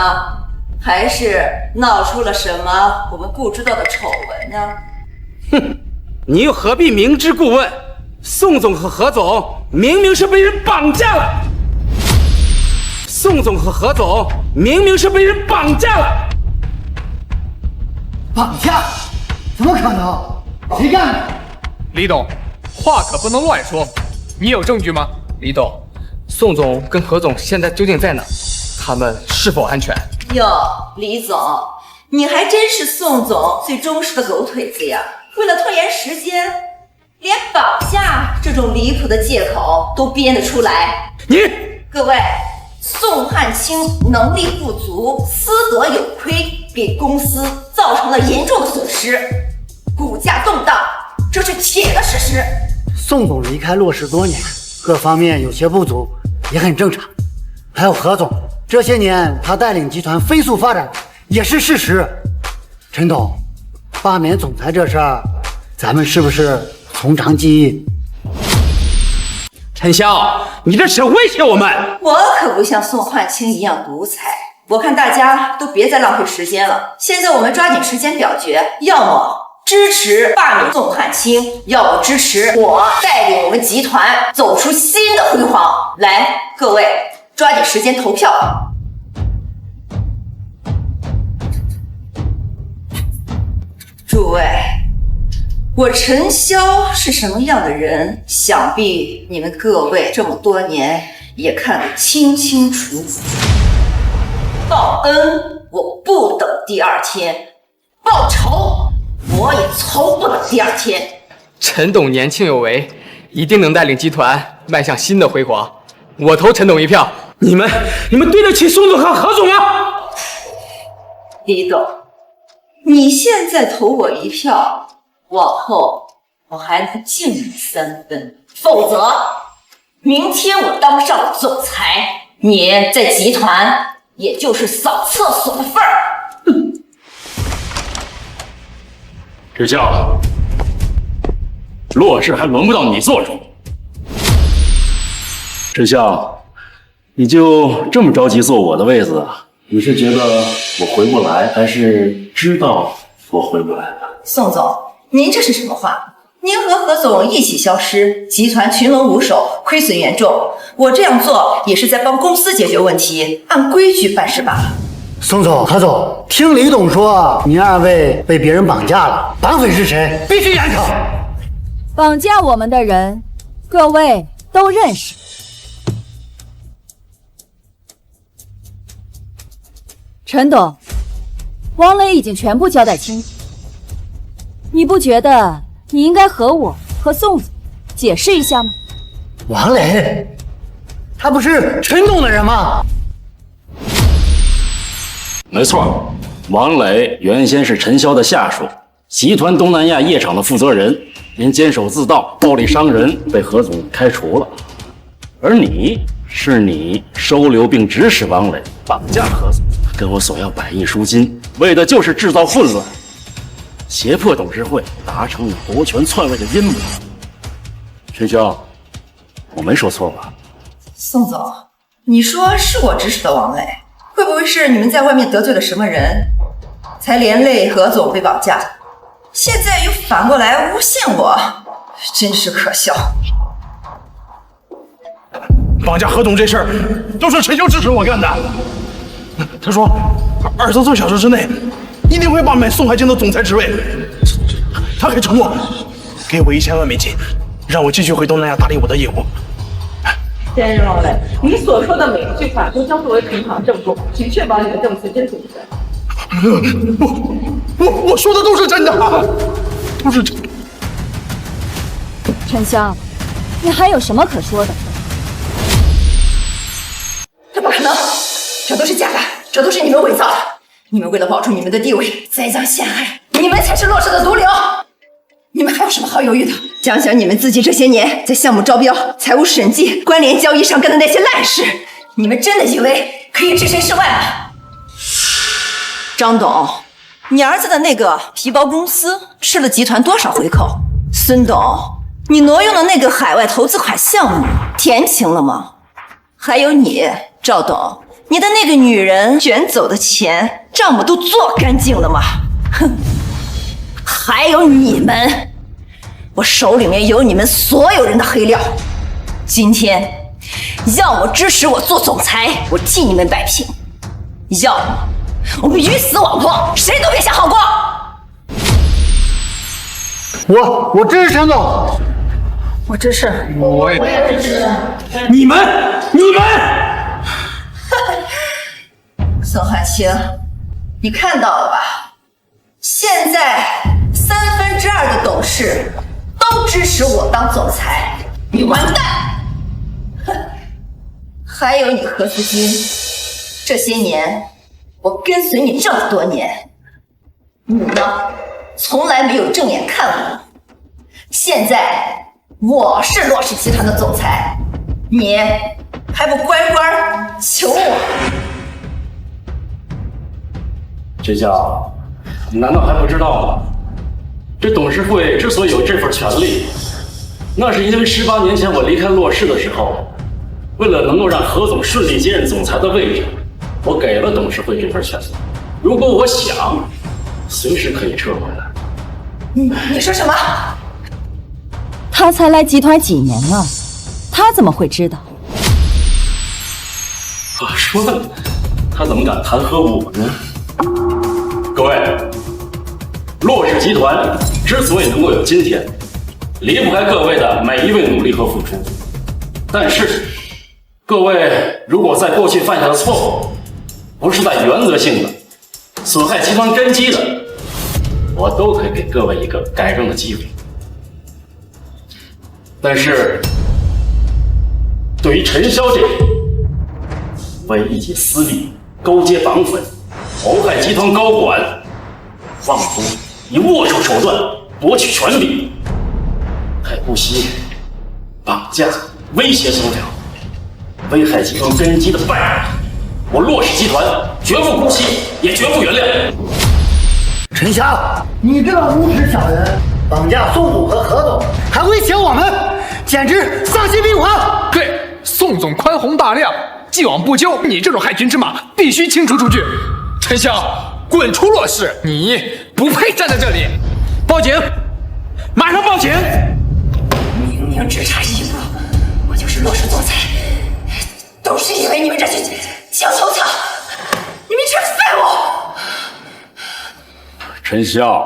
还是闹出了什么我们不知道的丑闻呢？哼，你又何必明知故问？宋总和何总明明是被人绑架了。宋总和何总明明是被人绑架了。绑架？怎么可能？谁干的？李董，话可不能乱说。你有证据吗？李董，宋总跟何总现在究竟在哪？他们是否安全？哟，李总，你还真是宋总最忠实的狗腿子呀！为了拖延时间，连绑架这种离谱的借口都编得出来。各位，宋汉卿能力不足，私德有亏，给公司造成了严重的损失，股价动荡，这是铁的事实。宋总离开洛氏多年，各方面有些不足，也很正常。还有何总，这些年他带领集团飞速发展，也是事实。陈董，罢免总裁这事儿，咱们是不是从长计议？陈潇，你这是威胁我们！我可不像宋汉卿一样独裁，我看大家都别再浪费时间了。现在我们抓紧时间表决，要么支持罢免宋汉卿，要不支持我带领我们集团走出新的辉煌。来，各位抓紧时间投票。诸位，我陈潇是什么样的人，想必你们各位这么多年也看得清清楚楚。报恩我不等第二天，报仇我也从不等第二天。陈董年轻有为，一定能带领集团迈向新的辉煌。我投陈董一票。你们对得起宋总和何总吗？李董，你现在投我一票，往后我还能敬你3分，否则明天我当上了总裁，你在集团也就是扫厕所的份儿。志孝，洛氏还轮不到你做主。志孝，你就这么着急坐我的位子啊？你是觉得我回不来，还是知道我回不来了？宋总，您这是什么话？您和何总一起消失，集团群龙无首，亏损严重。我这样做也是在帮公司解决问题，按规矩办事罢了。宋总、何总，听李董说，您2位被别人绑架了，绑匪是谁？必须严惩。绑架我们的人，各位都认识。陈董，王磊已经全部交代清楚，你不觉得你应该和我和宋总解释一下吗？王磊，他不是陈董的人吗？没错，王磊原先是陈潇的下属，集团东南亚业场的负责人，因监守自盗、暴力伤人被何总开除了。而你收留并指使王磊绑架何总，跟我索要100亿赎金，为的就是制造混乱，胁迫董事会达成你夺权篡位的阴谋。陈潇，我没说错吧？宋总，你说是我指使的王磊，会不会是你们在外面得罪了什么人，才连累何总被绑架？现在又反过来诬陷我，真是可笑。绑架何总这事儿都是陈潇指使我干的。他说24小时之内一定会罢免宋海清的总裁职位，他还承诺给我1000万美金，让我继续回东南亚打理我的业务。先生王磊，你所说的每一句话都将作为呈堂证供，请确保你的证词真属真。我说的都是真的，都是真的。陈潇，你还有什么可说的？是假的，这都是你们伪造的。你们为了保住你们的地位，栽赃陷害，你们才是洛氏的毒瘤。你们还有什么好犹豫的？讲讲你们自己这些年在项目招标、财务审计、关联交易上干的那些烂事，你们真的以为可以置身事外吗？张董，你儿子的那个皮包公司吃了集团多少回扣？孙董，你挪用的那个海外投资款项目填平了吗？还有你，赵董，你的那个女人卷走的钱账目都做干净了吗？哼！还有你们，我手里面有你们所有人的黑料。今天，要么支持我做总裁，我替你们摆平；要么我们鱼死网破，谁都别想好过。我支持陈总，我支持，我也支持。你们，宋汉卿，你看到了吧？现在2/3的董事都支持我当总裁，你完蛋！哼，还有你何思君，这些年我跟随你这么多年，你呢，从来没有正眼看过我。现在我是洛氏集团的总裁，你还不乖乖求我？这家伙，你难道还不知道吗？这董事会之所以有这份权利，那是因为18年前我离开洛氏的时候，为了能够让何总顺利接任总裁的位置，我给了董事会这份权利。如果我想，随时可以撤回来。你说什么？他才来集团几年了，他怎么会知道？我说呢，他怎么敢弹劾我呢？各位，洛氏集团之所以能够有今天，离不开各位的每一位努力和付出。但是，各位如果在过去犯下的错误，不是在原则性的损害集团根基的，我都可以给各位一个改正的机会。但是，对于陈潇这种为一己私利勾结绑匪、谋害集团高管，妄图以龌龊手段夺取权力，还不惜绑架、威胁从良，危害集团根基的败类，我洛氏集团绝不姑息，也绝不原谅。陈霞，你这个无耻小人，绑架宋总和何总，还威胁我们，简直丧心病狂！对，宋总宽宏大量，既往不咎，你这种害群之马必须清除出去。陈潇，滚出洛氏，你不配站在这里！报警，马上报警！明明只差一步，我就是洛氏总裁，都是因为你们这群墙头草，你们这废物！陈潇，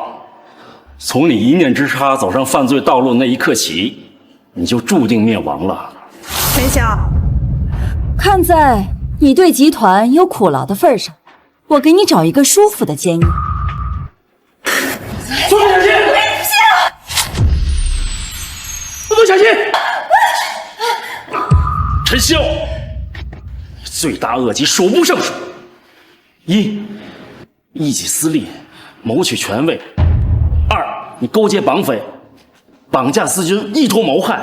从你一念之差走上犯罪道路那一刻起，你就注定灭亡了。陈潇，看在你对集团有苦劳的份上，我给你找一个舒服的监狱。不小心！不小心！陈潇，罪大恶极，数不胜数。一己私利，谋取权位；二，你勾结绑匪，绑架思君，意图谋害；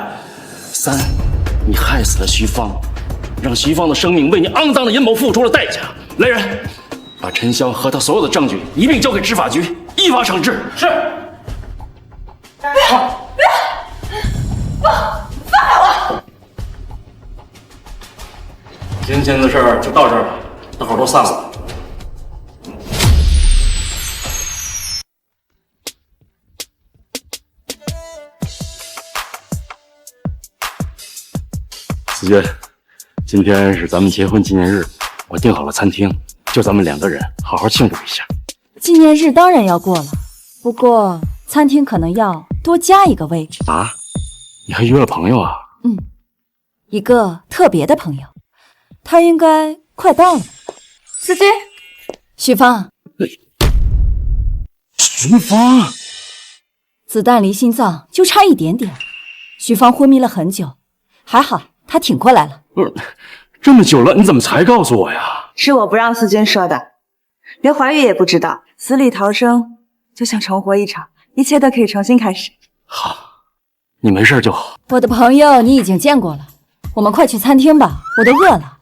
三，你害死了徐芳，让徐芳的生命为你肮脏的阴谋付出了代价。来人，把陈潇和他所有的证据一并交给执法局，依法惩治。是。好。放开我！今天的事儿就到这儿了，大伙儿都散了。思君，今天是咱们结婚纪念日，我订好了餐厅，就咱们2个人，好好庆祝一下。纪念日当然要过了，不过餐厅可能要多加一个位置啊。你还约了朋友啊？一个特别的朋友，他应该快到了。司机，许芳，徐芳，子弹离心脏就差一点点，许芳昏迷了很久，还好他挺过来了。不是，这么久了，你怎么才告诉我呀？是我不让思君说的，连怀玉也不知道。死里逃生就像重活一场，一切都可以重新开始。你没事就好。我的朋友你已经见过了，我们快去餐厅吧，我都饿了。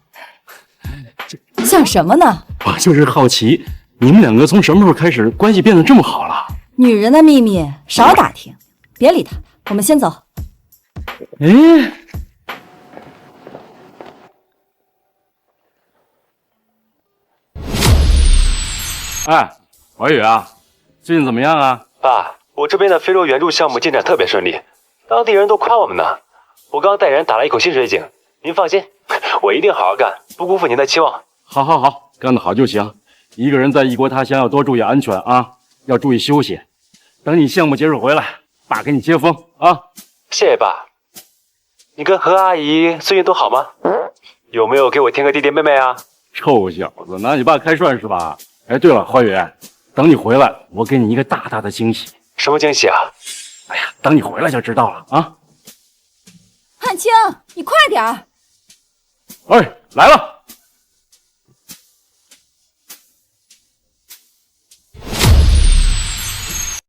想什么呢？我就是好奇，你们两个从什么时候开始关系变得这么好了？女人的秘密少打听，别理他，我们先走。哎，怀宇啊，最近怎么样啊？爸，我这边的非洲援助项目进展特别顺利，当地人都夸我们呢。我刚带人打了一口新水井，您放心，我一定好好干，不辜负您的期望。好，干得好就行。一个人在异国他乡要多注意安全啊，要注意休息。等你项目结束回来，爸给你接风啊。谢谢爸。你跟何阿姨最近都好吗？有没有给我添个弟弟妹妹啊？臭小子，拿你爸开涮是吧？哎，对了，花宇，等你回来，我给你一个大大的惊喜。什么惊喜啊？哎呀，等你回来就知道了啊。汉卿，你快点儿！哎，来了。